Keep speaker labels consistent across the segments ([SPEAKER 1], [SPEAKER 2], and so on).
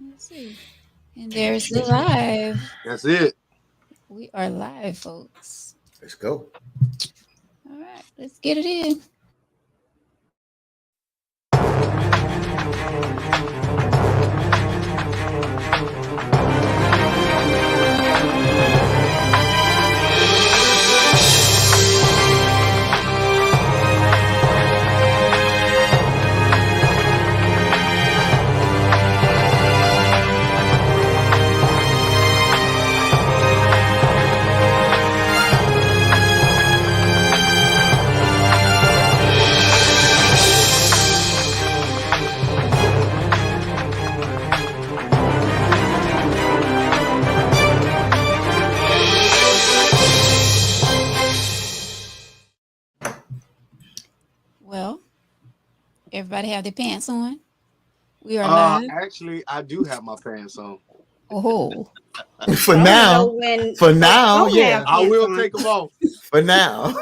[SPEAKER 1] Let's see. And there's the live.
[SPEAKER 2] That's it.
[SPEAKER 1] We are live, folks.
[SPEAKER 3] Let's go.
[SPEAKER 1] All right, let's get it in. Well, everybody have their pants on. We are live.
[SPEAKER 2] Actually, I do have my pants on.
[SPEAKER 1] Oh,
[SPEAKER 3] For
[SPEAKER 4] I wanna know
[SPEAKER 3] now,
[SPEAKER 4] when
[SPEAKER 3] for
[SPEAKER 4] folks
[SPEAKER 3] now,
[SPEAKER 4] don't
[SPEAKER 3] yeah.
[SPEAKER 4] have
[SPEAKER 2] I
[SPEAKER 4] pants
[SPEAKER 2] will
[SPEAKER 4] on.
[SPEAKER 2] take them off.
[SPEAKER 3] For now.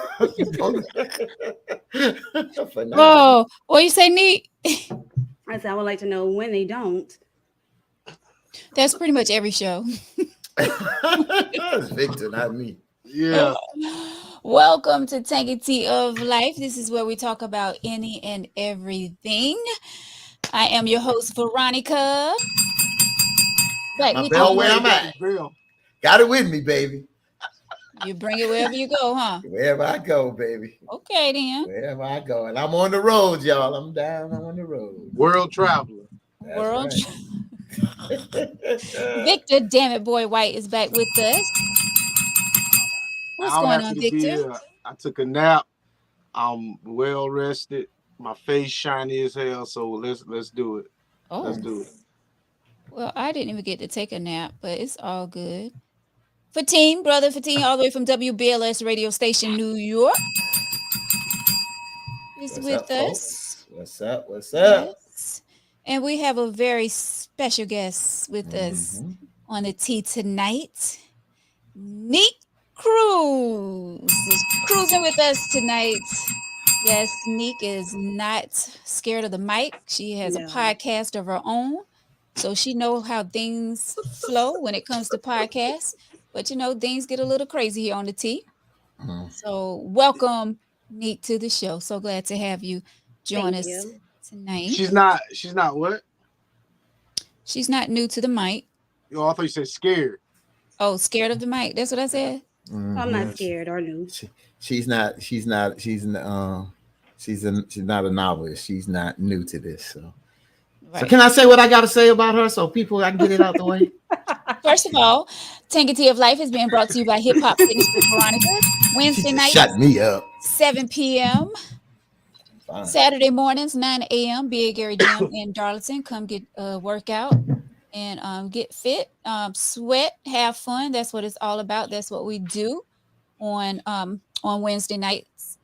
[SPEAKER 3] For now.
[SPEAKER 1] whoa! What you say, Neat?
[SPEAKER 4] I said I would like to know when they don't.
[SPEAKER 1] That's pretty much every show.
[SPEAKER 3] It's Victor, not me.
[SPEAKER 2] Yeah.
[SPEAKER 1] Welcome to Tanky Tea of Life. This is where we talk about any and everything. I am your host, Veronica. Back
[SPEAKER 3] My
[SPEAKER 1] with
[SPEAKER 3] bell
[SPEAKER 1] you.
[SPEAKER 3] where I'm at.
[SPEAKER 2] Bill.
[SPEAKER 3] Got it with me, baby.
[SPEAKER 1] You bring it wherever you go, huh?
[SPEAKER 3] Wherever I go, baby.
[SPEAKER 1] Okay, then.
[SPEAKER 3] Wherever I go. And I'm on the road, y'all. I'm on the road.
[SPEAKER 2] World traveler.
[SPEAKER 3] That's
[SPEAKER 1] World.
[SPEAKER 3] right.
[SPEAKER 1] Victor, damn it, boy, White is back with us. What's
[SPEAKER 2] I don't
[SPEAKER 1] going
[SPEAKER 2] have
[SPEAKER 1] on,
[SPEAKER 2] to be
[SPEAKER 1] Victor?
[SPEAKER 2] here. I took a nap. I'm well rested. My face shiny as hell. So let's do it. Let's
[SPEAKER 1] Oh,
[SPEAKER 2] do it.
[SPEAKER 1] well, I didn't even get to take a nap, but it's all good. Fatim, brother Fatim, all the way from WBLS radio station, New York, is
[SPEAKER 3] What's
[SPEAKER 1] with
[SPEAKER 3] up,
[SPEAKER 1] us.
[SPEAKER 3] folks? What's up? What's up?
[SPEAKER 1] Yes. And we have a very special guest with us
[SPEAKER 3] Mhm.
[SPEAKER 1] on the tea tonight. Neat Cruz is cruising with us tonight. Yes, Neek is not scared of the mic. She has a
[SPEAKER 4] No.
[SPEAKER 1] podcast of her own. So she knows how things flow when it comes to podcasts. But things get a little crazy here on the tea.
[SPEAKER 3] Mhm.
[SPEAKER 1] So welcome, Neek, to the show. So glad to have you join
[SPEAKER 4] Thank
[SPEAKER 1] us
[SPEAKER 4] you.
[SPEAKER 1] tonight.
[SPEAKER 2] She's not what?
[SPEAKER 1] She's not new to the mic.
[SPEAKER 2] Yo, I thought you said scared.
[SPEAKER 1] Oh, scared of the mic. That's what I said.
[SPEAKER 4] I'm not
[SPEAKER 3] Mhm.
[SPEAKER 4] scared or new.
[SPEAKER 3] She's not. She's not a novelist. She's not new to this. So
[SPEAKER 1] Right.
[SPEAKER 3] can I say what I got to say about her so people I can get it out the way?
[SPEAKER 1] First of all, Tanky of Life is being brought to you by Hip Hop Fitness with Veronica. Wednesday
[SPEAKER 3] She
[SPEAKER 1] nights,
[SPEAKER 3] shut me up.
[SPEAKER 1] 7 p.m.
[SPEAKER 3] Fine.
[SPEAKER 1] Saturday mornings, 9 a.m. Big Gary Gym in Darlington. Come get a workout and get fit, sweat, have fun. That's what it's all about. That's what we do on Wednesday nights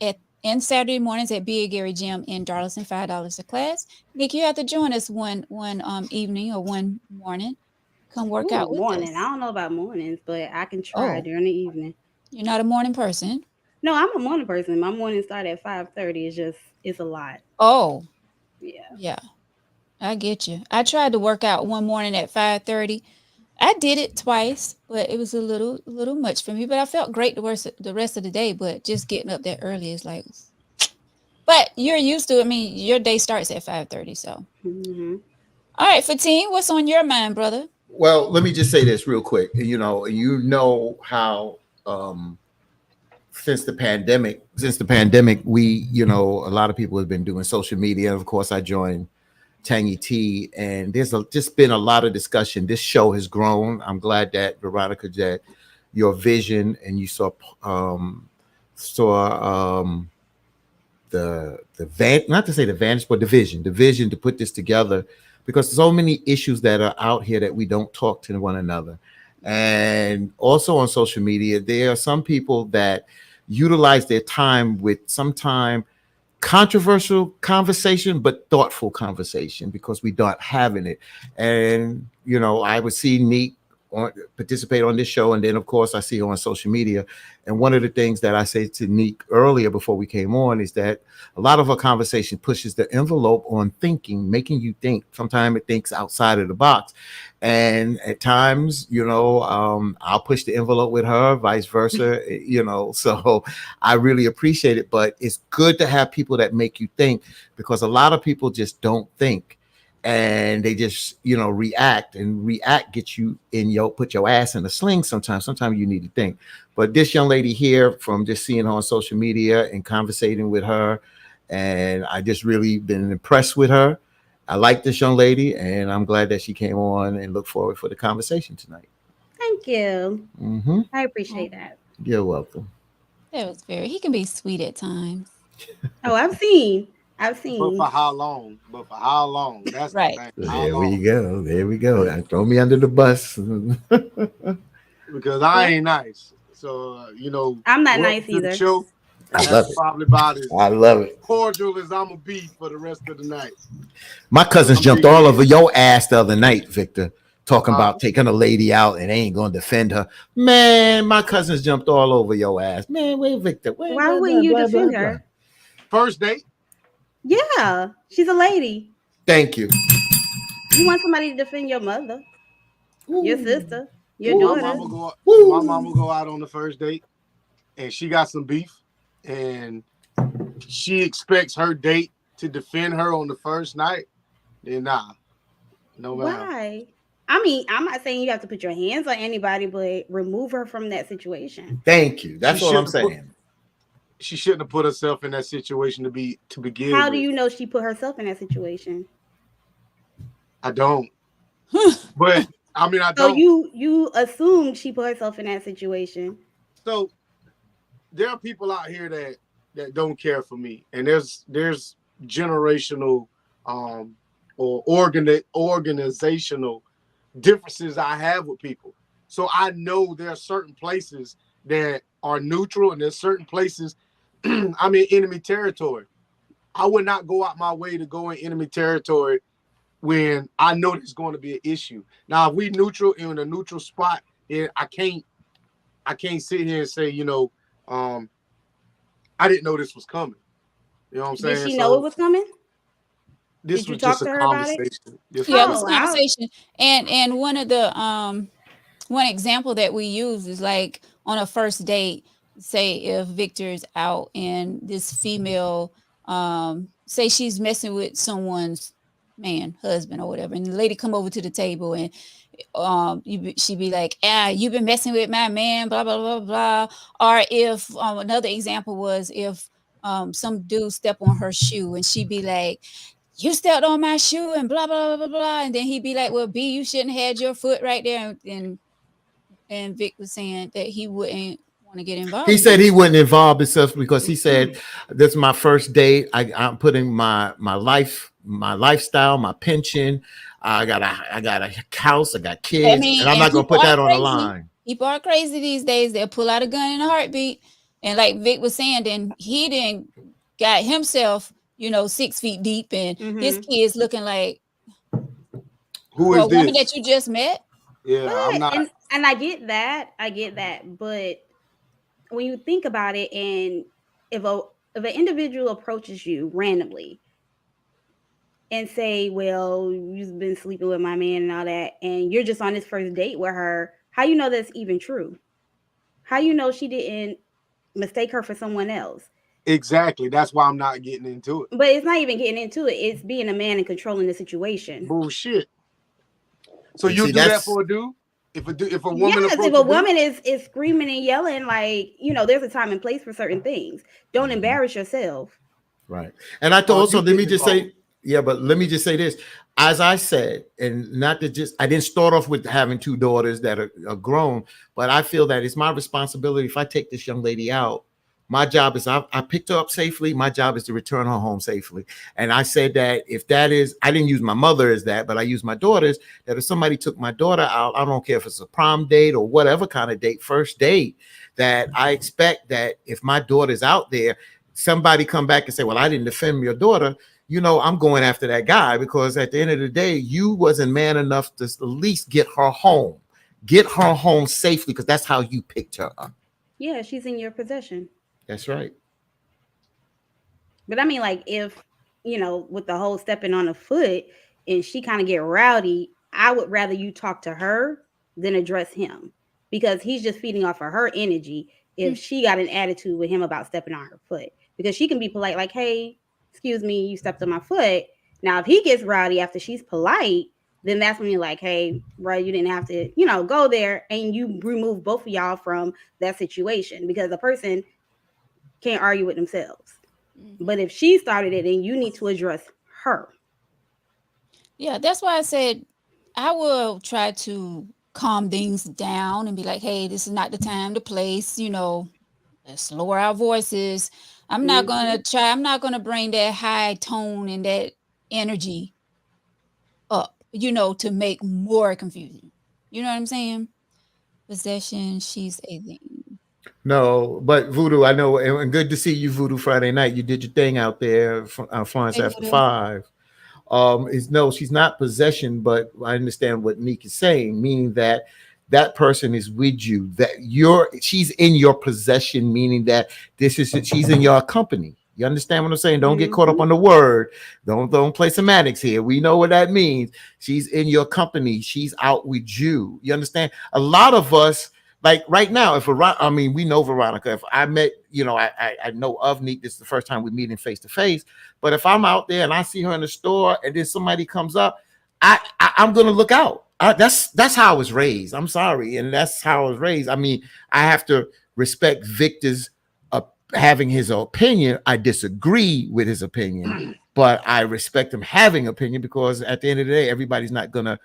[SPEAKER 1] and Saturday mornings at Big Gary Gym in Darlington. $5 a class. Nick, you have to join us one evening or one morning. Come work out
[SPEAKER 4] Ooh,
[SPEAKER 1] with
[SPEAKER 4] morning. I
[SPEAKER 1] us.
[SPEAKER 4] don't know about mornings, but I can try
[SPEAKER 1] Oh,
[SPEAKER 4] during the evening.
[SPEAKER 1] you're not a morning person.
[SPEAKER 4] No, I'm a morning person. My morning start at 5:30. It's a lot.
[SPEAKER 1] Oh,
[SPEAKER 4] Yeah.
[SPEAKER 1] yeah, I get you. I tried to work out one morning at 5:30. I did it twice, but it was a little much for me. But I felt great the rest of the day. But just getting up that early is like, but you're used to it. I mean, your day starts at 5:30. So,
[SPEAKER 4] Hmm.
[SPEAKER 1] all right, Fatine, what's on your mind, brother?
[SPEAKER 3] Well, let me just say this real quick. You know how since the pandemic, we, a lot of people have been doing social media. Of course, I joined Tangy Tea, and there's just been a lot of discussion. This show has grown. I'm glad that Veronica, that your vision and you saw the van, not to say the vantage, but the vision to put this together, because so many issues that are out here that we don't talk to one another. And also on social media, there are some people that utilize their time with sometime controversial conversation, but thoughtful conversation, because we don't having it. And I would see Neat participate on this show, and then of course I see her on social media. And one of the things that I say to Neek earlier before we came on is that a lot of our conversation pushes the envelope on thinking, making you think. Sometimes it thinks outside of the box, and at times, I'll push the envelope with her, vice versa. So I really appreciate it. But it's good to have people that make you think, because a lot of people just don't think. And they just, react, and react gets you put your ass in a sling sometimes. Sometimes you need to think. But this young lady here, from just seeing her on social media and conversating with her, and I just really been impressed with her. I like this young lady, and I'm glad that she came on, and look forward for the conversation tonight.
[SPEAKER 4] Thank you.
[SPEAKER 3] Mm-hmm.
[SPEAKER 4] I appreciate that.
[SPEAKER 3] You're welcome.
[SPEAKER 1] That was he can be sweet at times.
[SPEAKER 4] Oh, I've seen.
[SPEAKER 2] But for how long? That's
[SPEAKER 1] right.
[SPEAKER 2] The thing.
[SPEAKER 3] There we go. Throw me under the bus.
[SPEAKER 2] Because I ain't nice. So,
[SPEAKER 4] I'm not nice either.
[SPEAKER 2] Show,
[SPEAKER 3] I love it.
[SPEAKER 2] Probably about as
[SPEAKER 3] I love it.
[SPEAKER 2] cordial as I'm going to be for the rest of the night.
[SPEAKER 3] My cousins jumped all over your ass the other night, Victor, talking about taking a lady out and they ain't going to defend her. Man, my cousins jumped all over your ass. Man, wait, Victor.
[SPEAKER 4] Why wouldn't you defend her?
[SPEAKER 2] First date?
[SPEAKER 4] Yeah, she's a lady.
[SPEAKER 3] Thank you.
[SPEAKER 4] You want somebody to defend your mother, your sister, your daughter.
[SPEAKER 2] My mom will go out on the first date, and she got some beef, and she expects her date to defend her on the first night. Then nah, no matter.
[SPEAKER 4] Why? I mean, I'm not saying you have to put your hands on anybody, but remove her from that situation.
[SPEAKER 3] Thank you. That's what I'm saying.
[SPEAKER 2] She shouldn't have put herself in that situation to begin
[SPEAKER 4] How
[SPEAKER 2] with.
[SPEAKER 4] do you know she put herself in that situation?
[SPEAKER 2] I don't. But I mean, I
[SPEAKER 4] so
[SPEAKER 2] don't.
[SPEAKER 4] You assumed she put herself in that situation.
[SPEAKER 2] So there are people out here that don't care for me, and there's generational or organizational differences I have with people. So I know there are certain places that are neutral, and there's certain places I'm in enemy territory. I would not go out my way to go in enemy territory when I know there's going to be an issue. Now, if we neutral in a neutral spot, I can't sit here and say, I didn't know this was coming. You know what I'm saying?
[SPEAKER 4] Did she know it was coming?
[SPEAKER 2] This was just a conversation.
[SPEAKER 1] It was a conversation. And one of the one example that we use is like on a first date, say if Victor's out and this female, say she's messing with someone's husband or whatever, and the lady come over to the table and she'd be like, you've been messing with my man, blah, blah, blah, blah. Or if another example was if some dude step on her shoe and she'd be like, you stepped on my shoe and blah, blah, blah, blah. And then he'd be like, well, B, you shouldn't have had your foot right there. And Vic was saying that he wouldn't want to get involved.
[SPEAKER 3] He said he wouldn't involve himself because he said, this is my first date. I'm putting my lifestyle, my pension. I got a house. I got kids. And I'm not going to put that on the line.
[SPEAKER 1] People are crazy these days. They'll pull out a gun in a heartbeat. And like Vic was saying, then he didn't got himself, 6 feet deep, and his kids looking like,
[SPEAKER 2] who is this?
[SPEAKER 1] Woman that you just met?
[SPEAKER 2] Yeah,
[SPEAKER 4] but,
[SPEAKER 2] I'm not.
[SPEAKER 4] And I get that. But when you think about it, and if an individual approaches you randomly and say, well, you've been sleeping with my man and all that, and you're just on this first date with her, how you know that's even true? How you know she didn't mistake her for someone else?
[SPEAKER 2] Exactly. That's why I'm not getting into it.
[SPEAKER 4] But it's not even getting into it. It's being a man and controlling the situation.
[SPEAKER 2] Bullshit. So you do that for a dude? If a woman,
[SPEAKER 4] yes, if a woman is screaming and yelling, like, there's a time and place for certain things. Don't embarrass yourself.
[SPEAKER 3] Right. And I also let me just say this. As I said, and not to just, I didn't start off with having 2 daughters that are grown, but I feel that it's my responsibility. If I take this young lady out, my job is I picked her up safely. My job is to return her home safely. And I said that if that is, I didn't use my mother as that, but I use my daughters, that if somebody took my daughter out, I don't care if it's a prom date or whatever kind of date, first date, that I expect that if my daughter's out there, somebody come back and say, well, I didn't defend your daughter. I'm going after that guy, because at the end of the day, you wasn't man enough to at least get her home. Get her home safely because that's how you picked her up.
[SPEAKER 4] Yeah, she's in your possession.
[SPEAKER 3] That's right.
[SPEAKER 4] But I mean, like, if, with the whole stepping on a foot and she kind of get rowdy, I would rather you talk to her than address him, because he's just feeding off of her energy if she got an attitude with him about stepping on her foot. Because she can be polite, like, hey, excuse me, you stepped on my foot. Now, if he gets rowdy after she's polite, then that's when you're like, hey, right, you didn't have to, go there, and you remove both of y'all from that situation, because a person can't argue with themselves. But if she started it, then you need to address her.
[SPEAKER 1] Yeah, that's why I said I will try to calm things down and be like, hey, this is not the time, the place, let's lower our voices. I'm not gonna bring that high tone and that energy up, to make more confusion. You know what I'm saying? Possession, she's a thing.
[SPEAKER 3] No, but Voodoo, I know, and good to see you, Voodoo Friday night. You did your thing out there, Florence
[SPEAKER 1] Hey,
[SPEAKER 3] after
[SPEAKER 1] Voodoo.
[SPEAKER 3] 5. Is no, she's not possession, but I understand what Neek is saying, meaning that that person is with you, that she's in your possession, meaning that she's in your company. You understand what I'm saying? Don't get caught up on the word. Don't play semantics here. We know what that means. She's in your company. She's out with you. You understand? A lot of us, like right now, we know Veronica. If I met, I know of Neek. This is the first time we're meeting face to face. But if I'm out there and I see her in the store and then somebody comes up, I'm gonna look out. That's how I was raised. I'm sorry, and that's how I was raised. I mean, I have to respect Victor's having his opinion. I disagree with his opinion, but I respect him having opinion, because at the end of the day, everybody's not gonna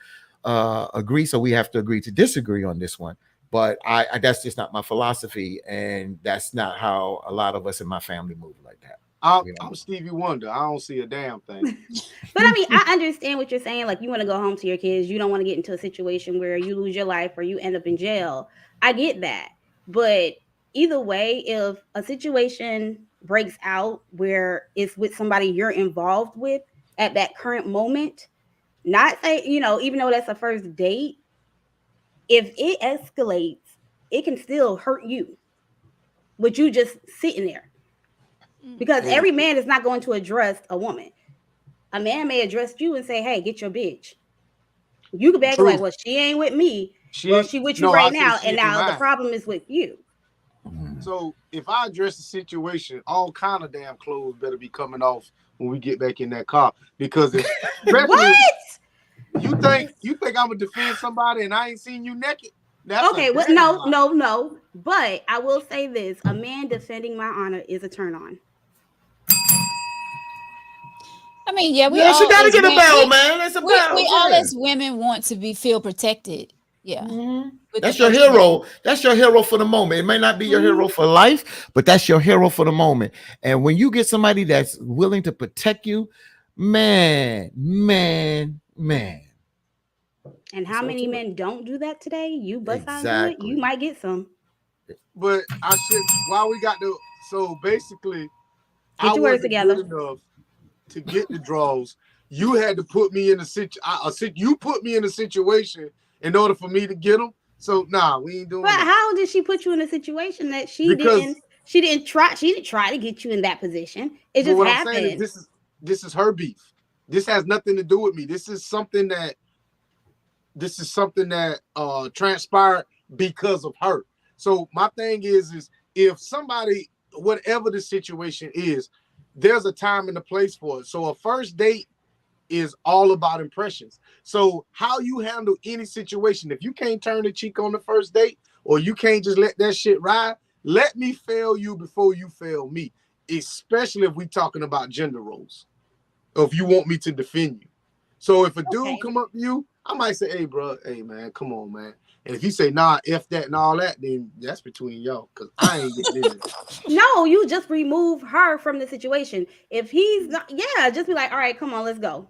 [SPEAKER 3] agree. So we have to agree to disagree on this one. But I that's just not my philosophy, and that's not how a lot of us in my family move like that.
[SPEAKER 2] I'm Stevie Wonder. I don't see a damn thing.
[SPEAKER 4] But I mean, I understand what you're saying. Like, you want to go home to your kids. You don't want to get into a situation where you lose your life or you end up in jail. I get that. But either way, if a situation breaks out where it's with somebody you're involved with at that current moment, not say, even though that's a first date, if it escalates, it can still hurt you. But you just sitting there. Because every man is not going to address a woman. A man may address you and say, hey, get your bitch. You could be like, well, she ain't with me. She with you right now. And now the problem is with you.
[SPEAKER 2] So if I address the situation, all kind of damn clothes better be coming off when we get back in that car. Because if
[SPEAKER 4] what?
[SPEAKER 2] You think I'm gonna defend somebody and I ain't seen you naked?
[SPEAKER 4] That's okay. Well, no. But I will say this: a man defending my honor is a turn on.
[SPEAKER 1] I mean, yeah, we
[SPEAKER 3] all gotta get a bell, man. That's a bell.
[SPEAKER 1] We all as women want to feel protected. Yeah.
[SPEAKER 3] That's your hero. That's your hero for the moment. It may not be your hero for life, but that's your hero for the moment. And when you get somebody that's willing to protect you, man.
[SPEAKER 4] And how many men don't do that today? You bust out and do it, you might get some.
[SPEAKER 2] But while we got the, so basically,
[SPEAKER 4] get your words together.
[SPEAKER 2] Good enough to get the draws. You had to put me in you put me in a situation in order for me to get them. So we ain't doing.
[SPEAKER 4] But how did she put you in a situation that she didn't try to get you in that position? It just happened. I'm saying
[SPEAKER 2] this is her beef. This has nothing to do with me. This is something that transpired because of her. So my thing is if somebody, whatever the situation is, there's a time and a place for it. So a first date is all about impressions. So how you handle any situation, if you can't turn the cheek on the first date, or you can't just let that shit ride, let me fail you before you fail me, especially if we talking about gender roles, or if you want me to defend you. So if a dude come up to you, I might say, hey, bro, hey, man, come on, man. And if you say, nah, F that and all that, then that's between y'all, because I ain't getting in it.
[SPEAKER 4] No, you just remove her from the situation. If he's not, just be like, all right, come on, let's go.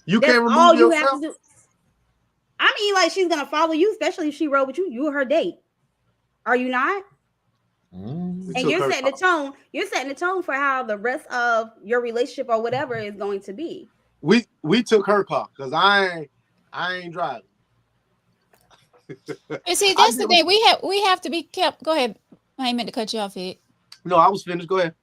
[SPEAKER 2] You can't remove all yourself? You have to do.
[SPEAKER 4] I mean, like, she's going to follow you, especially if she rode with you. You were her date. Are you not? And you're setting the tone. You're setting the tone for how the rest of your relationship or whatever is going to be.
[SPEAKER 2] We took her car because I ain't driving.
[SPEAKER 1] And see,
[SPEAKER 2] I
[SPEAKER 1] that's the
[SPEAKER 2] get
[SPEAKER 1] thing. We have to be kept. Go ahead. I ain't meant to cut you off, Ed.
[SPEAKER 2] no, I was finished. Go ahead.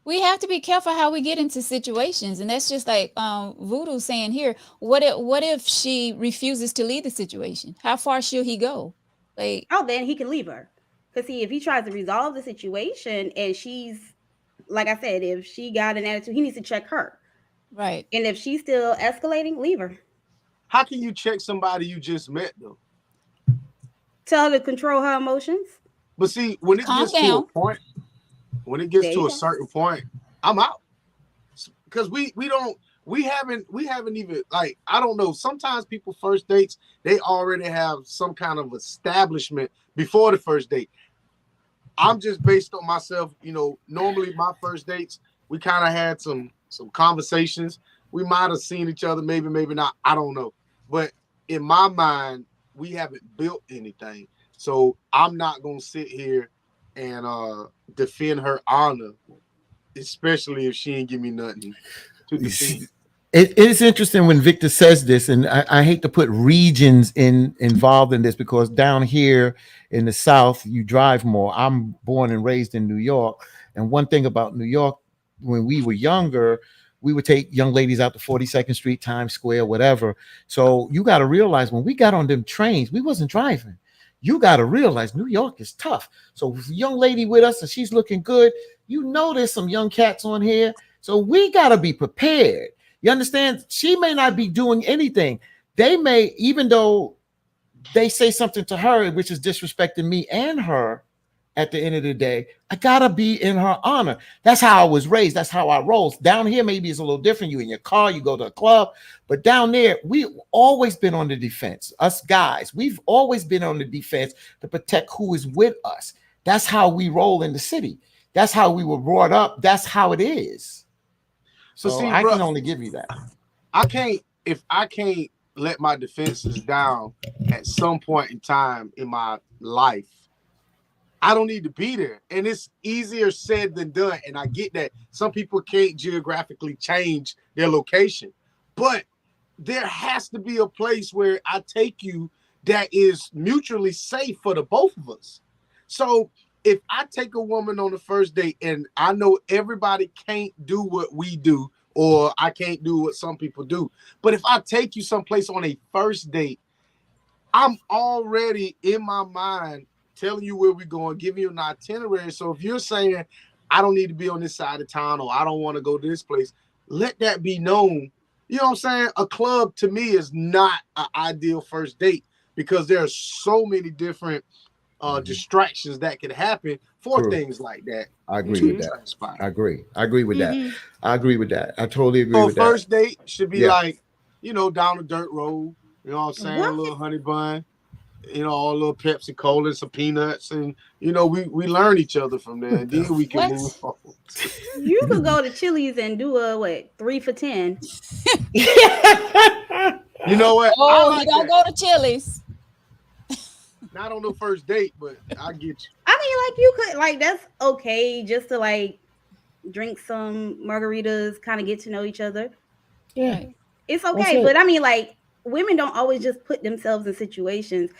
[SPEAKER 1] We have to be careful how we get into situations, and that's just like Voodoo saying here. What if she refuses to leave the situation? How far should he go? Like,
[SPEAKER 4] Oh, then he can leave her. Because see, if he tries to resolve the situation and she's, like I said, if she got an attitude, he needs to check her.
[SPEAKER 1] right.
[SPEAKER 4] And if she's still escalating, leave her.
[SPEAKER 2] How can you check somebody you just met though?
[SPEAKER 4] Tell her to control her emotions.
[SPEAKER 2] But see, when it
[SPEAKER 1] Calm
[SPEAKER 2] gets to a
[SPEAKER 1] down.
[SPEAKER 2] point, when it gets
[SPEAKER 4] There
[SPEAKER 2] to
[SPEAKER 4] you
[SPEAKER 2] a
[SPEAKER 4] go.
[SPEAKER 2] certain point, I'm out. Because we haven't even, like, I don't know. Sometimes people first dates, they already have some kind of establishment before the first date. I'm just based on myself. Normally my first dates, we kind of had some conversations. We might have seen each other, maybe not. I don't know. But in my mind, we haven't built anything. So I'm not gonna sit here and defend her honor, especially if she ain't give me nothing to
[SPEAKER 3] You
[SPEAKER 2] defend.
[SPEAKER 3] see, it is interesting when Victor says this, and I hate to put regions involved in this because down here in the South, you drive more. I'm born and raised in New York, and one thing about New York, when we were younger, we would take young ladies out to 42nd Street, Times Square, whatever. So you got to realize when we got on them trains, we wasn't driving. You got to realize New York is tough. So if a young lady with us and she's looking good, there's some young cats on here. So we got to be prepared. You understand? She may not be doing anything. They may, even though they say something to her, which is disrespecting me and her, at the end of the day, I gotta be in her honor. That's how I was raised. That's how I roll. Down here, maybe it's a little different. You in your car, you go to a club, but down there, we always been on the defense. Us guys, we've always been on the defense to protect who is with us. That's how we roll in the city. That's how we were brought up. That's how it is.
[SPEAKER 2] So
[SPEAKER 3] So
[SPEAKER 2] see,
[SPEAKER 3] I
[SPEAKER 2] bro,
[SPEAKER 3] can only give you that.
[SPEAKER 2] if I can't let my defenses down at some point in time in my life, I don't need to be there. And it's easier said than done. And I get that some people can't geographically change their location. But there has to be a place where I take you that is mutually safe for the both of us. So if I take a woman on the first date and I know everybody can't do what we do, or I can't do what some people do, but if I take you someplace on a first date, I'm already in my mind telling you where we're going, giving you an itinerary. So if you're saying, I don't need to be on this side of town, or I don't want to go to this place, let that be known. You know what I'm saying? A club to me is not an ideal first date because there are so many different distractions that can happen for
[SPEAKER 3] True.
[SPEAKER 2] things like that
[SPEAKER 3] I agree
[SPEAKER 2] to
[SPEAKER 3] with that.
[SPEAKER 2] transpire.
[SPEAKER 3] I agree. I agree with that.
[SPEAKER 4] Mm-hmm.
[SPEAKER 3] I agree with that. I totally agree
[SPEAKER 2] So
[SPEAKER 3] with that.
[SPEAKER 2] first date should be
[SPEAKER 3] Yeah.
[SPEAKER 2] like, down the dirt road. You know what I'm saying? A
[SPEAKER 4] What?
[SPEAKER 2] little honey bun. All a little Pepsi Cola, some peanuts, and we learn each other from there, and then we can
[SPEAKER 1] What?
[SPEAKER 2] move forward.
[SPEAKER 4] You could go to Chili's and do a what 3 for 10.
[SPEAKER 2] You know what? I
[SPEAKER 1] Oh, he
[SPEAKER 2] like
[SPEAKER 1] don't
[SPEAKER 2] that.
[SPEAKER 1] go to Chili's.
[SPEAKER 2] Not on the first date, but I get you.
[SPEAKER 4] I mean, like you could like that's okay just to like drink some margaritas, kind of get to know each other.
[SPEAKER 3] Yeah.
[SPEAKER 1] Right.
[SPEAKER 4] It's
[SPEAKER 3] That's
[SPEAKER 4] okay,
[SPEAKER 3] it.
[SPEAKER 4] but I mean, like women don't always just put themselves in situations.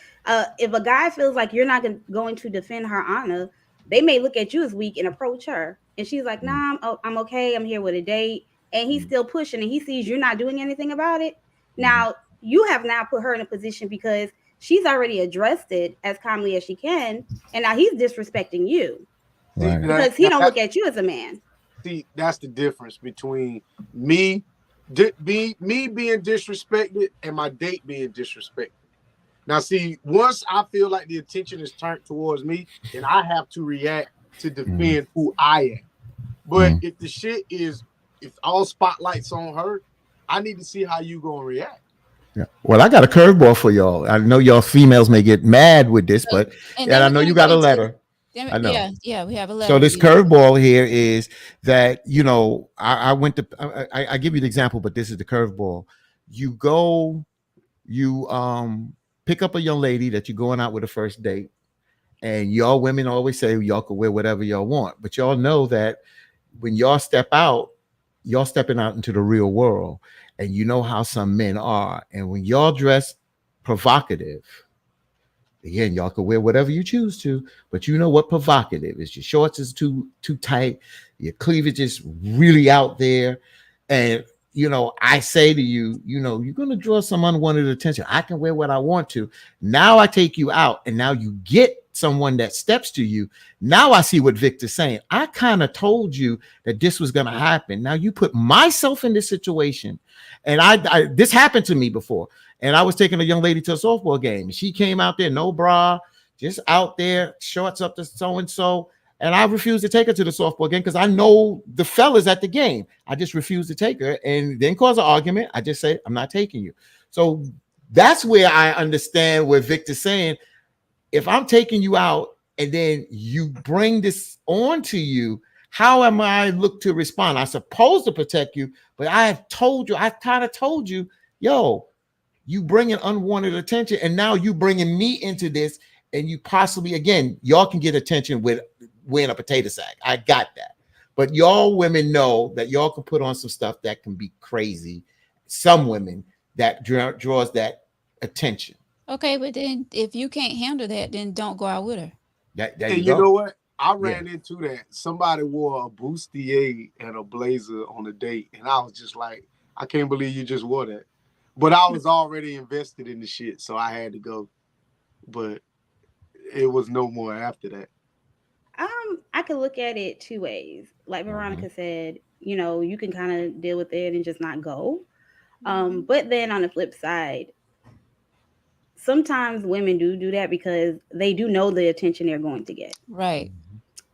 [SPEAKER 4] If a guy feels like you're not going to defend her honor, they may look at you as weak and approach her, and she's like,
[SPEAKER 3] Mm,
[SPEAKER 4] "Nah, I'm okay. I'm here with a date," and he's
[SPEAKER 3] mm,
[SPEAKER 4] still pushing, and he sees you're not doing anything about it.
[SPEAKER 3] mm.
[SPEAKER 4] Now you have now put her in a position because she's already addressed it as calmly as she can, and now he's disrespecting you
[SPEAKER 2] See
[SPEAKER 3] Right.
[SPEAKER 2] that,
[SPEAKER 4] because he don't look at you as a man.
[SPEAKER 2] see that's the difference between me being disrespected and my date being disrespected. Now, see, once I feel like the attention is turned towards me, then I have to react to
[SPEAKER 3] Mm,
[SPEAKER 2] defend who I am. But
[SPEAKER 3] mm.
[SPEAKER 2] if all spotlights on her, I need to see how you gonna react.
[SPEAKER 3] Yeah. Well, I got a curveball for y'all. I know y'all females may get mad with this,
[SPEAKER 1] So,
[SPEAKER 3] but
[SPEAKER 1] and
[SPEAKER 3] and
[SPEAKER 1] then
[SPEAKER 3] I
[SPEAKER 1] we're
[SPEAKER 3] know you
[SPEAKER 1] gonna
[SPEAKER 3] got
[SPEAKER 1] go
[SPEAKER 3] a
[SPEAKER 1] into
[SPEAKER 3] letter. I know.
[SPEAKER 1] yeah, we have a
[SPEAKER 3] So
[SPEAKER 1] letter
[SPEAKER 3] this
[SPEAKER 1] read.
[SPEAKER 3] curveball here is that I went to I give you the example, but this is the curveball. You go, you pick up a young lady that you're going out with a first date, and y'all women always say y'all can wear whatever y'all want, but y'all know that when y'all step out, y'all stepping out into the real world, and you know how some men are, and when y'all dress provocative, Again, y'all can wear whatever you choose to, but you know what provocative is. Your shorts is too tight, your cleavage is really out there. And I say to you, you're gonna draw some unwanted attention. I can wear what I want to. Now I take you out, and now you get someone that steps to you. Now I see what Victor's saying. I kind of told you that this was gonna happen. Now you put myself in this situation, and I this happened to me before. And I was taking a young lady to a softball game. And she came out there, no bra, just out there, shorts up to so and so. And I refused to take her to the softball game because I know the fellas at the game. I just refused to take her and then cause an argument. I just say, I'm not taking you. So that's where I understand what Victor's saying. If I'm taking you out and then you bring this on to you, how am I look to respond? I'm supposed to protect you, but I kind of told you, yo, you bringing unwanted attention, and now you bringing me into this, and you possibly, again, y'all can get attention with wearing a potato sack. I got that. But y'all women know that y'all can put on some stuff that can be crazy. Some women that draws that attention.
[SPEAKER 1] Okay, but then if you can't handle that, then don't go out with her.
[SPEAKER 2] And you know what? I ran into that. Somebody wore a bustier and a blazer on a date, and I was just like, I can't believe you just wore that. But I was already invested in the shit, so I had to go. But it was no more after that.
[SPEAKER 4] I could look at it two ways. Like Veronica said, you can kind of deal with it and just not go. But then on the flip side, sometimes women do that because they do know the attention they're going to get.
[SPEAKER 1] Right.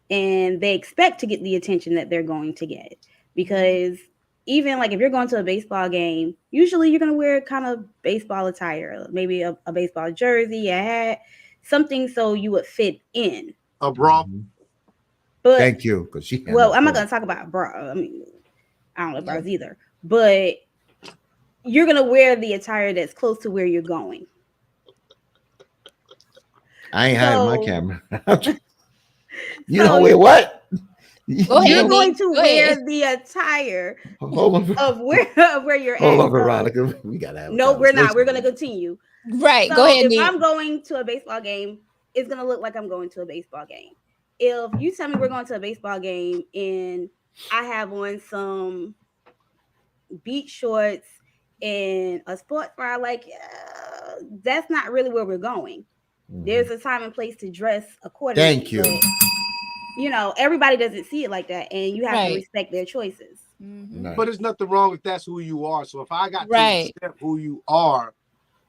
[SPEAKER 4] And they expect to get the attention that they're going to get. Because even like if you're going to a baseball game, usually you're going to wear kind of baseball attire, maybe a baseball jersey, a hat, something so you would fit in.
[SPEAKER 2] A bra.
[SPEAKER 4] But
[SPEAKER 3] thank you.
[SPEAKER 4] I'm not going to talk about bra. I mean, I don't know bras either. But you're going to wear the attire that's close to where you're going.
[SPEAKER 3] I ain't hiding my camera. You know wear what?
[SPEAKER 4] You're going to wear the attire of where you're at.
[SPEAKER 3] Hold on, Veronica. We gotta have.
[SPEAKER 4] No, we're not. We're gonna continue.
[SPEAKER 1] Right.
[SPEAKER 4] So
[SPEAKER 1] go ahead.
[SPEAKER 4] If I'm going to a baseball game, it's gonna look like I'm going to a baseball game. If you tell me we're going to a baseball game and I have on some beach shorts and a sports bra, that's not really where we're going. There's a time and place to dress accordingly.
[SPEAKER 3] Thank you.
[SPEAKER 4] But, everybody doesn't see it like that, and you have to respect their choices.
[SPEAKER 2] Right. But there's nothing wrong if that's who you are. So if I got to accept who you are,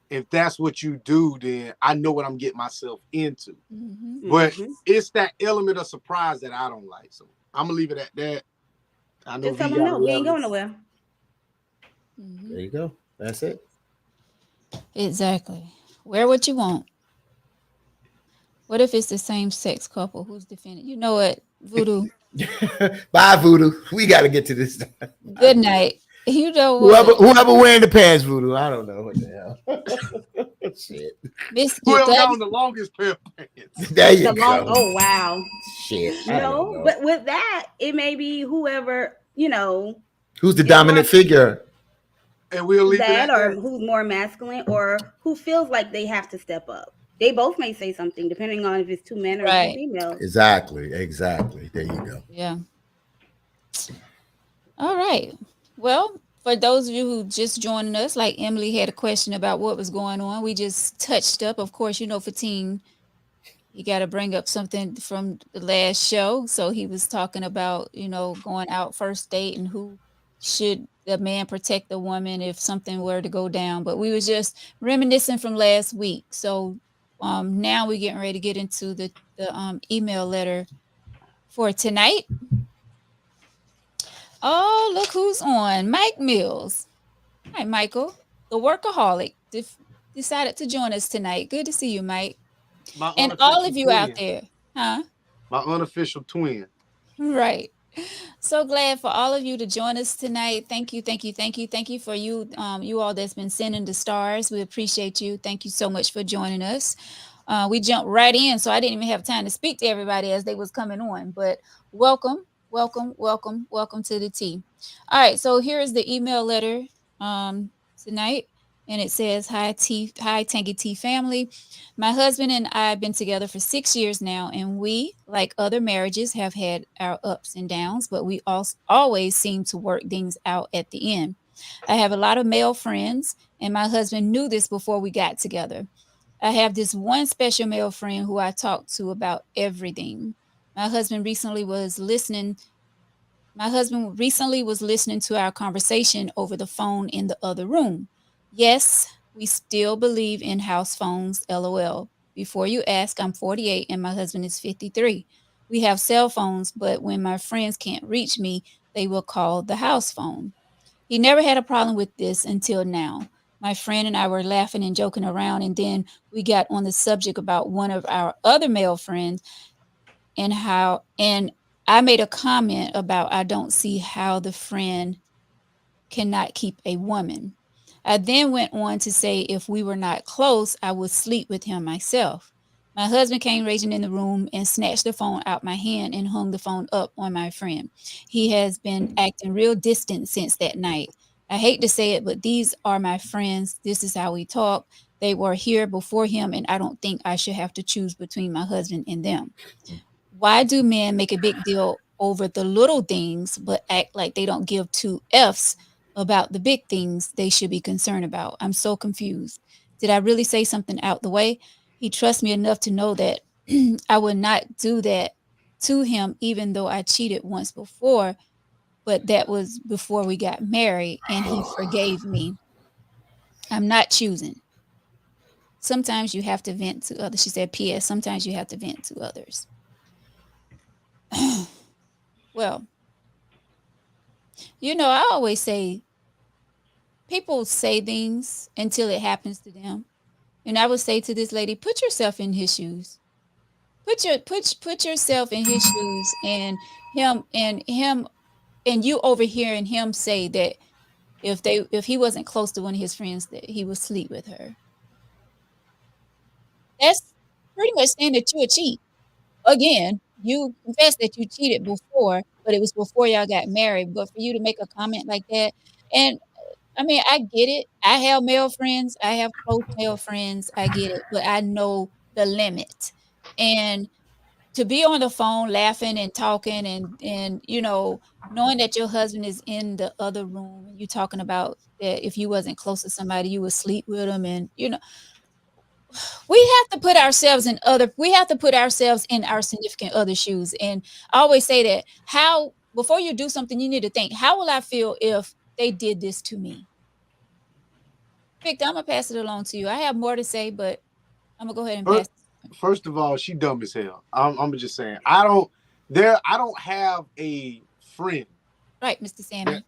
[SPEAKER 2] if that's what you do, then I know what I'm getting myself into. But it's that element of surprise that I don't like. So I'm gonna leave it at that. I know
[SPEAKER 4] just tell them no, we ain't going nowhere.
[SPEAKER 3] There you go. That's it.
[SPEAKER 1] Exactly. Wear what you want. What if it's the same sex couple who's defending? You know what, Voodoo?
[SPEAKER 3] Bye, Voodoo. We got to get to this.
[SPEAKER 1] Good night. You know what?
[SPEAKER 3] Whoever wearing the pants, Voodoo. I don't know what the hell. Shit.
[SPEAKER 2] Whoever got on the longest pair of pants.
[SPEAKER 3] There you go.
[SPEAKER 4] Oh, wow.
[SPEAKER 3] Shit.
[SPEAKER 4] But with that, it may be whoever,
[SPEAKER 3] who's the dominant figure.
[SPEAKER 2] And we'll leave
[SPEAKER 4] that,
[SPEAKER 2] it at
[SPEAKER 4] or who's more masculine, or who feels like they have to step up. They both may say something depending on if it's two men or two females.
[SPEAKER 3] Exactly. There you go.
[SPEAKER 1] Yeah. All right. Well, for those of you who just joined us, like Emily had a question about what was going on. We just touched up. Of course, Fatim, you got to bring up something from the last show. So he was talking about, going out first date and who should the man protect the woman if something were to go down. But we was just reminiscing from last week. So now we're getting ready to get into the email letter for tonight. Oh, look who's on. Mike Mills. Hi, Michael. The workaholic decided to join us tonight. Good to see you, Mike. And all of you out there. Huh?
[SPEAKER 2] My unofficial twin.
[SPEAKER 1] Right. So glad for all of you to join us tonight. Thank you for you all that's been sending the stars. We appreciate you. Thank you so much for joining us. We jumped right in, so I didn't even have time to speak to everybody as they was coming on, but welcome to the team. All right, so here is the email letter tonight, and it says, hi Tangy T family. My husband and I have been together for 6 years now, and we, like other marriages, have had our ups and downs, but we also always seem to work things out at the end. I have a lot of male friends, and my husband knew this before we got together. I have this one special male friend who I talk to about everything. My husband recently was listening my husband recently was listening to our conversation over the phone in the other room. Yes, we still believe in house phones, lol. Before you ask, I'm 48 and my husband is 53. We have cell phones, but when my friends can't reach me, they will call the house phone. He never had a problem with this until now. My friend and I were laughing and joking around, and then we got on the subject about one of our other male friends and I made a comment about I don't see how the friend cannot keep a woman. I then went on to say if we were not close, I would sleep with him myself. My husband came raging in the room and snatched the phone out my hand and hung the phone up on my friend. He has been acting real distant since that night. I hate to say it, but these are my friends. This is how we talk. They were here before him, and I don't think I should have to choose between my husband and them. Why do men make a big deal over the little things but act like they don't give two F's about the big things they should be concerned about? I'm so confused. Did I really say something out the way? He trusts me enough to know that I would not do that to him, even though I cheated once before, but that was before we got married and he forgave me. I'm not choosing. Sometimes you have to vent to others. She said, P.S. Sometimes you have to vent to others. Well, I always say people say things until it happens to them. And I would say to this lady, put yourself in his shoes. Put yourself in his shoes and you overhearing him say that if he wasn't close to one of his friends that he would sleep with her. That's pretty much saying that you're a cheat. Again, you confessed that you cheated before, but it was before y'all got married. But for you to make a comment like that, and I mean, I get it. I have male friends. I have close male friends. I get it, but I know the limit. And to be on the phone laughing and talking and knowing that your husband is in the other room and you talking about that if you wasn't close to somebody, you would sleep with them and we have to put ourselves in our significant other shoes. And I always say that how before you do something, you need to think, how will I feel if they did this to me? Victor, I'm gonna pass it along to you. I have more to say, but I'm gonna go ahead and pass
[SPEAKER 2] First,
[SPEAKER 1] it.
[SPEAKER 2] first of all, she dumb as hell. I'm just saying. I don't have a friend
[SPEAKER 1] Right, Mr.
[SPEAKER 2] that
[SPEAKER 1] Sammy.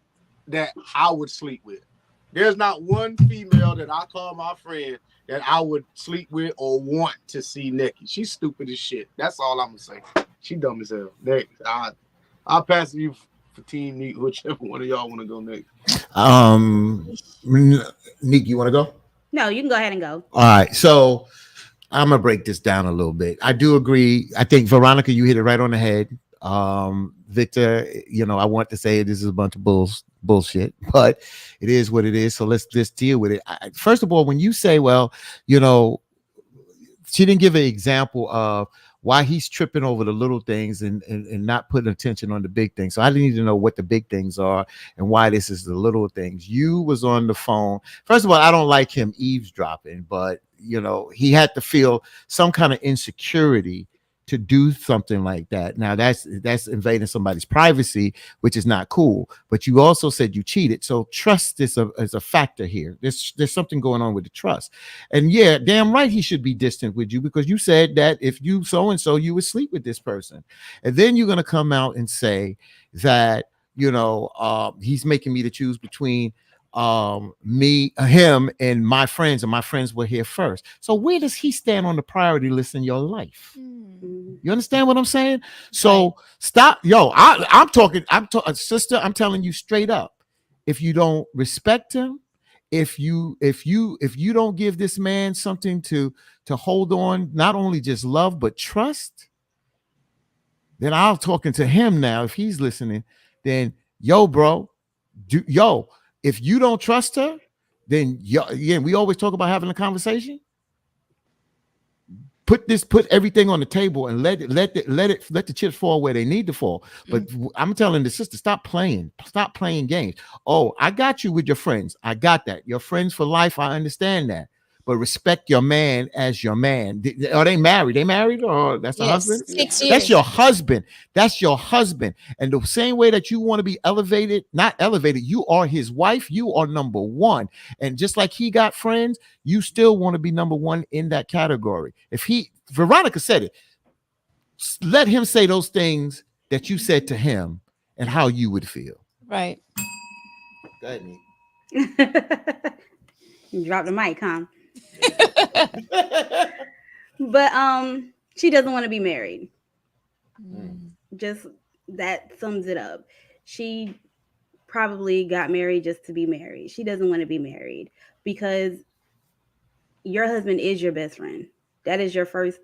[SPEAKER 2] that I would sleep with. There's not one female that I call my friend that I would sleep with or want to see naked. She's stupid as shit. That's all I'm gonna say. She dumb as hell. Next, I'll pass it you for team meet, whichever one of y'all want to go next.
[SPEAKER 3] Nick, you want to go?
[SPEAKER 4] No, you can go ahead and go.
[SPEAKER 3] All right. So I'm gonna break this down a little bit. I do agree. I think Veronica, you hit it right on the head. Victor, I want to say this is a bunch of bullshit, but it is what it is. So let's just deal with it. First of all, when you say, well, you know, she didn't give an example of why he's tripping over the little things and not putting attention on the big things. So I need to know what the big things are and why this is the little things. You was on the phone. First of all, I don't like him eavesdropping, but he had to feel some kind of insecurity to do something like that. Now that's invading somebody's privacy, which is not cool. But you also said you cheated, so trust is a factor here. There's something going on with the trust, and yeah, damn right he should be distant with you because you said that if you so and so you would sleep with this person, and then you're gonna come out and say that he's making me to choose between him and my friends were here first. So where does he stand on the priority list in your life? You understand what I'm saying? So
[SPEAKER 1] Right.
[SPEAKER 3] stop, sister, I'm telling you straight up. If you don't respect him, if you don't give this man something to hold on, not only just love but trust, then I'm talking to him now. If he's listening, then bro, if you don't trust her, then yeah, we always talk about having a conversation. Put everything on the table and let the chips fall where they need to fall. But I'm telling the sister, stop playing games. Oh, I got you with your friends. I got that. Your friends for life. I understand that. But respect your man as your man. Are they married? They married, or that's a
[SPEAKER 1] Yes,
[SPEAKER 3] husband?
[SPEAKER 1] six
[SPEAKER 4] Yeah.
[SPEAKER 3] That's
[SPEAKER 1] years.
[SPEAKER 3] your husband. That's your husband. And the same way that you want to be elevated, not elevated, you are his wife. You are number one. And just like he got friends, you still want to be number one in that category. Veronica said it, let him say those things that you said to him and how you would feel.
[SPEAKER 1] Right.
[SPEAKER 3] Go ahead, Nick.
[SPEAKER 4] You dropped the mic, huh? But she doesn't want to be married. Just that sums it up. She probably got married just to be married. She doesn't want to be married because your husband is your best friend. That is your first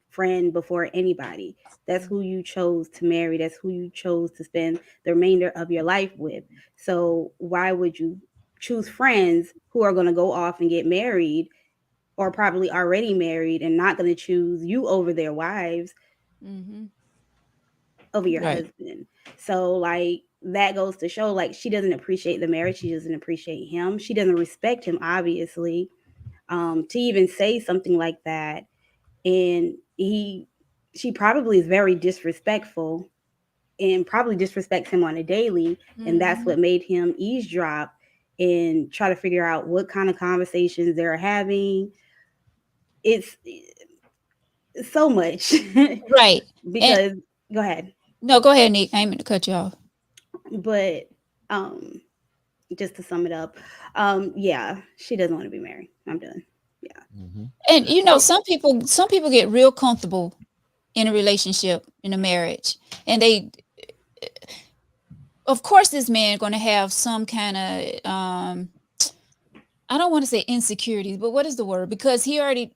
[SPEAKER 4] friend before anybody. That's who you chose to marry. That's who you chose to spend the remainder of your life with. So why would you choose friends who are going to go off and get married or probably already married and not going to choose you over their wives, over your
[SPEAKER 1] Right.
[SPEAKER 4] husband? So like that goes to show like she doesn't appreciate the marriage. She doesn't appreciate him. She doesn't respect him, obviously, to even say something like that. And she probably is very disrespectful and probably disrespects him on a daily. And that's what made him eavesdrop and try to figure out what kind of conversations they're having. It's so much.
[SPEAKER 1] Right.
[SPEAKER 4] Because go ahead.
[SPEAKER 1] No, go ahead, Nick. I ain't meant to cut you off.
[SPEAKER 4] But just to sum it up, yeah, she doesn't want to be married. I'm done. Yeah.
[SPEAKER 1] And some people get real comfortable in a relationship, in a marriage, and they, of course, this man going to have some kind of I don't want to say insecurities, but what is the word? Because she already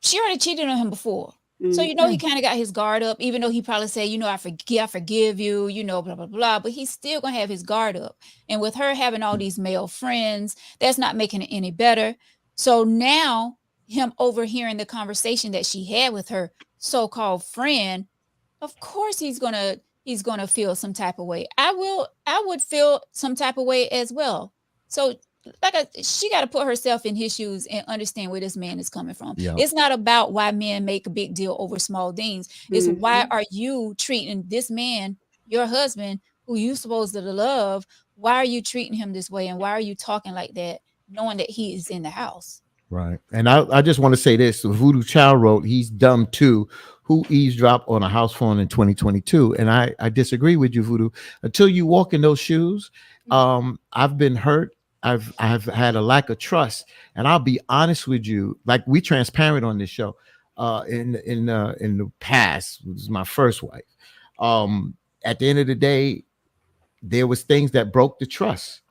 [SPEAKER 1] cheated on him before. So, he kind of got his guard up, even though he probably said, I forgive you, blah, blah, blah, but he's still going to have his guard up. And with her having all these male friends, that's not making it any better. So now him overhearing the conversation that she had with her so-called friend, of course he's going to feel some type of way. I would feel some type of way as well. So she got to put herself in his shoes and understand where this man is coming from.
[SPEAKER 3] Yeah.
[SPEAKER 1] It's not about why men make a big deal over small things. It's why are you treating this man, your husband, who you supposed to love? Why are you treating him this way? And why are you talking like that, knowing that he is in the house?
[SPEAKER 3] Right. And I just want to say this. Voodoo Child wrote, he's dumb too. Who eavesdropped on a house phone in 2022? And I disagree with you, Voodoo. Until you walk in those shoes, I've been hurt. I've had a lack of trust. And I'll be honest with you, like we transparent on this show. In the past, this is my first wife. At the end of the day, there was things that broke the trust.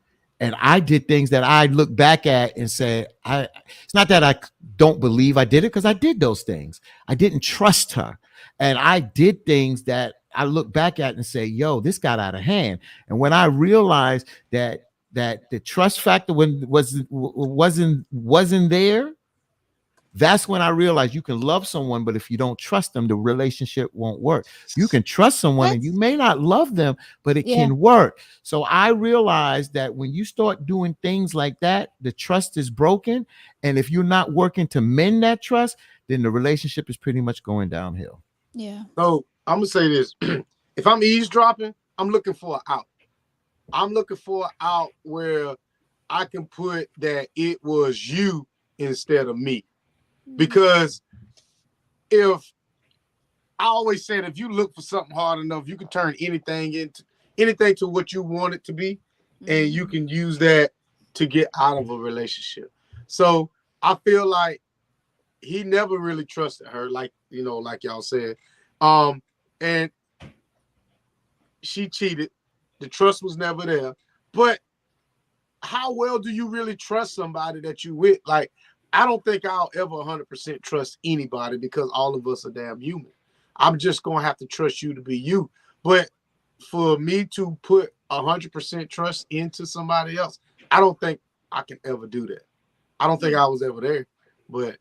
[SPEAKER 3] And I did things that I look back at and say, it's not that I don't believe I did it, because I did those things. I didn't trust her. And I did things that I look back at and say, yo, this got out of hand. And when I realized that the trust factor wasn't there, that's when I realized you can love someone, but if you don't trust them, the relationship won't work. You can trust someone and you may not love them, but it can work. So I realized that when you start doing things like that, the trust is broken. And if you're not working to mend that trust, then the relationship is pretty much going downhill.
[SPEAKER 1] Yeah.
[SPEAKER 2] So I'm going to say this. If I'm eavesdropping, I'm looking for an out. I'm looking for an out where I can put that it was you instead of me. Because if I always said, if you look for something hard enough, you can turn anything to what you want it to be. And you can use that to get out of a relationship. So I feel like he never really trusted her, like y'all said. And she cheated. The trust was never there. But how well do you really trust somebody that you with? Like, I don't think I'll ever 100% trust anybody, because all of us are damn human. I'm just going to have to trust you to be you. But for me to put 100% trust into somebody else, I don't think I can ever do that. I don't think I was ever there, but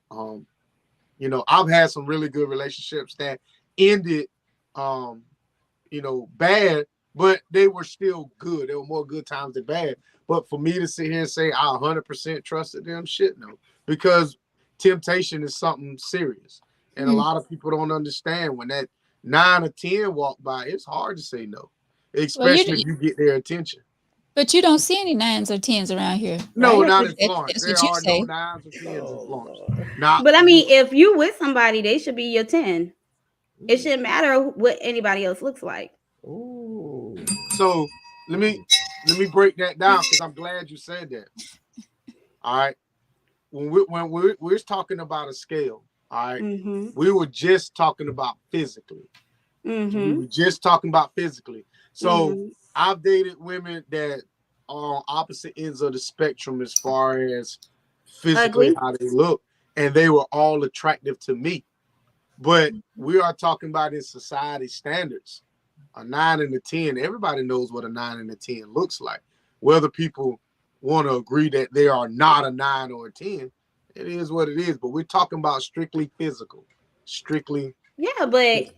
[SPEAKER 2] you know, I've had some really good relationships that ended, you know, bad, but they were still good. There were more good times than bad. But for me to sit here and say I 100% trusted them, shit, no, because temptation is something serious, and a lot of people don't understand when that 9 or 10 walk by. It's hard to say no, especially if you get their attention.
[SPEAKER 1] But you don't see any 9s or 10s around here,
[SPEAKER 2] No,
[SPEAKER 1] right?
[SPEAKER 2] not in Florence.
[SPEAKER 1] That's
[SPEAKER 2] There
[SPEAKER 1] what you
[SPEAKER 2] are no
[SPEAKER 1] say.
[SPEAKER 2] 9s or 10s in
[SPEAKER 3] Oh,
[SPEAKER 2] Florence.
[SPEAKER 3] Lord.
[SPEAKER 2] Not,
[SPEAKER 4] But I mean, if you with somebody, they should be your 10. It shouldn't matter what anybody else looks like.
[SPEAKER 3] Ooh.
[SPEAKER 2] so let me break that down because I'm glad you said that. All right. When we're talking about a scale, all right, we were just talking about physically. We were just talking about physically. So I've dated women that are on opposite ends of the spectrum as far as physically how they look, and they were all attractive to me. But we are talking about in society standards. A 9 and a 10, everybody knows what a 9 and a 10 looks like. Whether people want to agree that they are not a 9 or a 10, it is what it is. But we're talking about strictly physical. Strictly.
[SPEAKER 4] Yeah, but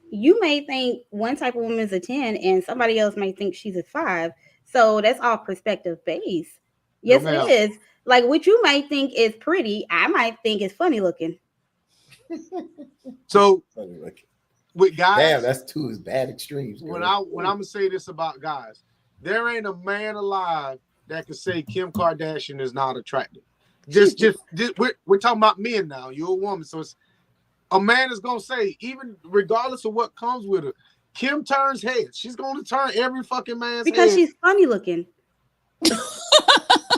[SPEAKER 4] you may think one type of woman is a 10 and somebody else may think she's a 5. So that's all perspective based. Yes,
[SPEAKER 2] No,
[SPEAKER 4] it is. Like what you might think is pretty, I might think is funny looking.
[SPEAKER 2] So with guys,
[SPEAKER 3] damn, that's two bad extremes.
[SPEAKER 2] When I'm gonna say this about guys, there ain't a man alive that can say Kim Kardashian is not attractive. Just we're talking about men now. You're a woman, so it's a man is gonna say, even regardless of what comes with her, Kim turns heads. She's gonna turn every fucking man's
[SPEAKER 4] because
[SPEAKER 2] head.
[SPEAKER 4] she's funny looking.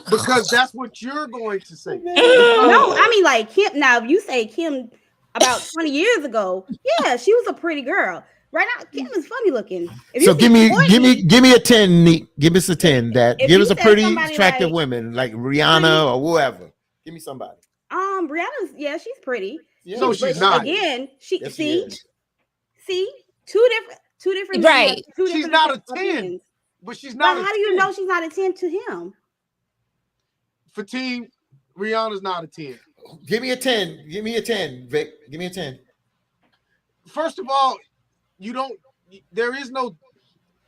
[SPEAKER 2] Because that's what you're going to say.
[SPEAKER 4] No, I mean like Kim. Now, if you say Kim about 20 years ago, yeah, she was a pretty girl. Right now, Kim is funny looking.
[SPEAKER 3] So give me a 10, Neat. Give us a 10. Give us a pretty attractive women like Rihanna or whoever. Give me somebody.
[SPEAKER 4] Rihanna's she's pretty.
[SPEAKER 3] Yeah,
[SPEAKER 2] no, she's not.
[SPEAKER 4] Again, see, two different
[SPEAKER 1] right.
[SPEAKER 2] She's not a 10, but she's not.
[SPEAKER 4] But how do you know she's not a 10 to him?
[SPEAKER 2] Fatim, Rihanna's not a 10.
[SPEAKER 3] Give me a 10. Give me a 10, Vic. Give me a 10.
[SPEAKER 2] First of all, there is no,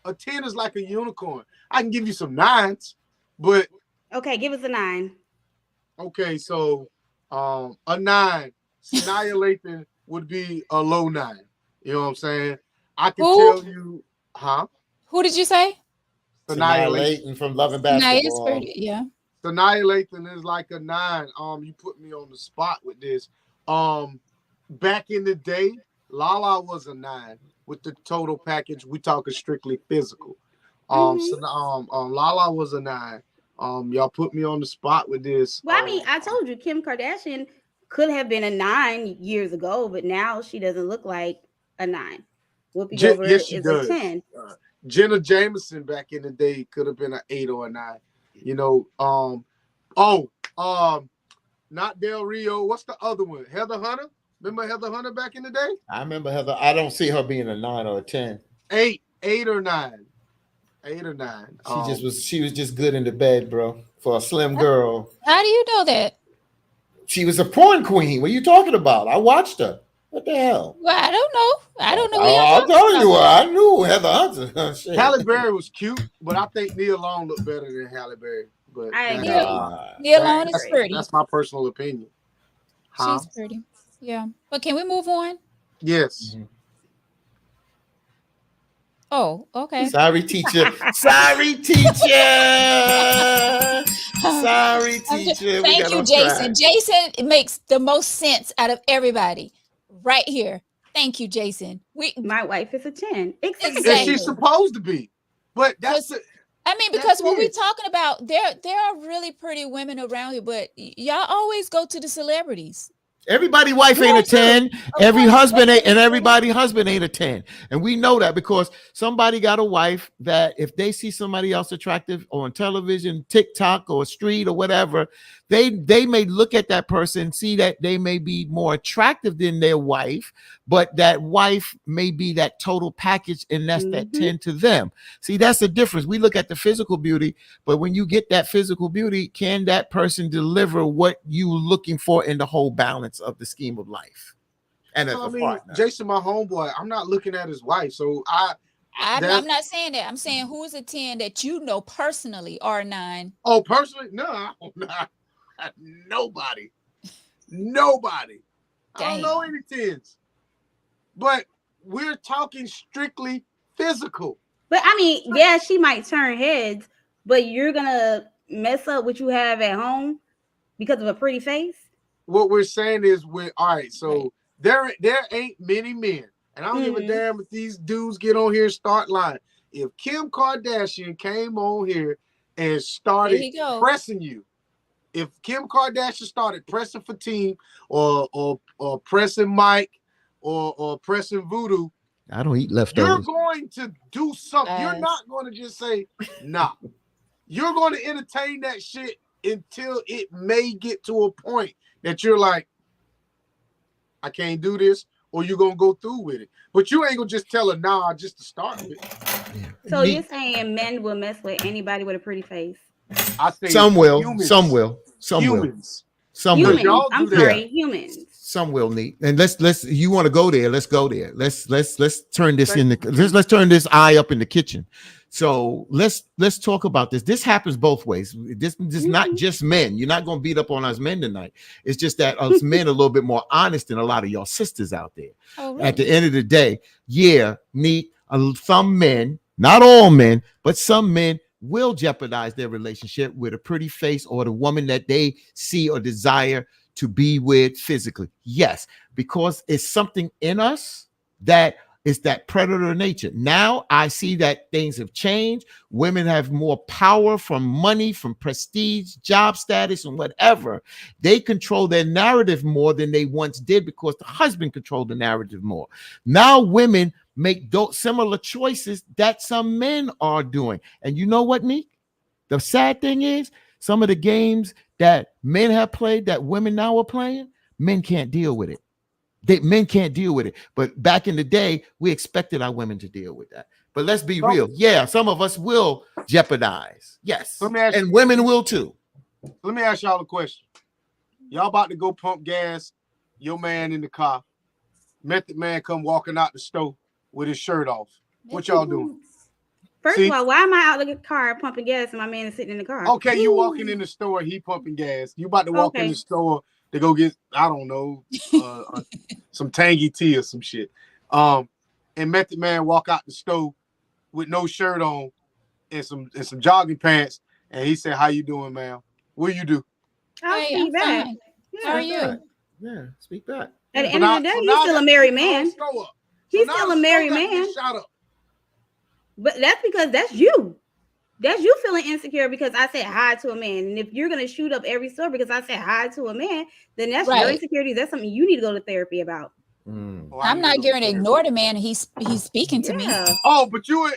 [SPEAKER 2] a 10 is like a unicorn. I can give you some 9s, but.
[SPEAKER 4] Okay, give us a 9.
[SPEAKER 2] Okay, so a 9, Sanaya Lathan would be a low 9. You know what I'm saying? I can tell you,
[SPEAKER 1] Who did you say?
[SPEAKER 3] Sanaya Lathan from Love and Basketball.
[SPEAKER 1] Sanaya is pretty, yeah.
[SPEAKER 2] Sanaya Lathan is like a 9. You put me on the spot with this. Back in the day, Lala was a 9 with the total package. We talking strictly physical. Lala was a 9. Y'all put me on the spot with this.
[SPEAKER 4] Well, I mean, I told you Kim Kardashian could have been a 9 years ago, but now she doesn't look like a 9. Whoopi Goldberg is a 10.
[SPEAKER 2] Jenna Jameson back in the day could have been an 8 or a 9. You know, not Del Rio. What's the other one? Heather Hunter. Remember Heather Hunter back in the day?
[SPEAKER 3] I remember Heather. I don't see her being a 9 or a 10.
[SPEAKER 2] 8 or 9. 8 or 9.
[SPEAKER 3] She was just good in the bed, bro. For a slim girl.
[SPEAKER 1] How do you know that?
[SPEAKER 3] She was a porn queen. What are you talking about? I watched her. What the hell?
[SPEAKER 1] Well, I don't know. I don't know.
[SPEAKER 3] I'll tell you what. I knew Heather Hunter.
[SPEAKER 2] Halle Berry was cute, but I think Nia Long looked better than Halle Berry. But
[SPEAKER 1] Nia Long is pretty.
[SPEAKER 2] That's my personal opinion.
[SPEAKER 1] She's pretty. Yeah. But can we move on?
[SPEAKER 2] Yes.
[SPEAKER 3] Mm-hmm.
[SPEAKER 1] Oh, okay.
[SPEAKER 3] Sorry, teacher. Sorry, teacher. Sorry, teacher.
[SPEAKER 1] Thank you, Jason. Jason makes the most sense out of everybody right here. Thank you, Jason.
[SPEAKER 4] My wife is a 10.
[SPEAKER 2] Exactly. And she's supposed to be. But that's
[SPEAKER 1] because when we're talking about there are really pretty women around here, but y'all always go to the celebrities.
[SPEAKER 3] Everybody wife ain't a 10. Every husband ain't, and everybody husband ain't a 10. And we know that because somebody got a wife that if they see somebody else attractive on television, TikTok or street or whatever, they may look at that person, see that they may be more attractive than their wife, but that wife may be that total package, and that's that 10 to them. See, that's the difference. We look at the physical beauty, but when you get that physical beauty, can that person deliver what you looking for in the whole balance of the scheme of life? And as a partner.
[SPEAKER 2] Jason, my homeboy, I'm not looking at his wife, so
[SPEAKER 1] I'm not saying that. I'm saying who is a 10 that you know personally, or 9?
[SPEAKER 2] Oh, personally, no, nobody. I don't know any 10s, but we're talking strictly physical.
[SPEAKER 4] But I mean, yeah, she might turn heads, but you're gonna mess up what you have at home because of a pretty face.
[SPEAKER 2] What we're saying is, all right. So there ain't many men, and I don't give a damn if these dudes get on here and start lying. If Kim Kardashian came on here and started pressing you, if Kim Kardashian started pressing Fatim or pressing Mike or pressing Voodoo,
[SPEAKER 3] I don't eat leftovers.
[SPEAKER 2] You're going to do something. You're not going to just say, nah. You're going to entertain that shit until it may get to a point that you're like, I can't do this, or you're going to go through with it. But you ain't going to just tell her, nah, just to start with.
[SPEAKER 4] So you're saying men will mess with anybody with a pretty face?
[SPEAKER 2] I say
[SPEAKER 3] some will.
[SPEAKER 2] Humans.
[SPEAKER 3] Some will.
[SPEAKER 2] Humans.
[SPEAKER 3] Some will.
[SPEAKER 4] I'm sorry, humans.
[SPEAKER 3] Some will need. And let's you want to go there, let's go there. Let's turn this let's turn this eye up in the kitchen. So let's talk about this. This happens both ways. This is not just men. You're not going to beat up on us men tonight. It's just that us men are a little bit more honest than a lot of y'all sisters out there. Oh, really? At the end of the day, some men, not all men, but some men will jeopardize their relationship with a pretty face or the woman that they see or desire to be with physically. Yes, because it's something in us that is that predator nature. Now I see that things have changed. Women have more power from money, from prestige, job status, and whatever. They control their narrative more than they once did because the husband controlled the narrative more. Now women make similar choices that some men are doing. And you know what, Neek? The sad thing is, some of the games that men have played that women now are playing, men can't deal with it. Men can't deal with it. But back in the day, we expected our women to deal with that. But let's be real. Yeah, some of us will jeopardize. Yes. And women will too.
[SPEAKER 2] Let me ask y'all a question. Y'all about to go pump gas, your man in the car. Method Man come walking out the store with his shirt off. What y'all doing?
[SPEAKER 4] First of all, why am I out of the car pumping gas and my man is sitting in the car?
[SPEAKER 2] Okay, you walking in the store, he pumping gas. You about to walk in the store to go get, I don't know, some tangy tea or some shit. And Method Man walk out the store with no shirt on and some jogging pants, and he said, "How you doing, ma'am? What you do?"
[SPEAKER 4] I'll speak back.
[SPEAKER 1] How are you?
[SPEAKER 3] Yeah, speak back.
[SPEAKER 4] At the end of the day, he's still a married man. He's still a married man.
[SPEAKER 2] Shut up.
[SPEAKER 4] But that's because that's you. That's you feeling insecure because I said hi to a man. And if you're gonna shoot up every store because I said hi to a man, then that's your insecurity. That's something you need to go to therapy about.
[SPEAKER 2] Well,
[SPEAKER 1] I'm not going to ignore the man. He's speaking to me.
[SPEAKER 2] Oh, but you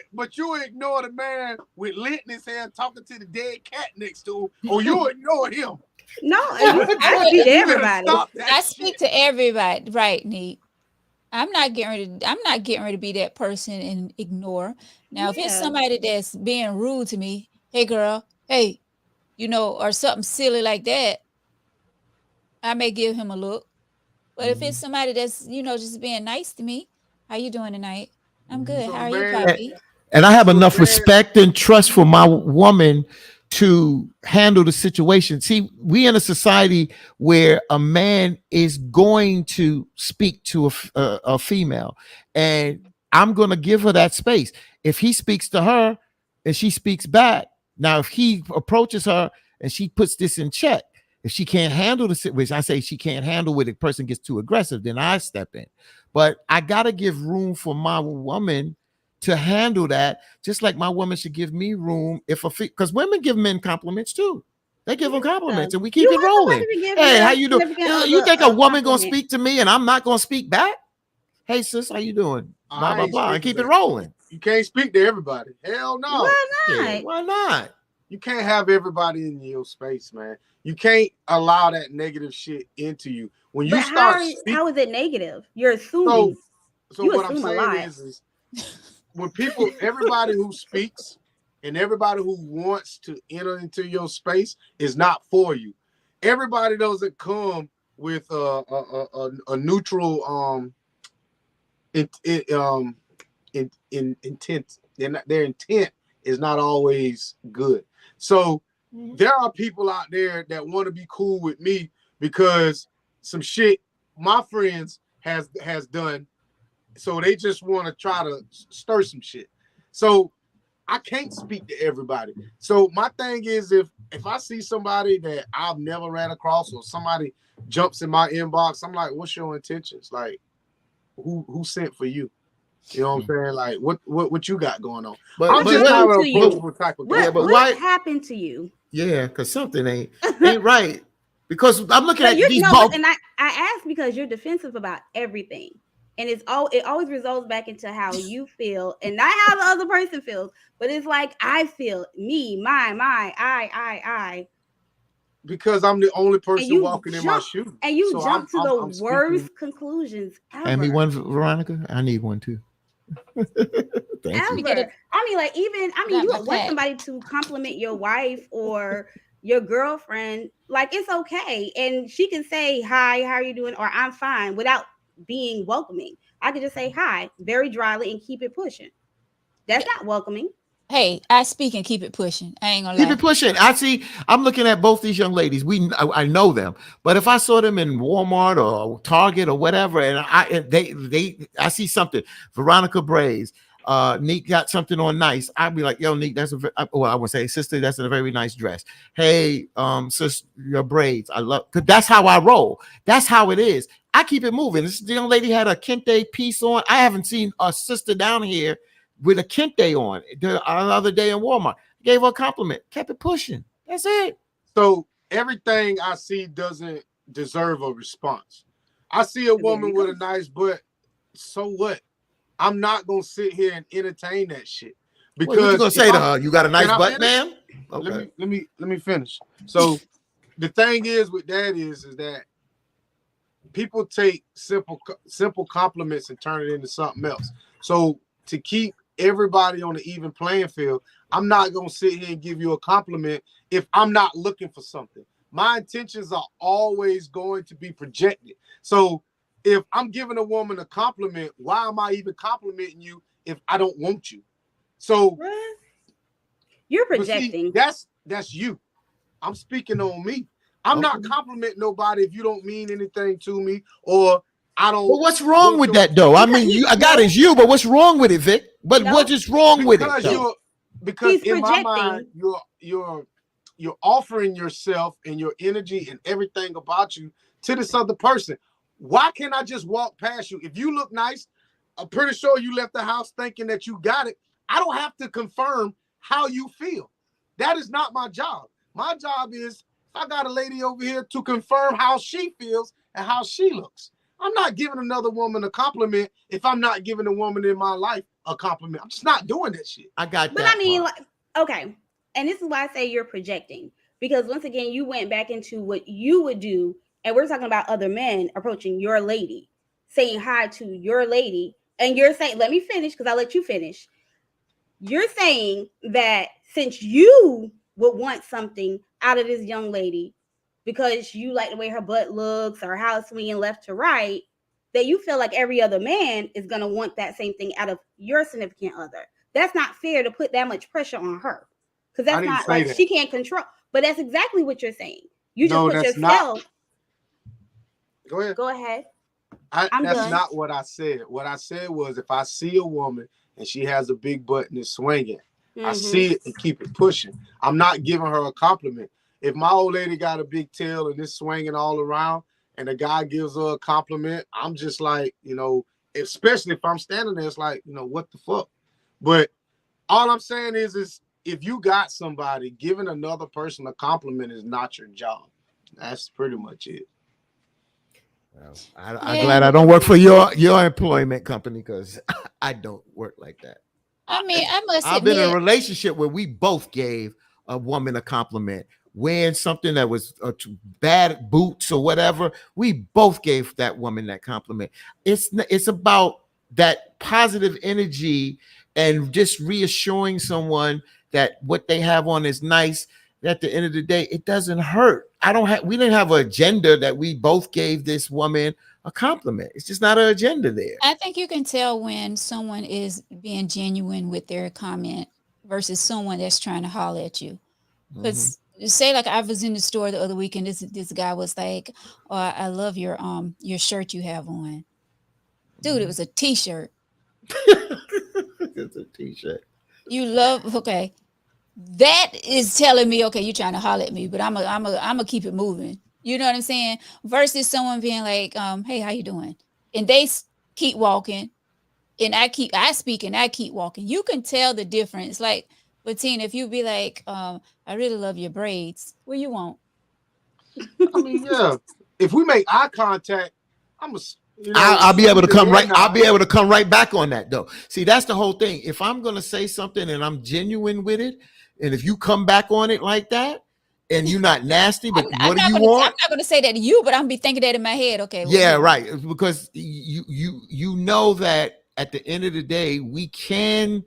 [SPEAKER 2] ignore the man with lint in his hand talking to the dead cat next to him. Or you ignore him.
[SPEAKER 4] No, I speak to everybody.
[SPEAKER 1] I speak to everybody, right, Neat? I'm not getting ready to be that person and ignore. Now, if it's somebody that's being rude to me, hey girl, hey, or something silly like that, I may give him a look. But if it's somebody that's, just being nice to me, how you doing tonight? I'm good. How are you, Poppy?
[SPEAKER 3] And I have enough respect and trust for my woman to handle the situation. See, we in a society where a man is going to speak to a female, and I'm going to give her that space. If he speaks to her and she speaks back, now if he approaches her and she puts this in check, if she can't handle the situation, I say she can't handle it, the person gets too aggressive, then I step in. But I got to give room for my woman to handle that, just like my woman should give me room because women give men compliments too. They give them compliments,
[SPEAKER 4] So,
[SPEAKER 3] and we keep
[SPEAKER 4] you
[SPEAKER 3] it
[SPEAKER 4] want somebody
[SPEAKER 3] rolling.
[SPEAKER 4] to give
[SPEAKER 3] Hey, how
[SPEAKER 4] your
[SPEAKER 3] you doing?
[SPEAKER 4] significant
[SPEAKER 3] You
[SPEAKER 4] other
[SPEAKER 3] think a
[SPEAKER 4] a
[SPEAKER 3] woman gonna
[SPEAKER 4] compliment?
[SPEAKER 3] speak to me and I'm not gonna speak back? Hey, sis, how you doing? Blah
[SPEAKER 2] I
[SPEAKER 3] blah
[SPEAKER 2] ain't
[SPEAKER 3] blah, and
[SPEAKER 2] speaking
[SPEAKER 3] keep it
[SPEAKER 2] to.
[SPEAKER 3] rolling.
[SPEAKER 2] You can't speak to everybody. Hell no.
[SPEAKER 4] Why
[SPEAKER 3] Yeah,
[SPEAKER 4] not?
[SPEAKER 3] why not?
[SPEAKER 2] You can't have everybody in your space, man. You can't allow that negative shit into you. When you
[SPEAKER 4] But
[SPEAKER 2] start speaking,
[SPEAKER 4] how is it negative? You're
[SPEAKER 2] so
[SPEAKER 4] assuming.
[SPEAKER 2] so
[SPEAKER 4] You
[SPEAKER 2] what I'm
[SPEAKER 4] assume a
[SPEAKER 2] saying
[SPEAKER 4] lot.
[SPEAKER 2] is when people, everybody who speaks and everybody who wants to enter into your space is not for you. Everybody doesn't come with a neutral intent. Their intent is not always good. So there are people out there that want to be cool with me because some shit my friends has done. So they just want to try to stir some shit. So I can't speak to everybody. So my thing is, if I see somebody that I've never ran across or somebody jumps in my inbox, I'm like, what's your intentions? Like, who sent for you? You know what I'm saying? Like, what you got going on?
[SPEAKER 3] But
[SPEAKER 2] I'm
[SPEAKER 4] What
[SPEAKER 2] just
[SPEAKER 4] happened
[SPEAKER 2] not an
[SPEAKER 4] to you?
[SPEAKER 2] approachable type of guy.
[SPEAKER 3] yeah, but
[SPEAKER 4] What
[SPEAKER 3] why?
[SPEAKER 4] happened to you?
[SPEAKER 3] Yeah, because something ain't right. Because I'm looking
[SPEAKER 4] But
[SPEAKER 3] at
[SPEAKER 4] you're
[SPEAKER 3] these
[SPEAKER 4] no,
[SPEAKER 3] bulk.
[SPEAKER 4] and I ask because you're defensive about everything. And it always results back into how you feel and not how the other person feels. But it's like I feel me, my, I.
[SPEAKER 2] Because I'm the only
[SPEAKER 4] And
[SPEAKER 2] person
[SPEAKER 4] you
[SPEAKER 2] walking in my
[SPEAKER 4] jump
[SPEAKER 2] shoes.
[SPEAKER 4] and you
[SPEAKER 2] So
[SPEAKER 4] jump to the
[SPEAKER 2] I'm speaking.
[SPEAKER 4] worst conclusions
[SPEAKER 3] Hand me
[SPEAKER 4] ever.
[SPEAKER 3] one, Veronica. I need one too. Thank you.
[SPEAKER 1] You get
[SPEAKER 4] Ever.
[SPEAKER 1] it.
[SPEAKER 4] I mean, like even
[SPEAKER 1] Got
[SPEAKER 4] you
[SPEAKER 1] my
[SPEAKER 4] would want
[SPEAKER 1] pack.
[SPEAKER 4] somebody to compliment your wife or your girlfriend. Like it's okay, and she can say hi, how are you doing, or I'm fine without being welcoming. I could just say hi very dryly and keep it pushing. That's not welcoming.
[SPEAKER 1] Hey, I speak and keep it pushing. I ain't gonna
[SPEAKER 3] Keep
[SPEAKER 1] lie.
[SPEAKER 3] it pushing. I see. I'm looking at both these young ladies. I know them, but if I saw them in Walmart or Target or whatever, and I see something. Veronica Braze, Neek got something on nice. I'd be like, yo, Neek, I would say, sister, that's a very nice dress. Hey, sis, your braids, I love. Cause that's how I roll. That's how it is. I keep it moving. This young lady had a kente piece on. I haven't seen a sister down here with a kente on the other day in Walmart. Gave her a compliment, kept it pushing. That's it.
[SPEAKER 2] So everything I see doesn't deserve a response. I see a
[SPEAKER 4] There you
[SPEAKER 2] woman with a
[SPEAKER 4] go.
[SPEAKER 2] nice butt. So what? I'm not gonna sit here and entertain that shit
[SPEAKER 3] What you
[SPEAKER 2] because
[SPEAKER 3] gonna
[SPEAKER 2] if
[SPEAKER 3] say to
[SPEAKER 2] I'm,
[SPEAKER 3] her? You got a
[SPEAKER 2] can
[SPEAKER 3] nice
[SPEAKER 2] I
[SPEAKER 3] butt,
[SPEAKER 2] finish?
[SPEAKER 3] ma'am?
[SPEAKER 2] Let
[SPEAKER 3] Okay.
[SPEAKER 2] me finish. So the thing is with that is that people take simple compliments and turn it into something else. So to keep everybody on the even playing field, I'm not gonna sit here and give you a compliment if I'm not looking for something. My intentions are always going to be projected. So if I'm giving a woman a compliment, why am I even complimenting you if I don't want you? So,
[SPEAKER 4] What? You're
[SPEAKER 2] but see,
[SPEAKER 4] projecting.
[SPEAKER 2] that's you. I'm speaking on me. I'm not
[SPEAKER 3] Okay.
[SPEAKER 2] complimenting nobody if you don't mean anything to me or I
[SPEAKER 3] But
[SPEAKER 2] don't
[SPEAKER 3] what's wrong
[SPEAKER 2] want
[SPEAKER 3] with
[SPEAKER 2] your
[SPEAKER 3] that though? I
[SPEAKER 4] Because
[SPEAKER 3] mean,
[SPEAKER 4] he
[SPEAKER 3] I got
[SPEAKER 4] no,
[SPEAKER 3] is you, but what's wrong with it, Vic? But what
[SPEAKER 4] no,
[SPEAKER 3] is wrong with it
[SPEAKER 2] because
[SPEAKER 3] though?
[SPEAKER 2] because
[SPEAKER 4] he's
[SPEAKER 2] in my mind
[SPEAKER 4] projecting.
[SPEAKER 2] you're offering yourself and your energy and everything about you to this other person. Why can't I just walk past you? If you look nice, I'm pretty sure you left the house thinking that you got it. I don't have to confirm how you feel. That is not my job. My job is if I got a lady over here to confirm how she feels and how she looks. I'm not giving another woman a compliment if I'm not giving a woman in my life a compliment. I'm just not doing that shit.
[SPEAKER 3] I got
[SPEAKER 4] But I
[SPEAKER 3] that
[SPEAKER 4] mean,
[SPEAKER 3] part.
[SPEAKER 4] like, okay. And this is why I say you're projecting. Because once again, you went back into what you would do. And we're talking about other men approaching your lady, saying hi to your lady. And you're saying, let me finish because I'll let you finish. You're saying that since you would want something out of this young lady because you like the way her butt looks or how it's swinging left to right, that you feel like every other man is going to want that same thing out of your significant other. That's not fair to put that much pressure on her because
[SPEAKER 2] I
[SPEAKER 4] that's
[SPEAKER 2] didn't
[SPEAKER 4] not
[SPEAKER 2] say
[SPEAKER 4] like
[SPEAKER 2] that.
[SPEAKER 4] she can't control. But that's exactly what you're saying. You just
[SPEAKER 2] No,
[SPEAKER 4] put
[SPEAKER 2] that's not.
[SPEAKER 4] yourself.
[SPEAKER 2] Go ahead.
[SPEAKER 4] Go ahead. I'm
[SPEAKER 2] That's
[SPEAKER 4] done.
[SPEAKER 2] not what I said. What I said was if I see a woman and she has a big butt and is swinging, I
[SPEAKER 4] Mm-hmm.
[SPEAKER 2] see it and keep it pushing. I'm not giving her a compliment. If my old lady got a big tail and is swinging all around and the guy gives her a compliment, I'm just like, especially if I'm standing there, it's like, what the fuck? But all I'm saying is if you got somebody, giving another person a compliment is not your job. That's pretty much it.
[SPEAKER 3] Well, I'm
[SPEAKER 1] Yeah.
[SPEAKER 3] glad I don't work for your employment company because I don't work like that.
[SPEAKER 1] I mean, I must
[SPEAKER 3] I've been in a
[SPEAKER 1] admit,
[SPEAKER 3] relationship where we both gave a woman a compliment, wearing something that was bad boots or whatever. We both gave that woman that compliment. It's about that positive energy and just reassuring someone that what they have on is nice. At the end of the day, it doesn't hurt. We didn't have an agenda that we both gave this woman a compliment. It's just not an agenda there.
[SPEAKER 1] I think you can tell when someone is being genuine with their comment versus someone that's trying to holler at you.
[SPEAKER 3] Mhm.
[SPEAKER 1] Because say like I was in the store the other week and this guy was like, "Oh, I love your shirt you have on." Dude, it was a t-shirt.
[SPEAKER 3] It's a t-shirt.
[SPEAKER 1] You love okay. That is telling me, okay, you're trying to holler at me, but I'm a keep it moving. You know what I'm saying? Versus someone being like, hey, how you doing? And they keep walking, and I speak and I keep walking. You can tell the difference. Like, but Tina, if you be like, I really love your braids, well, you won't.
[SPEAKER 2] I mean, yeah. If we make eye contact, I'm a,
[SPEAKER 3] I'll be able to
[SPEAKER 2] either
[SPEAKER 3] come
[SPEAKER 2] head
[SPEAKER 3] right. I'll
[SPEAKER 2] nod.
[SPEAKER 3] be able to come right back on that though. See, that's the whole thing. If I'm gonna say something and I'm genuine with it, and if you come back on it like that, and you're not nasty, but what do you
[SPEAKER 1] I'm
[SPEAKER 3] want?
[SPEAKER 1] not gonna say that to you, but I'm be thinking that in my head. Okay, well,
[SPEAKER 3] Yeah,
[SPEAKER 1] here.
[SPEAKER 3] right. Because you know that at the end of the day, we taking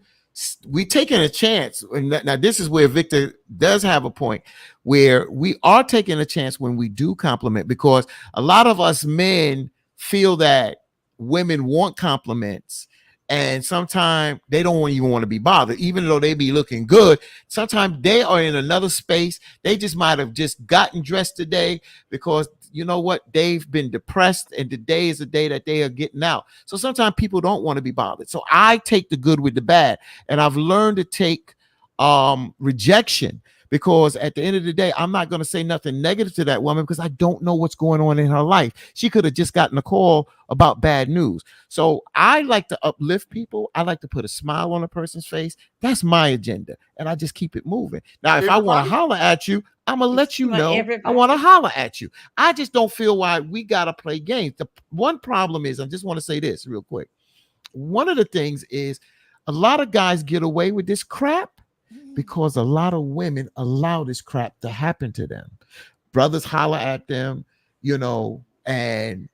[SPEAKER 3] a chance. And now this is where Victor does have a point, where we are taking a chance when we do compliment, because a lot of us men feel that women want compliments. And sometimes they don't even want to be bothered, even though they be looking good. Sometimes they are in another space. They just might have just gotten dressed today because you know what? They've been depressed, and today is the day that they are getting out. So sometimes people don't want to be bothered. So I take the good with the bad, and I've learned to take rejection, because at the end of the day, I'm not going to say nothing negative to that woman because I don't know what's going on in her life. She could have just gotten a call about bad news. So I like to uplift people. I like to put a smile on a person's face. That's my agenda, and I just keep it moving. Now, if I want to
[SPEAKER 2] Everybody,
[SPEAKER 3] holler at you, I'm gonna let you
[SPEAKER 4] want
[SPEAKER 3] know I
[SPEAKER 4] everybody.
[SPEAKER 3] want to holler at you. I just don't feel why we gotta play games. The one problem is, I just want to say this real quick. One of the things is a lot of guys get away with this crap because a lot of women allow this crap to happen to them. Brothers holler at them, and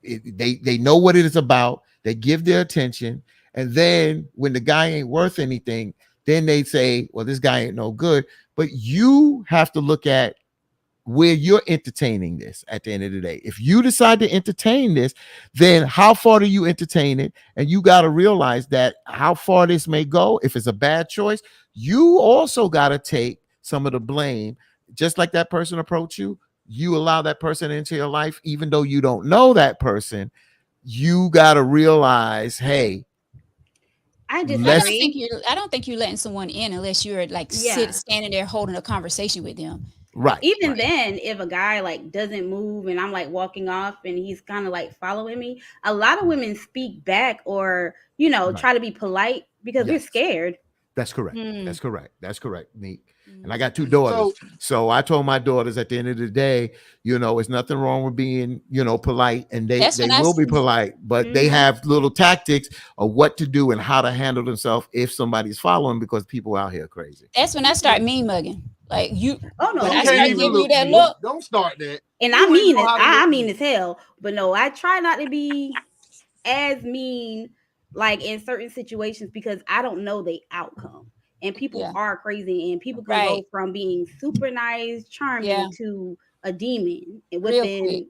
[SPEAKER 3] they know what it is about. They give their attention, and then when the guy ain't worth anything, then they say, "Well, this guy ain't no good." But you have to look at where you're entertaining this at the end of the day. If you decide to entertain this, then how far do you entertain it? And you got to realize that how far this may go, if it's a bad choice, you also got to take some of the blame. Just like that person approached you, you allow that person into your life, even though you don't know that person. You got to realize, hey,
[SPEAKER 4] I
[SPEAKER 3] let's
[SPEAKER 4] disagree.
[SPEAKER 1] I don't think you're letting someone in unless you're like
[SPEAKER 4] Yeah.
[SPEAKER 1] standing there holding a conversation with them.
[SPEAKER 3] right,
[SPEAKER 4] Even
[SPEAKER 3] right,
[SPEAKER 4] then, if a guy like doesn't move and I'm like walking off and he's kind of like following me, a lot of women speak back or,
[SPEAKER 3] right.
[SPEAKER 4] try to be polite because we're
[SPEAKER 3] Yes.
[SPEAKER 4] scared.
[SPEAKER 3] That's correct.
[SPEAKER 1] Mm,
[SPEAKER 3] That's correct. That's correct, Neat. And I
[SPEAKER 1] mm.
[SPEAKER 3] got two daughters.
[SPEAKER 2] so
[SPEAKER 3] So I told my daughters at the end of the day, it's nothing wrong with being, polite, and they
[SPEAKER 1] That's
[SPEAKER 3] they
[SPEAKER 1] when I
[SPEAKER 3] will be
[SPEAKER 1] see.
[SPEAKER 3] polite, but they
[SPEAKER 4] Hmm.
[SPEAKER 3] have little tactics of what to do and how to handle themselves if somebody's following, because people out here crazy.
[SPEAKER 1] That's when I start mean mugging. Like you,
[SPEAKER 4] Oh
[SPEAKER 1] when
[SPEAKER 2] you
[SPEAKER 4] no,
[SPEAKER 1] I
[SPEAKER 2] can't
[SPEAKER 1] start
[SPEAKER 2] even
[SPEAKER 1] giving you
[SPEAKER 2] look
[SPEAKER 1] that
[SPEAKER 2] mean.
[SPEAKER 1] look.
[SPEAKER 2] Don't start that.
[SPEAKER 4] and
[SPEAKER 2] You
[SPEAKER 4] I
[SPEAKER 2] don't even
[SPEAKER 4] mean
[SPEAKER 2] know
[SPEAKER 4] it.
[SPEAKER 2] how to
[SPEAKER 4] I
[SPEAKER 2] look
[SPEAKER 4] mean
[SPEAKER 2] mean.
[SPEAKER 4] as hell. But no, I try not to be as mean like in certain situations because I don't know the outcome. And people
[SPEAKER 1] Yeah,
[SPEAKER 4] are crazy and people can
[SPEAKER 1] right.
[SPEAKER 4] go from being super nice,
[SPEAKER 1] Yeah,
[SPEAKER 4] charming to a demon
[SPEAKER 1] real quick.
[SPEAKER 4] within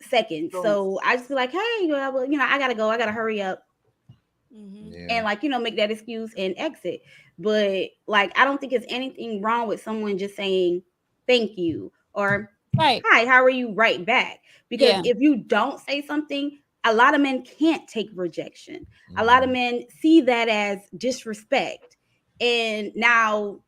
[SPEAKER 4] seconds.
[SPEAKER 2] So
[SPEAKER 4] So I just be like, hey, well, I gotta go, I gotta hurry up
[SPEAKER 1] Hmm.
[SPEAKER 3] Yeah.
[SPEAKER 4] and like, make that excuse and exit. But like I don't think it's anything wrong with someone just saying thank you or
[SPEAKER 1] Right.
[SPEAKER 4] hi, how are you right back? Because
[SPEAKER 1] Yeah.
[SPEAKER 4] if you don't say something, a lot of men can't take rejection. A lot of
[SPEAKER 3] Mhm.
[SPEAKER 4] men see that as disrespect. And now,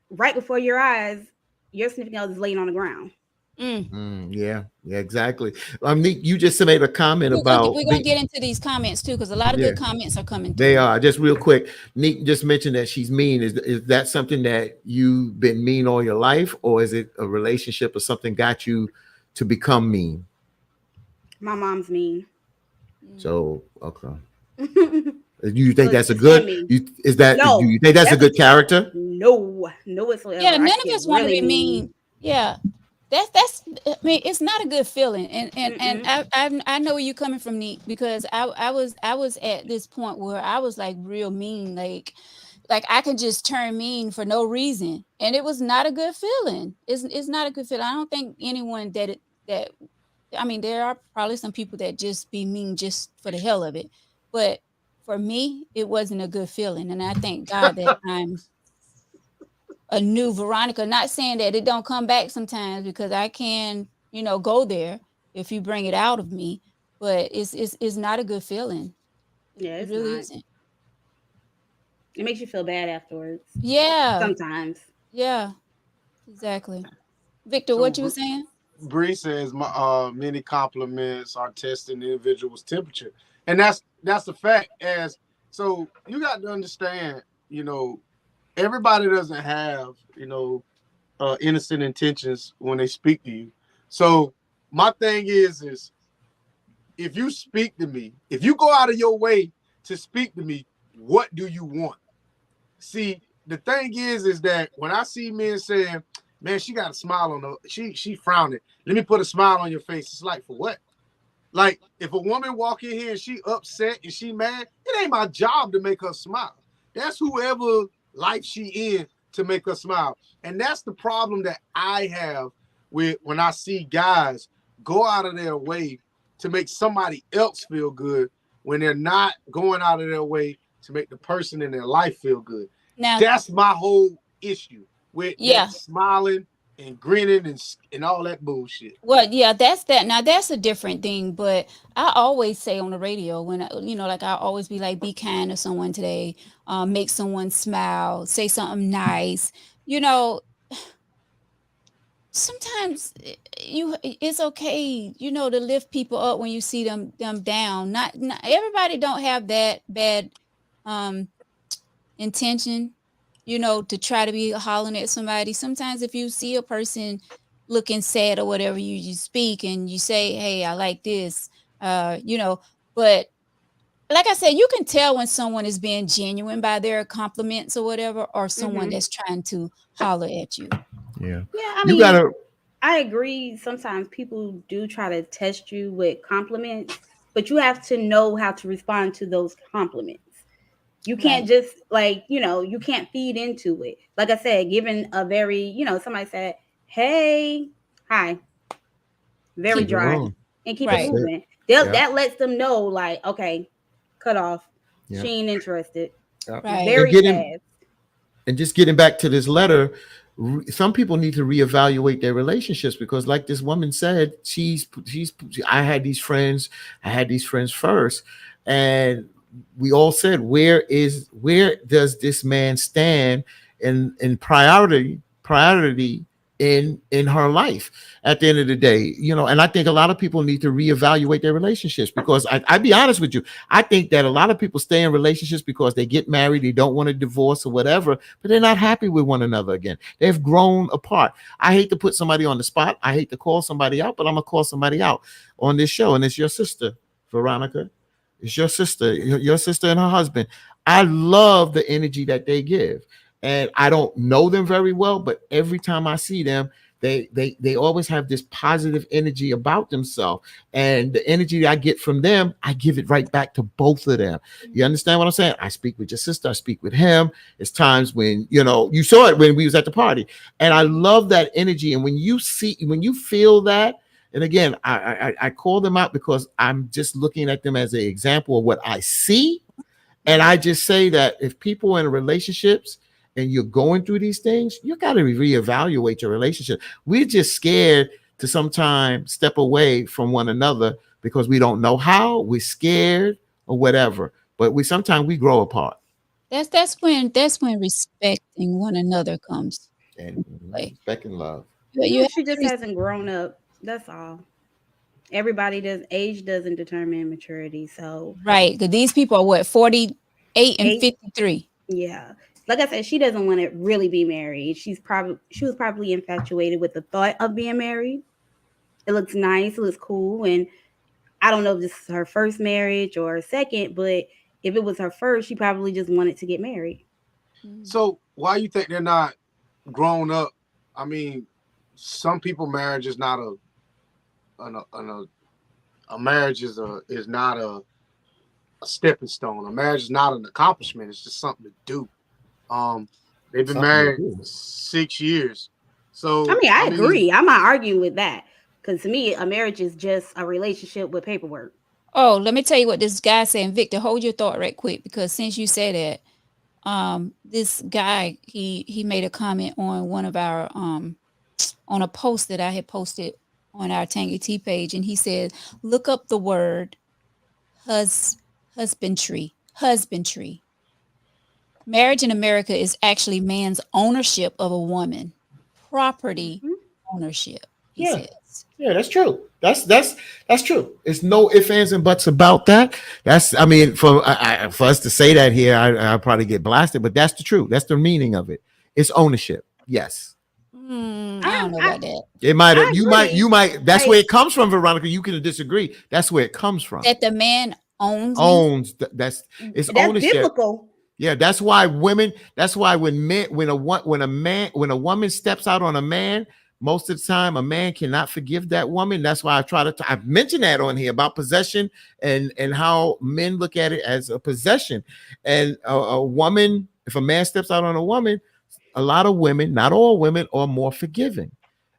[SPEAKER 4] right before your eyes, your significant other is laying on the ground.
[SPEAKER 3] Yeah, yeah, exactly. Nick, you just made a comment about
[SPEAKER 1] We're gonna get into these comments too, because a lot of
[SPEAKER 3] yeah,
[SPEAKER 1] good comments are coming
[SPEAKER 3] they
[SPEAKER 1] through.
[SPEAKER 3] are. Just real quick, Nick just mentioned that she's mean. Is that something that you've been mean all your life, or is it a relationship or something got you to become mean?
[SPEAKER 4] My mom's mean.
[SPEAKER 1] Mm.
[SPEAKER 3] So okay. You think
[SPEAKER 4] Look,
[SPEAKER 3] that's a
[SPEAKER 4] just hand
[SPEAKER 3] good?
[SPEAKER 4] me.
[SPEAKER 3] Do
[SPEAKER 4] No,
[SPEAKER 3] you think that's a
[SPEAKER 4] that's a
[SPEAKER 3] good character?
[SPEAKER 4] no
[SPEAKER 1] Yeah,
[SPEAKER 4] whatsoever. I
[SPEAKER 1] none
[SPEAKER 4] can
[SPEAKER 1] of
[SPEAKER 4] get
[SPEAKER 1] us want to
[SPEAKER 4] really
[SPEAKER 1] be
[SPEAKER 4] mean.
[SPEAKER 1] mean. Yeah, that's. I mean, it's not a good feeling, and
[SPEAKER 4] Mm-mm.
[SPEAKER 1] I know where you're coming from, Neat, because I was at this point where I was like real mean, like I can just turn mean for no reason, and it was not a good feeling. It's not a good feeling. I don't think anyone that I mean, there are probably some people that just be mean just for the hell of it, but for me, it wasn't a good feeling, and I thank God that I'm a new Veronica. Not saying that it don't come back sometimes because I can, go there if you bring it out of me, but it's not a good feeling.
[SPEAKER 4] Yeah,
[SPEAKER 1] It
[SPEAKER 4] it's
[SPEAKER 1] really
[SPEAKER 4] not.
[SPEAKER 1] isn't.
[SPEAKER 4] It makes you feel bad afterwards.
[SPEAKER 1] Yeah,
[SPEAKER 4] Sometimes.
[SPEAKER 1] yeah, exactly. Victor,
[SPEAKER 2] So
[SPEAKER 1] what you were saying?
[SPEAKER 2] Bree says my many compliments are testing the individual's temperature, and that's a fact. As so, you got to understand, everybody doesn't have innocent intentions when they speak to you. So my thing is if you speak to me, if you go out of your way to speak to me, what do you want? See, the thing is that when I see men saying, "Man, she got a smile on her, she frowning. Let me put a smile on your face." It's like, for what? Like, if a woman walk in here and she upset and she mad, it ain't my job to make her smile. That's whoever life she in to make her smile. And that's the problem that I have with when I see guys go out of their way to make somebody else feel good when they're not going out of their way to make the person in their life feel good.
[SPEAKER 1] Now,
[SPEAKER 2] That's my whole issue with
[SPEAKER 1] yeah.
[SPEAKER 2] that smiling and grinning and all that bullshit.
[SPEAKER 1] Well, yeah, that's that. Now that's a different thing, but I always say on the radio when like I always be like, be kind to someone today, make someone smile, say something nice. You know, sometimes it's okay, to lift people up when you see them down. Not everybody don't have that bad um intention, to try to be hollering at somebody. Sometimes if you see a person looking sad or whatever, you speak and you say, "Hey, I like this," but like I said, you can tell when someone is being genuine by their compliments or whatever, or someone
[SPEAKER 4] Hmm.
[SPEAKER 1] that's trying to holler at you.
[SPEAKER 3] Yeah,
[SPEAKER 4] Yeah, I
[SPEAKER 3] you
[SPEAKER 4] mean,
[SPEAKER 3] gotta.
[SPEAKER 4] I agree. Sometimes people do try to test you with compliments, but you have to know how to respond to those compliments. You can't
[SPEAKER 1] Right.
[SPEAKER 4] just you can't feed into it. Like I said, given a very, somebody said, "Hey, hi," very
[SPEAKER 3] Keep
[SPEAKER 1] Keep
[SPEAKER 3] it
[SPEAKER 4] dry,
[SPEAKER 3] rolling.
[SPEAKER 4] and keep it
[SPEAKER 1] right.
[SPEAKER 3] That's it.
[SPEAKER 4] moving.
[SPEAKER 3] Yeah,
[SPEAKER 4] That lets them know, like, okay, cut off.
[SPEAKER 3] yeah,
[SPEAKER 4] She ain't interested.
[SPEAKER 3] yeah.
[SPEAKER 1] Right.
[SPEAKER 3] And
[SPEAKER 4] Very
[SPEAKER 3] getting
[SPEAKER 4] fast.
[SPEAKER 3] and just getting back to this letter, some people need to reevaluate their relationships because, like this woman said, she's. I had these friends first, and we all said, where does this man stand in priority in her life at the end of the day, and I think a lot of people need to reevaluate their relationships because I be honest with you, I think that a lot of people stay in relationships because they get married, they don't want to divorce or whatever, but they're not happy with one another again. They've grown apart. I hate to put somebody on the spot. I hate to call somebody out, but I'm gonna call somebody out on this show, and it's your sister, Veronica. It's your sister, your sister and her husband. I love the energy that they give. And I don't know them very well, but every time I see them, they always have this positive energy about themselves, and the energy I get from them I give it right back to both of them. You understand what I'm saying? I speak with your sister, I speak with him. It's times when you saw it when we was at the party, and I love that energy. And when you feel that, and again, I call them out because I'm just looking at them as an example of what I see. And I just say that if people are in relationships and you're going through these things, you got to reevaluate your relationship. We're just scared to sometimes step away from one another because we don't know how, we're scared or whatever. But we grow apart.
[SPEAKER 1] That's when respecting one another comes
[SPEAKER 3] And
[SPEAKER 1] into play.
[SPEAKER 3] respect and love.
[SPEAKER 1] You have
[SPEAKER 4] She
[SPEAKER 1] to
[SPEAKER 4] just hasn't grown up. That's all. Everybody does. Age doesn't determine maturity. So
[SPEAKER 1] right, because these people are what, 48 and
[SPEAKER 4] eight,
[SPEAKER 1] 53.
[SPEAKER 4] yeah. Like I said, she doesn't want to really be married. She was probably infatuated with the thought of being married. It looks nice. It looks cool, and I don't know if this is her first marriage or her second, but if it was her first, she probably just wanted to get married.
[SPEAKER 2] So why you think they're not grown up? I mean, some people marriage is not a marriage is not a stepping stone. A marriage is not an accomplishment. It's just something to do. Um, they've been
[SPEAKER 3] Something to
[SPEAKER 2] married
[SPEAKER 3] do.
[SPEAKER 2] 6 years.
[SPEAKER 4] I
[SPEAKER 2] So
[SPEAKER 4] mean, I
[SPEAKER 2] I mean,
[SPEAKER 4] agree. I'm not arguing with that because to me, a marriage is just a relationship with paperwork.
[SPEAKER 1] Oh, let me tell you what this guy saying. Victor, hold your thought right quick, because since you said that, this guy, he made a comment on one of our on a post that I had posted on our Tangy T page, and he said, look up the word hus husbandry. Husbandry. Marriage in America is actually man's ownership of a woman. Property
[SPEAKER 4] Mhm.
[SPEAKER 1] ownership, he
[SPEAKER 3] Yeah.
[SPEAKER 1] says.
[SPEAKER 3] Yeah, that's true. That's true. It's no ifs, ands, and buts about that. That's, I mean, for us to say that here, I probably get blasted, but that's the truth. That's the meaning of it. It's ownership. Yes.
[SPEAKER 1] I don't know
[SPEAKER 4] I
[SPEAKER 1] about that.
[SPEAKER 3] It might have,
[SPEAKER 4] I agree.
[SPEAKER 3] you might, that's
[SPEAKER 4] Like
[SPEAKER 3] where it comes from, Veronica. You can disagree. That's where it comes from.
[SPEAKER 1] That the man owns me.
[SPEAKER 3] Owns, that's, it's
[SPEAKER 4] that's
[SPEAKER 3] ownership.
[SPEAKER 4] biblical.
[SPEAKER 3] Yeah, that's why women. That's why when men, when a woman steps out on a man, most of the time a man cannot forgive that woman. That's why I try to. I've mentioned that on here about possession and how men look at it as a possession. And a woman, if a man steps out on a woman, a lot of women, not all women, are more forgiving.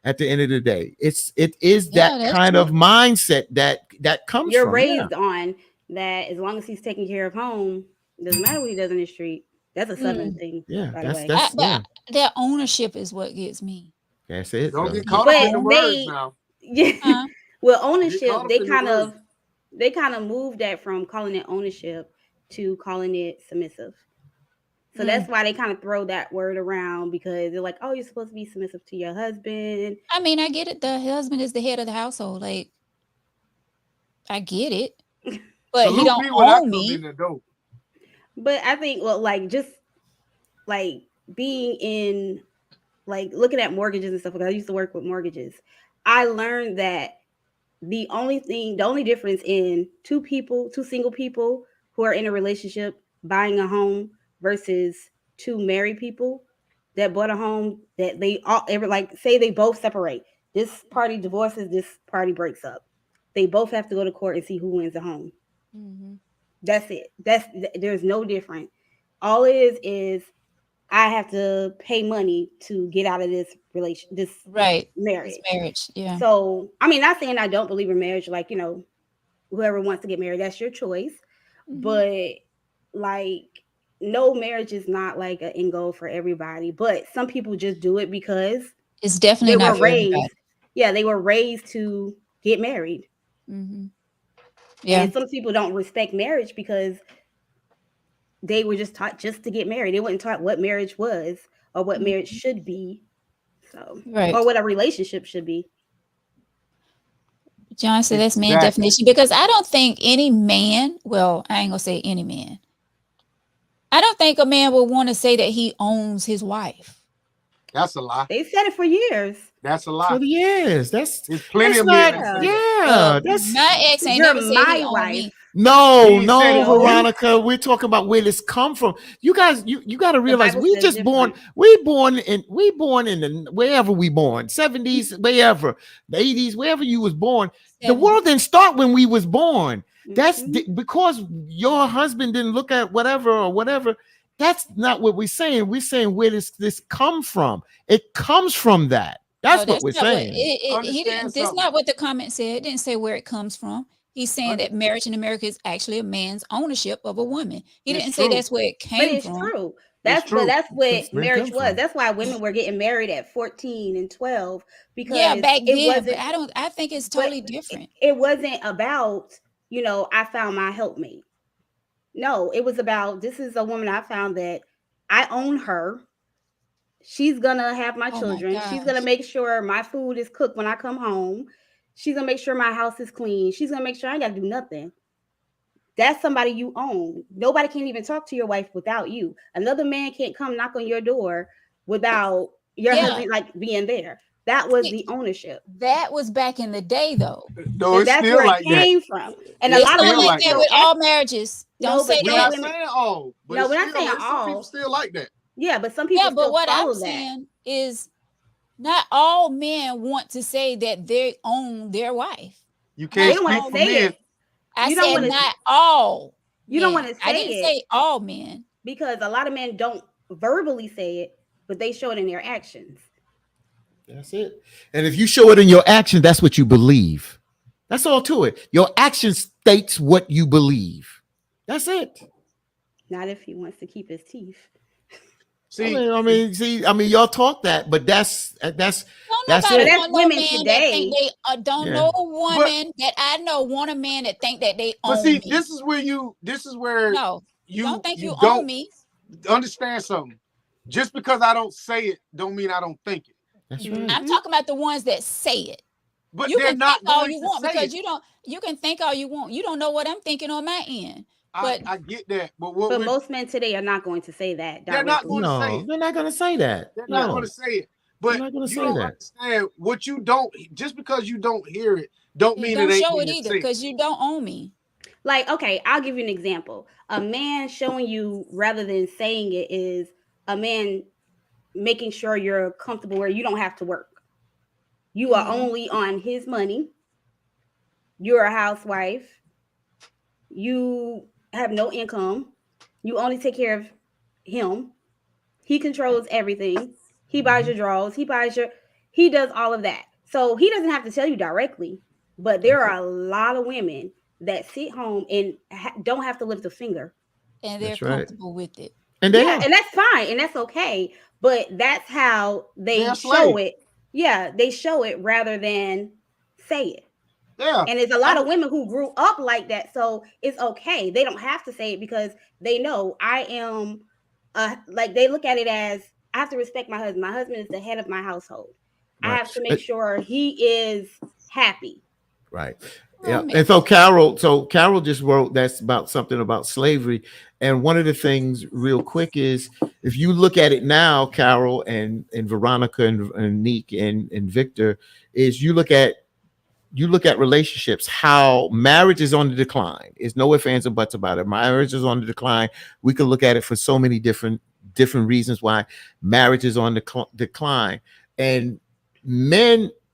[SPEAKER 3] At the end of the day, it is
[SPEAKER 1] Yeah,
[SPEAKER 3] that
[SPEAKER 1] that's
[SPEAKER 3] kind
[SPEAKER 1] true.
[SPEAKER 3] of mindset that comes
[SPEAKER 4] You're
[SPEAKER 3] from. Yeah,
[SPEAKER 4] raised on that as long as he's taking care of home, doesn't matter what he does in the street. That's a southern
[SPEAKER 1] Mm.
[SPEAKER 4] thing,
[SPEAKER 3] yeah.
[SPEAKER 4] by the
[SPEAKER 3] That's
[SPEAKER 4] way.
[SPEAKER 3] that's
[SPEAKER 1] But
[SPEAKER 3] yeah.
[SPEAKER 1] their ownership is what gets me.
[SPEAKER 3] That's it.
[SPEAKER 2] don't get
[SPEAKER 1] You
[SPEAKER 2] caught up in
[SPEAKER 4] But
[SPEAKER 2] the
[SPEAKER 1] own,
[SPEAKER 2] words
[SPEAKER 4] they
[SPEAKER 2] now.
[SPEAKER 4] yeah,
[SPEAKER 1] huh?
[SPEAKER 4] well,
[SPEAKER 2] Get caught
[SPEAKER 4] ownership,
[SPEAKER 2] up in the words.
[SPEAKER 4] they kind of moved that from calling it ownership to calling it submissive. So that's
[SPEAKER 1] Mm.
[SPEAKER 4] why they kind of throw that word around because they're like, "Oh, you're supposed to be submissive to your husband."
[SPEAKER 1] I mean, I get it. The husband is the head of the household. Like, I get it, but he
[SPEAKER 2] Salute
[SPEAKER 1] don't
[SPEAKER 2] me when I
[SPEAKER 1] own
[SPEAKER 2] come in
[SPEAKER 1] me.
[SPEAKER 2] the door.
[SPEAKER 4] But I think, well, like just like being in like looking at mortgages and stuff, because I used to work with mortgages. I learned that the only difference in two single people who are in a relationship buying a home versus two married people that bought a home that they all ever like say they both separate. This party divorces, this party breaks up. They both have to go to court and see who wins the home.
[SPEAKER 1] Hmm.
[SPEAKER 4] That's it. There's no different. All it is I have to pay money to get out of this
[SPEAKER 1] Right. This
[SPEAKER 4] marriage.
[SPEAKER 1] marriage. Yeah.
[SPEAKER 4] So, I mean, not saying I don't believe in marriage, like, whoever wants to get married, that's your choice.
[SPEAKER 1] Hmm.
[SPEAKER 4] But like no marriage is not like an end goal for everybody. But some people just do it because
[SPEAKER 1] It's definitely
[SPEAKER 4] they
[SPEAKER 1] not
[SPEAKER 4] were
[SPEAKER 1] for everybody.
[SPEAKER 4] raised, yeah, they were raised to get married.
[SPEAKER 1] Hmm. Yeah.
[SPEAKER 4] And some people don't respect marriage because they were just taught just to get married. They weren't taught what marriage was or what marriage
[SPEAKER 1] Mhm.
[SPEAKER 4] should be. So, or
[SPEAKER 1] Right.
[SPEAKER 4] what a relationship should be.
[SPEAKER 1] John said that's man
[SPEAKER 2] Exactly.
[SPEAKER 1] definition, because I don't think any man, well, I ain't gonna say any man. I don't think a man would want to say that he owns his wife.
[SPEAKER 2] That's a lie.
[SPEAKER 4] They said it for years.
[SPEAKER 2] That's a
[SPEAKER 3] for
[SPEAKER 2] lie.
[SPEAKER 3] the years. That's
[SPEAKER 2] There's plenty
[SPEAKER 3] that's
[SPEAKER 2] of men
[SPEAKER 3] not.
[SPEAKER 2] that
[SPEAKER 4] Yeah.
[SPEAKER 2] say that.
[SPEAKER 3] Yeah, that's
[SPEAKER 1] My ex ain't
[SPEAKER 4] You're
[SPEAKER 1] never said he
[SPEAKER 4] my
[SPEAKER 1] owned
[SPEAKER 4] wife.
[SPEAKER 1] me.
[SPEAKER 3] no,
[SPEAKER 2] He said
[SPEAKER 3] no,
[SPEAKER 2] it to
[SPEAKER 4] No,
[SPEAKER 2] you.
[SPEAKER 3] Veronica. We're talking about where this come from. You guys, you got to
[SPEAKER 4] the
[SPEAKER 3] realize
[SPEAKER 4] Bible
[SPEAKER 3] we
[SPEAKER 4] says
[SPEAKER 3] just born.
[SPEAKER 4] different.
[SPEAKER 3] We born in the wherever we born, 70s, wherever, the 80s, wherever you was born. The world
[SPEAKER 1] 70s.
[SPEAKER 3] didn't start when we was born. That's
[SPEAKER 4] Hmm.
[SPEAKER 3] because your husband didn't look at whatever or whatever. That's not what we're saying. We're saying where this come from. It comes from that.
[SPEAKER 1] No,
[SPEAKER 3] That's what
[SPEAKER 1] that's
[SPEAKER 3] we're
[SPEAKER 1] not what
[SPEAKER 3] saying.
[SPEAKER 1] he
[SPEAKER 2] Understand
[SPEAKER 1] didn't. That's
[SPEAKER 2] something.
[SPEAKER 1] not what the comment said. It didn't say where it comes from. He's saying
[SPEAKER 2] Under,
[SPEAKER 1] that marriage in America is actually a man's ownership of a woman. He
[SPEAKER 2] it's
[SPEAKER 1] didn't say
[SPEAKER 2] true.
[SPEAKER 1] that's where it
[SPEAKER 4] But
[SPEAKER 1] came
[SPEAKER 4] it's
[SPEAKER 1] from.
[SPEAKER 4] true.
[SPEAKER 2] It's true.
[SPEAKER 4] That's what
[SPEAKER 3] That's where it
[SPEAKER 4] marriage
[SPEAKER 3] come
[SPEAKER 4] was.
[SPEAKER 3] from.
[SPEAKER 4] That's why women were getting married at 14 and 12
[SPEAKER 1] Yeah,
[SPEAKER 4] because
[SPEAKER 1] back
[SPEAKER 4] it
[SPEAKER 1] then, but
[SPEAKER 4] wasn't.
[SPEAKER 1] I don't. I think it's
[SPEAKER 4] But
[SPEAKER 1] totally different.
[SPEAKER 4] it wasn't about I found my helpmate. No, it was about this is a woman I found that I own her. She's gonna have my
[SPEAKER 1] Oh my
[SPEAKER 4] children. She's gonna
[SPEAKER 1] gosh.
[SPEAKER 4] make sure my food is cooked when I come home. She's gonna make sure my house is clean. She's gonna make sure I ain't gotta do nothing. That's somebody you own. Nobody can even talk to your wife without you. Another man can't come knock on your door without your
[SPEAKER 1] Yeah.
[SPEAKER 4] husband like being there. That was
[SPEAKER 1] See,
[SPEAKER 4] the ownership.
[SPEAKER 1] that was back in the day, though.
[SPEAKER 2] No,
[SPEAKER 4] But
[SPEAKER 2] it's
[SPEAKER 4] that's
[SPEAKER 2] still
[SPEAKER 4] where it
[SPEAKER 2] like that.
[SPEAKER 4] came from. And a
[SPEAKER 2] It's
[SPEAKER 1] It's
[SPEAKER 4] lot of
[SPEAKER 1] not
[SPEAKER 2] still
[SPEAKER 4] women
[SPEAKER 1] like
[SPEAKER 2] like
[SPEAKER 1] that
[SPEAKER 2] that.
[SPEAKER 1] with
[SPEAKER 4] still act.
[SPEAKER 1] all marriages. Don't
[SPEAKER 4] No,
[SPEAKER 1] say
[SPEAKER 4] but
[SPEAKER 2] We're
[SPEAKER 4] some
[SPEAKER 1] that.
[SPEAKER 2] not
[SPEAKER 4] women.
[SPEAKER 2] saying all, but
[SPEAKER 4] No,
[SPEAKER 2] it's
[SPEAKER 4] we're not
[SPEAKER 2] still
[SPEAKER 4] saying
[SPEAKER 2] some people
[SPEAKER 4] all.
[SPEAKER 2] still like that.
[SPEAKER 4] Yeah, but some
[SPEAKER 1] Yeah,
[SPEAKER 4] people
[SPEAKER 1] but
[SPEAKER 4] still
[SPEAKER 1] what I'm
[SPEAKER 4] follow that.
[SPEAKER 1] saying is not all men want to say that they own their wife.
[SPEAKER 2] You
[SPEAKER 4] They
[SPEAKER 2] can't
[SPEAKER 1] Not
[SPEAKER 4] don't want
[SPEAKER 2] speak
[SPEAKER 4] to
[SPEAKER 1] all
[SPEAKER 2] for
[SPEAKER 4] say
[SPEAKER 1] men.
[SPEAKER 2] men.
[SPEAKER 4] it.
[SPEAKER 1] I
[SPEAKER 4] You don't
[SPEAKER 1] said
[SPEAKER 4] want to.
[SPEAKER 1] not all
[SPEAKER 4] You don't
[SPEAKER 1] men.
[SPEAKER 4] want to
[SPEAKER 1] I
[SPEAKER 4] say
[SPEAKER 1] didn't
[SPEAKER 4] it
[SPEAKER 1] say all men.
[SPEAKER 4] because a lot of men don't verbally say it, but they show it in their actions.
[SPEAKER 3] That's it. And if you show it in your action, that's what you believe. That's all to it. Your action states what you believe. That's it.
[SPEAKER 4] Not if he wants to keep his teeth.
[SPEAKER 2] See,
[SPEAKER 3] Y'all talk that, but that's
[SPEAKER 1] Don't
[SPEAKER 3] that's
[SPEAKER 4] But
[SPEAKER 1] nobody
[SPEAKER 3] it.
[SPEAKER 4] that's
[SPEAKER 1] want no
[SPEAKER 4] women
[SPEAKER 1] man that think
[SPEAKER 4] today.
[SPEAKER 1] they don't
[SPEAKER 3] Yeah.
[SPEAKER 1] know a
[SPEAKER 2] but
[SPEAKER 1] woman that I know want a man that think that they
[SPEAKER 2] but
[SPEAKER 1] own
[SPEAKER 2] see,
[SPEAKER 1] me.
[SPEAKER 2] this is where
[SPEAKER 1] No, don't think
[SPEAKER 2] you
[SPEAKER 1] you own
[SPEAKER 2] don't
[SPEAKER 1] me.
[SPEAKER 2] understand something. Just because I don't say it, don't mean I don't think it.
[SPEAKER 3] That's right.
[SPEAKER 1] I'm
[SPEAKER 4] Mm-hmm.
[SPEAKER 1] talking about the ones that say it.
[SPEAKER 2] But
[SPEAKER 1] You
[SPEAKER 2] they're
[SPEAKER 1] can think
[SPEAKER 2] not
[SPEAKER 1] all
[SPEAKER 2] going
[SPEAKER 1] you
[SPEAKER 2] to
[SPEAKER 1] want
[SPEAKER 2] say
[SPEAKER 1] because
[SPEAKER 2] it.
[SPEAKER 1] you can think all you want. You don't know what I'm thinking on my end. But
[SPEAKER 2] I get that, but what
[SPEAKER 4] But
[SPEAKER 2] we're
[SPEAKER 4] most men today are not going to say that
[SPEAKER 2] they're not going
[SPEAKER 4] directly.
[SPEAKER 2] to say
[SPEAKER 3] No,
[SPEAKER 2] it.
[SPEAKER 3] they're not gonna say that.
[SPEAKER 2] They're not going
[SPEAKER 3] No,
[SPEAKER 2] to say it.
[SPEAKER 3] they're
[SPEAKER 2] But
[SPEAKER 3] not gonna
[SPEAKER 2] you
[SPEAKER 3] say
[SPEAKER 2] don't
[SPEAKER 3] that.
[SPEAKER 2] understand what you don't. Just because you don't hear it, don't
[SPEAKER 1] yeah,
[SPEAKER 2] mean it
[SPEAKER 1] don't
[SPEAKER 2] ain't
[SPEAKER 1] show it
[SPEAKER 2] being
[SPEAKER 1] either
[SPEAKER 2] said.
[SPEAKER 1] because you don't own me.
[SPEAKER 4] Like, okay, I'll give you an example. A man showing you rather than saying it is a man making sure you're comfortable where you don't have to work. You are
[SPEAKER 1] Mhm.
[SPEAKER 4] only on his money. You're a housewife. You have no income. You only take care of him. He controls everything. He buys your drawers. He does all of that. So he doesn't have to tell you directly, but there are a lot of women that sit home and don't have to lift a finger.
[SPEAKER 1] And they're
[SPEAKER 3] That's right.
[SPEAKER 1] comfortable with it.
[SPEAKER 3] And they
[SPEAKER 4] Yeah,
[SPEAKER 3] are.
[SPEAKER 4] and that's fine and that's okay. But that's how
[SPEAKER 2] They're
[SPEAKER 4] they
[SPEAKER 2] a
[SPEAKER 4] show
[SPEAKER 2] slave.
[SPEAKER 4] it. Yeah, they show it rather than say it.
[SPEAKER 2] Yeah,
[SPEAKER 4] And there's a
[SPEAKER 2] I
[SPEAKER 4] lot
[SPEAKER 2] mean,
[SPEAKER 4] of women who grew up like that. So it's okay. They don't have to say it because they know I am like they look at it as I have to respect my husband. My husband is the head of my household. I
[SPEAKER 3] Right.
[SPEAKER 4] have to make sure he is happy.
[SPEAKER 3] Right.
[SPEAKER 1] Well,
[SPEAKER 3] Yeah. And
[SPEAKER 1] maybe.
[SPEAKER 3] so Carol just wrote that's about something about slavery. And one of the things real quick is if you look at it now, Carol and Veronica and Neek and Victor, is you look at relationships, how marriage is on the decline. There's no ifs, ands, or buts about it. Marriage is on the decline. We can look at it for so many different reasons why marriage is on the decline. And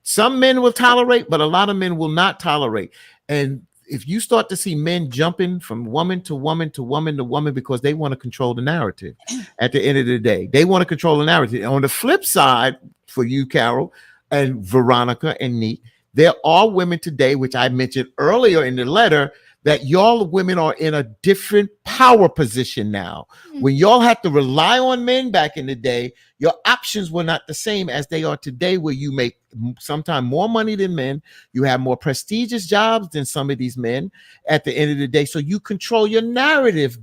[SPEAKER 3] some men will tolerate, but a lot of men will not tolerate. And if you start to see men jumping from woman to woman to woman to woman because they want to control the narrative at the end of the day, they want to control the narrative. On the flip side, for you, Carol, and Veronica and Neek, there are women today, which I mentioned earlier in the letter, that y'all women are in a different power position now. When y'all had to rely on men back in the day, your options were not the same as they are today, where you make sometimes more money than men. You have more prestigious jobs than some of these men at the end of the day. So you control your narrative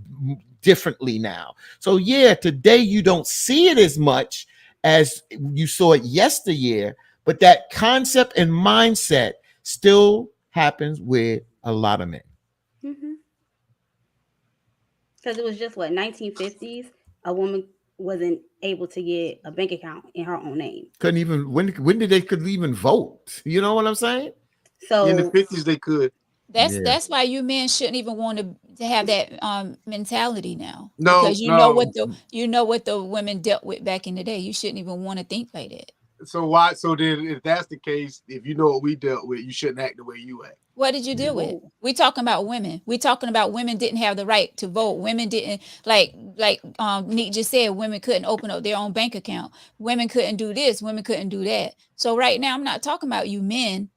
[SPEAKER 3] differently now. So yeah, today you don't see it as much as you saw it yesteryear, but that concept and mindset still happens with a lot of men.
[SPEAKER 4] Because it was just what 1950s. A woman wasn't able to get a bank account in her own name.
[SPEAKER 3] Couldn't even when did they could even vote? You know what I'm saying?
[SPEAKER 2] in the
[SPEAKER 4] So
[SPEAKER 2] 50s they could.
[SPEAKER 3] Yeah.
[SPEAKER 1] That's why you men shouldn't even want to have that mentality now
[SPEAKER 2] No,
[SPEAKER 1] because
[SPEAKER 2] no.
[SPEAKER 1] you know what the women dealt with back in the day. You shouldn't even want to think like that.
[SPEAKER 2] So why? So then, if that's the case, if you know what we dealt with, you shouldn't act the way you act.
[SPEAKER 1] What did you deal with?
[SPEAKER 4] ooh,
[SPEAKER 1] We talking about women. We talking about women didn't have the right to vote. Women didn't like Nick just said. Women couldn't open up their own bank account. Women couldn't do this. Women couldn't do that. So right now, I'm not talking about you men.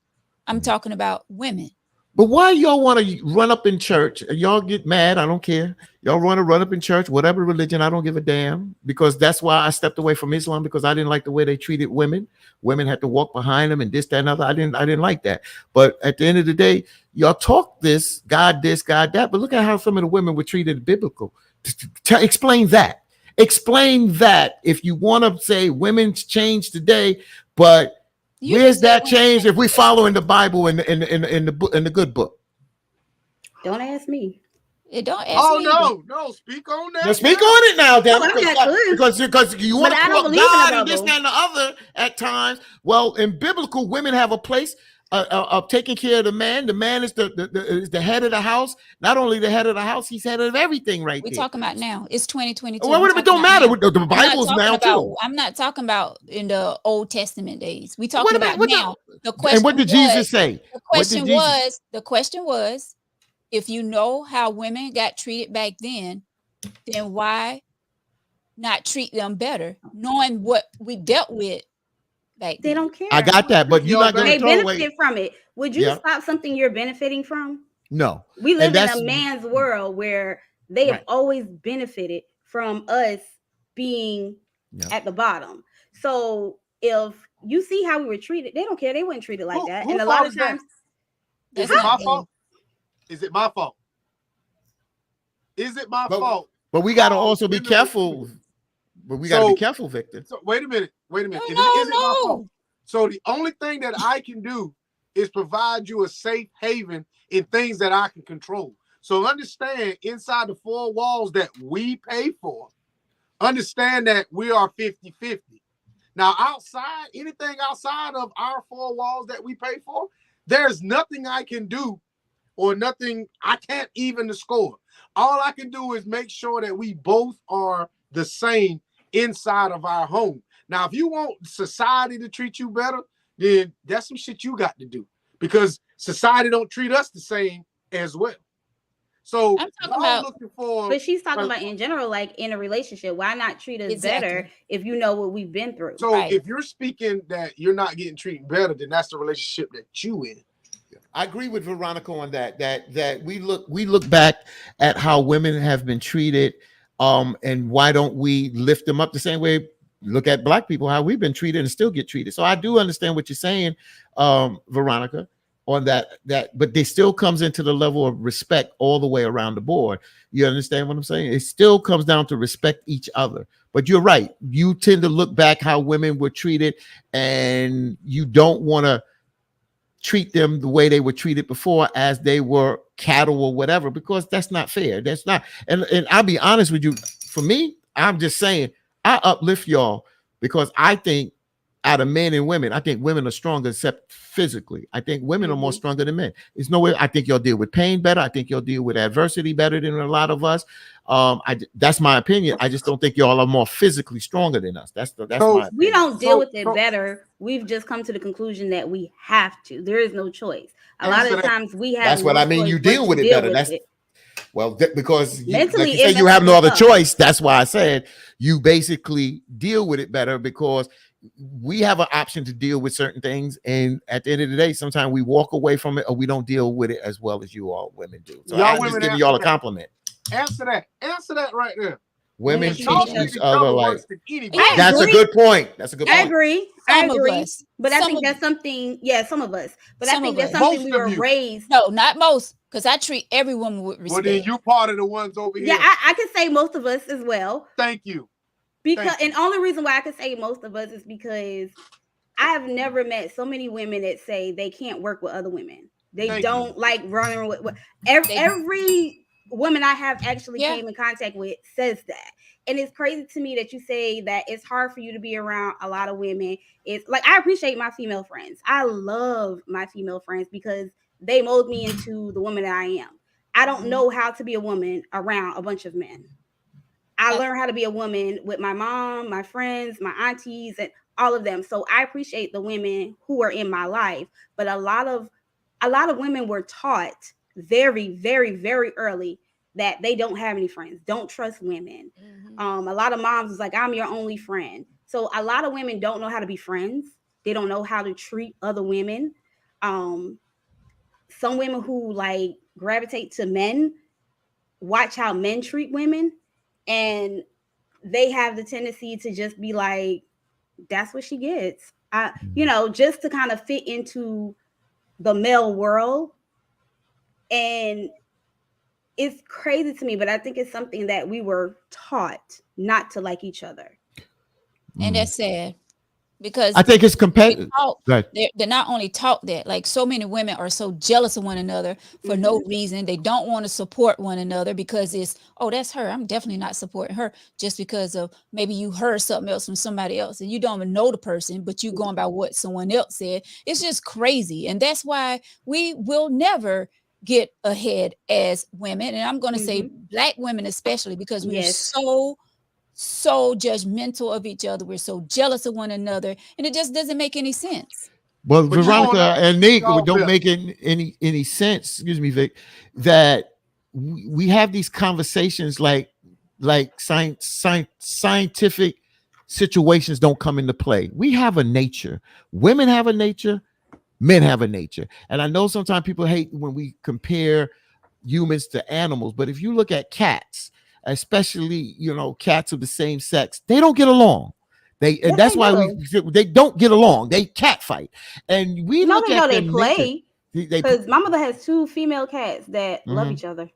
[SPEAKER 1] I'm talking about women.
[SPEAKER 3] But why y'all want to run up in church? Y'all get mad. I don't care. Y'all want to run up in church, whatever religion. I don't give a damn, because that's why I stepped away from Islam, because I didn't like the way they treated women. Women had to walk behind them and this, that, and other. I didn't like that. But at the end of the day, y'all talk this, God that. But look at how some of the women were treated biblical. Explain that. Explain that if you want to say women's change today, but where's that change if we're following the Bible in the good book?
[SPEAKER 4] Don't ask me.
[SPEAKER 1] Don't ask me.
[SPEAKER 2] No, speak on that.
[SPEAKER 3] Now speak on it now, Dan, because you want to quote God and this, that, and the other at times. Well, in biblical, women have a place of taking care of the man. The man is the head of the house. Not only the head of the house, he's head of everything right there.
[SPEAKER 1] We're talking about now. It's 2022.
[SPEAKER 3] Well, it don't matter. The Bible's now too.
[SPEAKER 1] I'm not talking about in the Old Testament days. We talking about now. The question.
[SPEAKER 3] And what did Jesus say?
[SPEAKER 1] The question was, if you know how women got treated back then why not treat them better, knowing what we dealt with back then?
[SPEAKER 4] They don't care.
[SPEAKER 3] I got that, but you're not going to
[SPEAKER 4] benefit from it. Would you stop something you're benefiting from?
[SPEAKER 3] No.
[SPEAKER 4] We live in a man's world where they have always benefited from us being at the bottom. So if you see how we were treated, they don't care. They wouldn't treat it like that. And a lot of times,
[SPEAKER 2] is it my fault? Is it my fault? Is it my fault?
[SPEAKER 3] But we got to also be careful. But we got to be careful, Victor.
[SPEAKER 2] So wait a minute. Is it my fault? So the only thing that I can do is provide you a safe haven in things that I can control. So understand, inside the four walls that we pay for, understand that we are 50-50. Now, anything outside of our four walls that we pay for, there's nothing I can do or nothing, I can't even score. All I can do is make sure that we both are the same inside of our home. Now, if you want society to treat you better, then that's some shit you got to do, because society don't treat us the same as well. So
[SPEAKER 4] I'm talking about looking for, but she's talking about in general, like in a relationship. Why not treat us better if you know what we've been through?
[SPEAKER 2] So if you're speaking that you're not getting treated better, then that's the relationship that you in.
[SPEAKER 3] I agree with Veronica on that. That we look back at how women have been treated, and why don't we lift them up the same way? Look at Black people, how we've been treated and still get treated. So I do understand what you're saying, Veronica, on that, but they still comes into the level of respect all the way around the board. You understand what I'm saying? It still comes down to respect each other. But you're right. You tend to look back how women were treated, and you don't want to treat them the way they were treated before, as they were cattle or whatever, because that's not fair. That's not. And I'll be honest with you. For me, I'm just saying, I uplift y'all because I think out of men and women, I think women are stronger, except physically. I think women are more stronger than men. There's no way. I think you'll deal with pain better. I think you'll deal with adversity better than a lot of us. That's my opinion. I just don't think y'all are more physically stronger than us. That's my opinion.
[SPEAKER 4] We don't deal with it better. We've just come to the conclusion that we have to. There is no choice. A lot of times we have.
[SPEAKER 3] That's what I mean. You deal with it better. That's well, because
[SPEAKER 4] mentally,
[SPEAKER 3] like you say, you have no other choice. That's why I said you basically deal with it better, because we have an option to deal with certain things, and at the end of the day, sometimes we walk away from it, or we don't deal with it as well as you all women do. So I'm just giving y'all a compliment.
[SPEAKER 2] Answer that right there.
[SPEAKER 3] Women treat each other like. That's a good point. That's a good point.
[SPEAKER 4] I agree. But I think that's something. Yeah, some of us. But I think that's something we were raised.
[SPEAKER 1] No, not most, because I treat every woman with respect.
[SPEAKER 2] Well, then you part of the ones over here.
[SPEAKER 4] Yeah, I can say most of us as well.
[SPEAKER 2] Thank you.
[SPEAKER 4] And only reason why I can say most of us is because I have never met so many women that say they can't work with other women. They don't like running with every woman I have actually came in contact with says that. And it's crazy to me that you say that it's hard for you to be around a lot of women. It's like, I appreciate my female friends. I love my female friends because they mold me into the woman that I am. I don't know how to be a woman around a bunch of men. I learned how to be a woman with my mom, my friends, my aunties, and all of them. So I appreciate the women who are in my life. But a lot of women were taught very, very, very early that they don't have any friends. Don't trust women. A lot of moms was like, I'm your only friend. So a lot of women don't know how to be friends. They don't know how to treat other women. Some women who like gravitate to men watch how men treat women. And they have the tendency to just be like, that's what she gets. Just to kind of fit into the male world. And it's crazy to me, but I think it's something that we were taught not to like each other.
[SPEAKER 1] And that's sad. Because
[SPEAKER 3] I think it's
[SPEAKER 1] they
[SPEAKER 3] competitive.
[SPEAKER 1] taught,
[SPEAKER 3] Right.
[SPEAKER 1] they're not only taught that, like so many women are so jealous of one another for no reason. They don't want to support one another because it's, oh, that's her. I'm definitely not supporting her just because of maybe you heard something else from somebody else and you don't even know the person, but you going by what someone else said. It's just crazy. And that's why we will never get ahead as women. And I'm going to say Black women, especially because we're
[SPEAKER 4] Yes.
[SPEAKER 1] so judgmental of each other. We're so jealous of one another, and it just doesn't make any sense.
[SPEAKER 3] Well,
[SPEAKER 2] But you want
[SPEAKER 3] Veronica and Nick,
[SPEAKER 2] y'all
[SPEAKER 3] it don't
[SPEAKER 2] better.
[SPEAKER 3] make any sense. Excuse me, Vic. That we have these conversations like scientific situations don't come into play. We have a nature. Women have a nature. Men have a nature. And I know sometimes people hate when we compare humans to animals, but if you look at cats, especially cats of the same sex, they don't get along. And
[SPEAKER 4] Yes,
[SPEAKER 3] that's
[SPEAKER 4] they
[SPEAKER 3] why
[SPEAKER 4] do.
[SPEAKER 3] they don't get along. They cat fight, and we
[SPEAKER 4] No,
[SPEAKER 3] look
[SPEAKER 4] they
[SPEAKER 3] at
[SPEAKER 4] don't.
[SPEAKER 3] their
[SPEAKER 4] They
[SPEAKER 3] nature.
[SPEAKER 4] play.
[SPEAKER 3] They
[SPEAKER 4] Because my mother has 2 female cats that love
[SPEAKER 3] Mhm.
[SPEAKER 4] each other.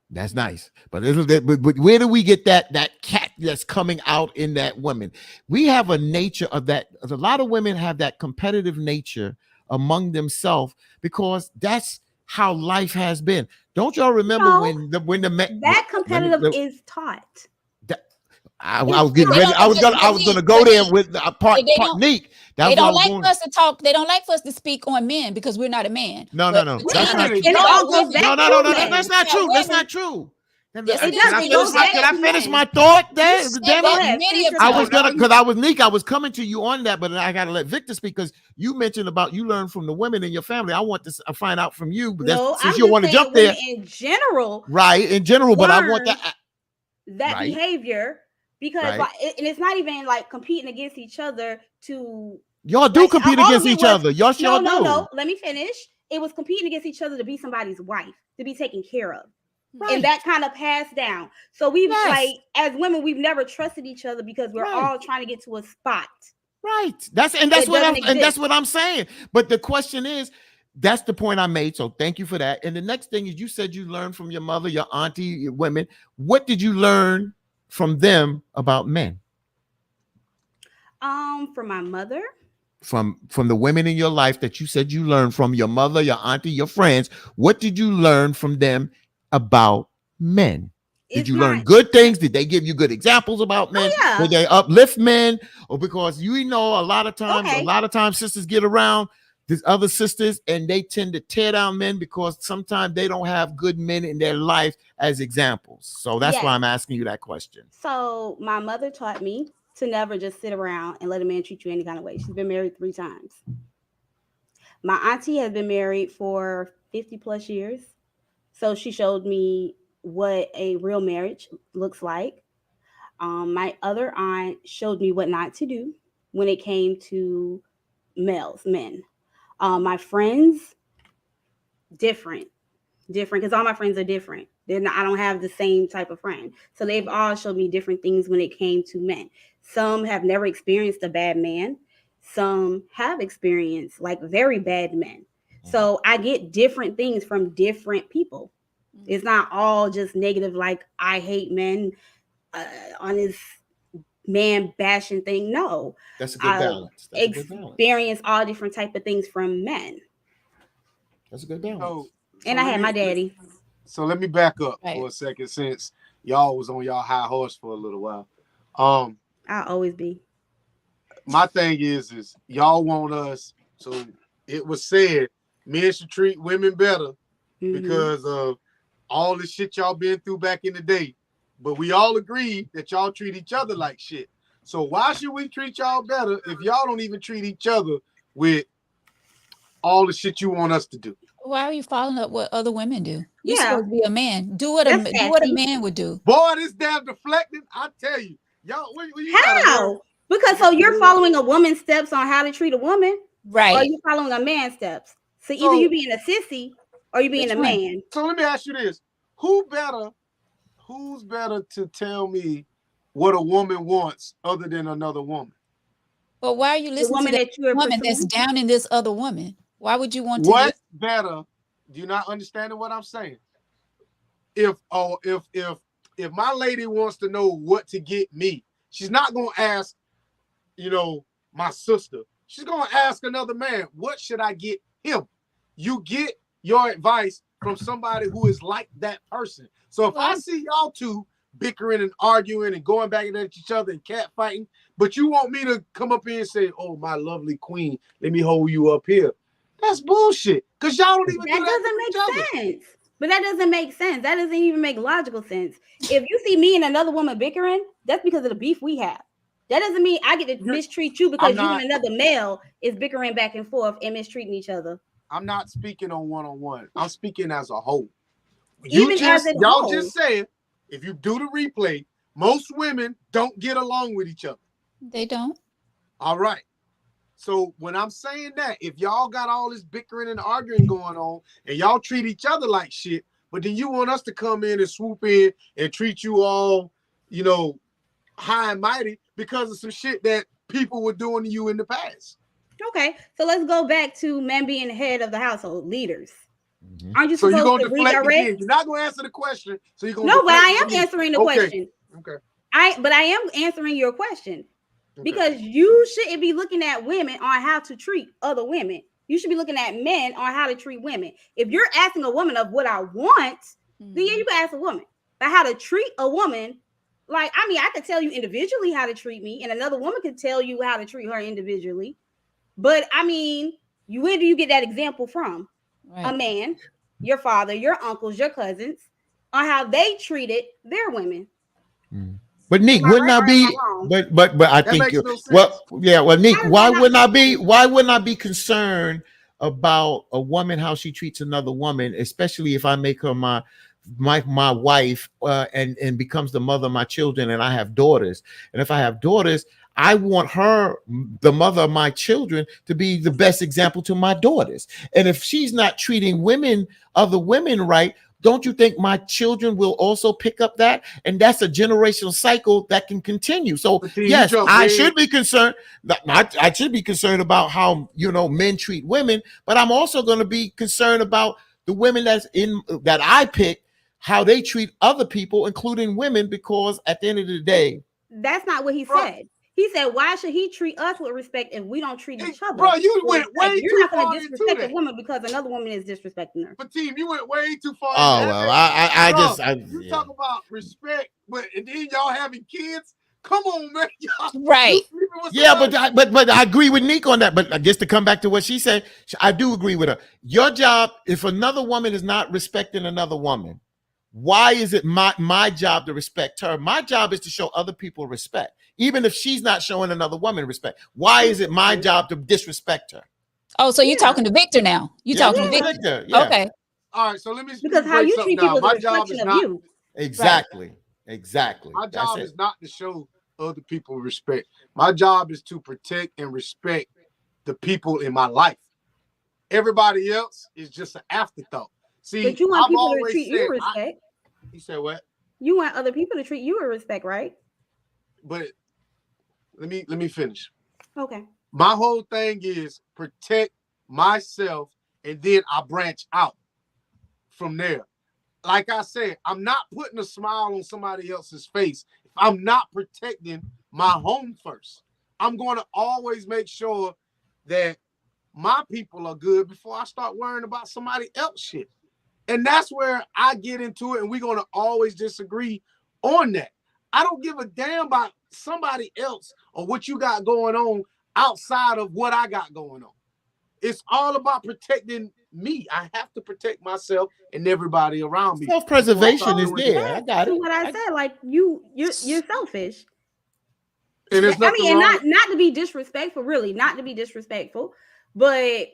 [SPEAKER 3] That's nice, but where do we get that cat that's coming out in that woman? We have a nature of that. A lot of women have that competitive nature among themselves because that's how life has been. Don't y'all remember
[SPEAKER 4] No,
[SPEAKER 3] when the
[SPEAKER 4] that competitive is taught.
[SPEAKER 3] I
[SPEAKER 4] It's
[SPEAKER 3] was getting
[SPEAKER 1] They
[SPEAKER 3] ready.
[SPEAKER 1] don't,
[SPEAKER 3] I was gonna go
[SPEAKER 1] but
[SPEAKER 3] there with part
[SPEAKER 1] they
[SPEAKER 3] part
[SPEAKER 1] don't.
[SPEAKER 3] Neek. That
[SPEAKER 1] They
[SPEAKER 3] was what I
[SPEAKER 1] don't
[SPEAKER 3] was
[SPEAKER 1] like
[SPEAKER 3] going.
[SPEAKER 1] for us to talk. They don't like for us to speak on men because we're not a man.
[SPEAKER 3] No.
[SPEAKER 1] But
[SPEAKER 3] That's
[SPEAKER 2] Wait a
[SPEAKER 3] not
[SPEAKER 2] minute,
[SPEAKER 3] true.
[SPEAKER 4] And it
[SPEAKER 2] y'all.
[SPEAKER 4] all goes back
[SPEAKER 3] No.
[SPEAKER 4] to
[SPEAKER 3] That's
[SPEAKER 4] men.
[SPEAKER 3] not true. That's
[SPEAKER 1] women.
[SPEAKER 3] not true. Can
[SPEAKER 1] Yes, it
[SPEAKER 4] It
[SPEAKER 1] is.
[SPEAKER 3] I
[SPEAKER 4] does. It
[SPEAKER 1] You
[SPEAKER 3] finish
[SPEAKER 4] goes
[SPEAKER 3] my?
[SPEAKER 1] said
[SPEAKER 4] back
[SPEAKER 3] Can
[SPEAKER 1] it.
[SPEAKER 3] I
[SPEAKER 4] to
[SPEAKER 3] finish
[SPEAKER 4] men.
[SPEAKER 3] my thought?
[SPEAKER 1] You
[SPEAKER 3] Damn
[SPEAKER 1] said
[SPEAKER 4] Go
[SPEAKER 3] it!
[SPEAKER 1] that
[SPEAKER 4] ahead.
[SPEAKER 1] many
[SPEAKER 4] Finish
[SPEAKER 1] of
[SPEAKER 4] your
[SPEAKER 3] I
[SPEAKER 4] thought.
[SPEAKER 3] was
[SPEAKER 1] times.
[SPEAKER 3] gonna because I was Nick. I was coming to you on that, but I gotta let Victor speak because you mentioned about you learn from the women in your family. I want to find out from you, but
[SPEAKER 4] No,
[SPEAKER 3] since
[SPEAKER 4] I'm
[SPEAKER 3] you
[SPEAKER 4] just
[SPEAKER 3] want to
[SPEAKER 4] saying
[SPEAKER 3] jump
[SPEAKER 4] women
[SPEAKER 3] there,
[SPEAKER 4] in general
[SPEAKER 3] right? In general, but I want
[SPEAKER 4] learn
[SPEAKER 3] that.
[SPEAKER 4] that
[SPEAKER 3] Right,
[SPEAKER 4] behavior because
[SPEAKER 3] right.
[SPEAKER 4] and it's not even like competing against each other to
[SPEAKER 3] Y'all do
[SPEAKER 4] like
[SPEAKER 3] compete
[SPEAKER 4] all
[SPEAKER 3] against
[SPEAKER 4] of it
[SPEAKER 3] each
[SPEAKER 4] was
[SPEAKER 3] other. Y'all sure do.
[SPEAKER 4] no. Let me finish. It was competing against each other to be somebody's wife, to be taken care of. And
[SPEAKER 3] Right.
[SPEAKER 4] that kind of passed down. So we've like
[SPEAKER 3] Yes.
[SPEAKER 4] as women, we've never trusted each other because we're
[SPEAKER 3] Right.
[SPEAKER 4] all trying to get to a spot
[SPEAKER 3] Right. That's
[SPEAKER 4] that doesn't exist.
[SPEAKER 3] what I'm saying. But the question is, that's the point I made. So thank you for that. And the next thing is you said you learned from your mother, your auntie, your women. What did you learn from them about men?
[SPEAKER 4] From my mother,
[SPEAKER 3] From the women in your life that you said you learned from your mother, your auntie, your friends. What did you learn from them about men? Did
[SPEAKER 4] it's
[SPEAKER 3] you learn
[SPEAKER 4] not.
[SPEAKER 3] good things? Did they give you good examples about men?
[SPEAKER 4] Oh yeah.
[SPEAKER 3] Did they uplift men? Or because a
[SPEAKER 4] Okay.
[SPEAKER 3] lot of times sisters get around these other sisters and they tend to tear down men because sometimes they don't have good men in their life as examples. So that's why
[SPEAKER 4] Yes.
[SPEAKER 3] I'm asking you that question.
[SPEAKER 4] So my mother taught me to never just sit around and let a man treat you any kind of way. She's been married 3 times. My auntie has been married for 50 plus years. So she showed me what a real marriage looks like. My other aunt showed me what not to do when it came to men. My friends, different, because all my friends are different. I don't have the same type of friend. So they've all showed me different things when it came to men. Some have never experienced a bad man. Some have experienced like very bad men. So I get different things from different people. It's not all just negative, like I hate men on this man bashing thing. No,
[SPEAKER 3] That's a good
[SPEAKER 4] I
[SPEAKER 3] balance. That's a good balance.
[SPEAKER 4] experience all different type of things from men.
[SPEAKER 3] That's a good
[SPEAKER 2] So,
[SPEAKER 3] balance.
[SPEAKER 2] so
[SPEAKER 4] And I
[SPEAKER 2] let
[SPEAKER 4] had
[SPEAKER 2] me
[SPEAKER 4] my daddy.
[SPEAKER 2] so let me back up
[SPEAKER 1] Right.
[SPEAKER 2] for a second since y'all was on y'all high horse for a little while. Um,
[SPEAKER 4] I'll always be.
[SPEAKER 2] my thing is y'all want us. So it was said men should treat women better because of all the shit y'all been through back in the day. But we all agree that y'all treat each other like shit. So why should we treat y'all better if y'all don't even treat each other with all the shit you want us to do?
[SPEAKER 1] Why are you following up what other women do? You're
[SPEAKER 4] Yeah,
[SPEAKER 1] supposed to be a man. Do what
[SPEAKER 4] that's
[SPEAKER 1] a
[SPEAKER 4] sassy.
[SPEAKER 1] man would do.
[SPEAKER 2] Boy, this damn deflecting. I tell you, y'all, you gotta learn.
[SPEAKER 4] How? Because so you're following a woman's steps on how to treat a woman, or
[SPEAKER 1] Right.
[SPEAKER 4] you following a man's steps. So either you
[SPEAKER 2] So,
[SPEAKER 4] being a sissy or you being
[SPEAKER 1] Which
[SPEAKER 4] a
[SPEAKER 1] one?
[SPEAKER 4] man.
[SPEAKER 2] so let me ask you this: Who's better to tell me what a woman wants other than another woman?
[SPEAKER 1] But why are you
[SPEAKER 4] The
[SPEAKER 1] listening to
[SPEAKER 4] woman
[SPEAKER 1] that
[SPEAKER 4] that you are
[SPEAKER 1] woman that's
[SPEAKER 4] pursuing.
[SPEAKER 1] down in this other woman? Why would you want to
[SPEAKER 2] What
[SPEAKER 1] listen?
[SPEAKER 2] better? Do you not understand what I'm saying? if my lady wants to know what to get me, she's not gonna ask, my sister. She's gonna ask another man, what should I get him? You get your advice from somebody who is like that person. So if I see y'all two bickering and arguing and going back at each other and cat fighting, but you want me to come up here and say, oh, my lovely queen, let me hold you up here. That's bullshit. Because y'all don't even do that.
[SPEAKER 4] Doesn't make sense. But that doesn't make sense. That doesn't even make logical sense. If you see me and another woman bickering, that's because of the beef we have. That doesn't mean I get to mistreat you because you and another male is bickering back and forth and mistreating each other.
[SPEAKER 2] I'm not speaking on one-on-one. I'm speaking as a whole.
[SPEAKER 4] Y'all
[SPEAKER 2] just said, if you do the replay, most women don't get along with each other.
[SPEAKER 1] They don't.
[SPEAKER 2] All right. So when I'm saying that, if y'all got all this bickering and arguing going on and y'all treat each other like shit, but then you want us to come in and swoop in and treat you all, high and mighty because of some shit that people were doing to you in the past.
[SPEAKER 4] Okay. So let's go back to men being the head of the household, leaders.
[SPEAKER 2] Mm-hmm.
[SPEAKER 4] Aren't you supposed to redirect?
[SPEAKER 2] You're not going to answer the question. So you're going
[SPEAKER 4] to but I am answering the question.
[SPEAKER 2] Okay.
[SPEAKER 4] I am answering your question. Because you shouldn't be looking at women on how to treat other women. You should be looking at men on how to treat women. If you're asking a woman of what I want, then you can ask a woman. But how to treat a woman, I could tell you individually how to treat me, and another woman could tell you how to treat her individually. But where do you get that example from? Right. A man, your father, your uncles, your cousins, on how they treated their women.
[SPEAKER 3] But Nick, wouldn't I be? But I think you. Well, Nick, why wouldn't I be concerned about a woman how she treats another woman, especially if I make her my wife and becomes the mother of my children, and I have daughters, and if I have daughters, I want her, the mother of my children, to be the best example to my daughters. And if she's not treating other women right, don't you think my children will also pick up that? And that's a generational cycle that can continue. So yes, I should be concerned. I should be concerned about how men treat women, but I'm also going to be concerned about the women that I pick, how they treat other people, including women, because at the end of the day,
[SPEAKER 4] that's not what he said. He said, why should he treat us with respect if we don't treat each other?
[SPEAKER 2] Bro, you went way too
[SPEAKER 4] You're not
[SPEAKER 2] far
[SPEAKER 4] going to disrespect a woman because another woman is disrespecting her.
[SPEAKER 2] Fatim, you went way too far.
[SPEAKER 3] Oh, well,
[SPEAKER 2] you talk about respect, but and then y'all having kids. Come on, man.
[SPEAKER 1] Right.
[SPEAKER 3] Yeah, but I agree with Nick on that. But just to come back to what she said, I do agree with her. Your job, if another woman is not respecting another woman, why is it my job to respect her? My job is to show other people respect, even if she's not showing another woman respect. Why is it my job to disrespect her?
[SPEAKER 1] Oh, so you're talking to Victor now? You're talking to Victor? Yeah. Okay.
[SPEAKER 2] All right. So let me.
[SPEAKER 4] Because how you treat people is a reflection of you.
[SPEAKER 3] Exactly.
[SPEAKER 4] Right.
[SPEAKER 3] Exactly.
[SPEAKER 2] My job is not to show other people respect. My job is to protect and respect the people in my life. Everybody else is just an afterthought. See,
[SPEAKER 4] but you want people to treat you with respect.
[SPEAKER 2] You said what?
[SPEAKER 4] You want other people to treat you with respect, right?
[SPEAKER 2] But let me finish.
[SPEAKER 4] Okay.
[SPEAKER 2] My whole thing is protect myself, and then I branch out from there. Like I said, I'm not putting a smile on somebody else's face if I'm not protecting my home first. I'm going to always make sure that my people are good before I start worrying about somebody else's shit. And that's where I get into it, and we're going to always disagree on that. I don't give a damn about somebody else or what you got going on outside of what I got going on. It's all about protecting me. I have to protect myself and everybody around me.
[SPEAKER 3] Self-preservation is there. I got it.
[SPEAKER 4] What I said, like you're selfish.
[SPEAKER 2] And there's nothing
[SPEAKER 4] and
[SPEAKER 2] wrong.
[SPEAKER 4] not to be disrespectful, really, not to be disrespectful, but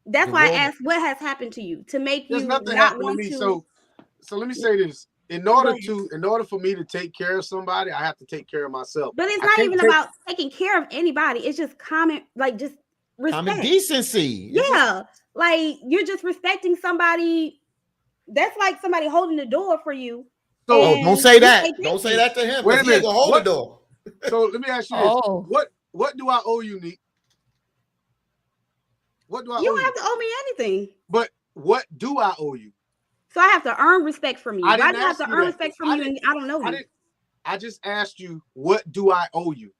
[SPEAKER 4] that's why I asked what has happened to you to make you not want to.
[SPEAKER 2] So let me say this. In order for me to take care of somebody, I have to take care of myself.
[SPEAKER 4] But it's not even about taking care of anybody. It's just common respect.
[SPEAKER 3] Common decency.
[SPEAKER 4] Yeah. Like you're just respecting somebody. That's like somebody holding the door for you.
[SPEAKER 3] So don't say that. Don't say that to him.
[SPEAKER 2] Wait a minute.
[SPEAKER 3] Hold the door.
[SPEAKER 2] So let me ask you this. What do I owe you, Nick? What do I owe you?
[SPEAKER 4] You don't have to owe me anything.
[SPEAKER 2] But what do I owe you?
[SPEAKER 4] So I have to earn respect from you.
[SPEAKER 2] I
[SPEAKER 4] Why
[SPEAKER 2] didn't
[SPEAKER 4] do I have
[SPEAKER 2] ask
[SPEAKER 4] to
[SPEAKER 2] you
[SPEAKER 4] earn
[SPEAKER 2] that.
[SPEAKER 4] respect from you and I don't know you?
[SPEAKER 2] I just asked you, what do I owe you?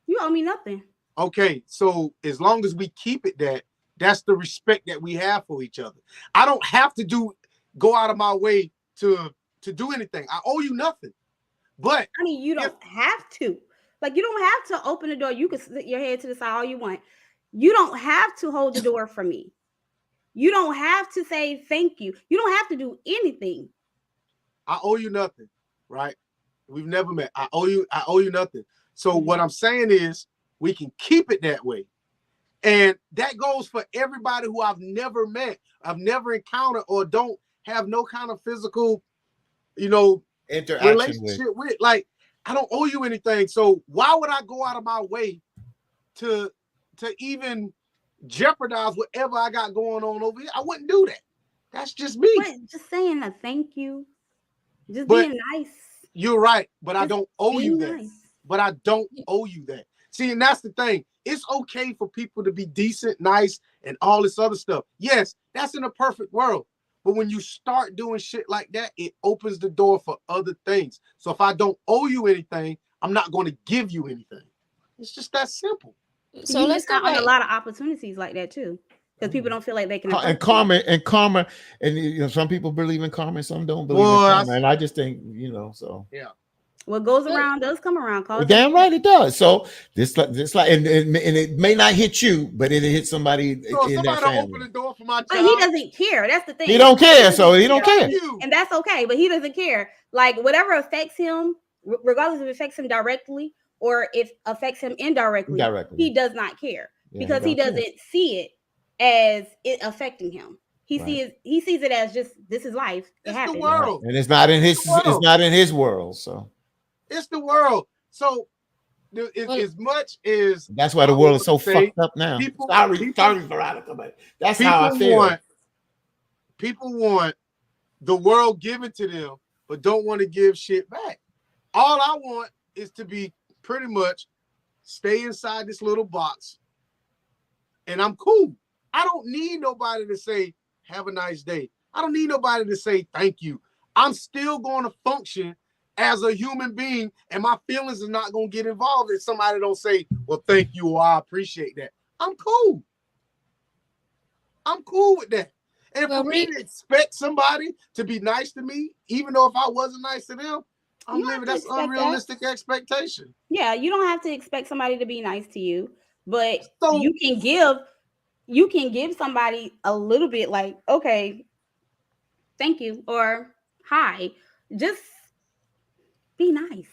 [SPEAKER 4] You owe me nothing.
[SPEAKER 2] Okay, so as long as we keep it that's the respect that we have for each other. I don't have to go out of my way to do anything. I owe you nothing. But
[SPEAKER 4] I mean, you don't have to. Like, you don't have to open the door. You can sit your head to the side all you want. You don't have to hold the door for me. You don't have to say thank you. You don't have to do anything.
[SPEAKER 2] I owe you nothing, right? We've never met. I owe you nothing. So what I'm saying is we can keep it that way. And that goes for everybody who I've never met, I've never encountered, or don't have no kind of physical,
[SPEAKER 3] interaction
[SPEAKER 2] relationship with. Like, I don't owe you anything. So why would I go out of my way to even jeopardize whatever I got going on over here? I wouldn't do that. That's just me.
[SPEAKER 4] But just saying a thank you, just being nice.
[SPEAKER 2] You're right, but I don't owe you
[SPEAKER 4] nice.
[SPEAKER 2] that. But I don't owe you that. See, and that's the thing. It's okay for people to be decent, nice, and all this other stuff. Yes, that's in a perfect world. But when you start doing shit like that, it opens the door for other things. So if I don't owe you anything, I'm not going to give you anything. It's just that simple.
[SPEAKER 1] So let's go
[SPEAKER 4] on a lot of opportunities like that too, because people don't feel like they can.
[SPEAKER 3] And karma, and some people believe in karma, and some don't believe in karma. And I just think, so
[SPEAKER 2] yeah.
[SPEAKER 4] What goes around does come around.
[SPEAKER 3] Damn right it does. So this like, and it may not hit you, but it hit somebody.
[SPEAKER 2] So if somebody don't open the door for my job,
[SPEAKER 4] but he doesn't care. That's the thing.
[SPEAKER 3] He don't care, so he don't care,
[SPEAKER 4] and that's okay. But he doesn't care. Like, whatever affects him, regardless if it affects him directly or if affects him indirectly, he does not care because he doesn't see it as it affecting him. He sees it as just, this is life. It happens.
[SPEAKER 2] The world,
[SPEAKER 3] and it's not in his world. So.
[SPEAKER 2] It's the world. So as much as
[SPEAKER 3] that's why the world is so fucked up now. Sorry, Veronica, but that's how I feel.
[SPEAKER 2] People want the world given to them, but don't want to give shit back. All I want is to be pretty much stay inside this little box, and I'm cool. I don't need nobody to say, have a nice day. I don't need nobody to say thank you. I'm still going to function as a human being, and my feelings are not going to get involved if somebody don't say, well, thank you, or I appreciate that. I'm cool. I'm cool with that. And for me to expect somebody to be nice to me, even though if I wasn't nice to them, that's unrealistic expectation.
[SPEAKER 4] Yeah, you don't have to expect somebody to be nice to you, but you can give somebody a little bit, like, okay, thank you, or hi. Just be nice.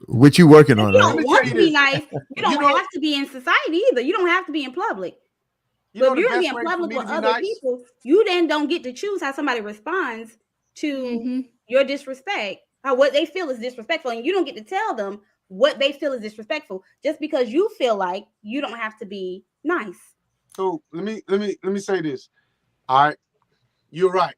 [SPEAKER 3] What you working on?
[SPEAKER 4] You don't want to be nice. You don't have to be in society either. You don't have to be in public. But if you're going to be in public with other people, you then don't get to choose how somebody responds to your disrespect, or what they feel is disrespectful, and you don't get to tell them what they feel is disrespectful just because you feel like you don't have to be nice.
[SPEAKER 2] So let me say this. All right, you're right.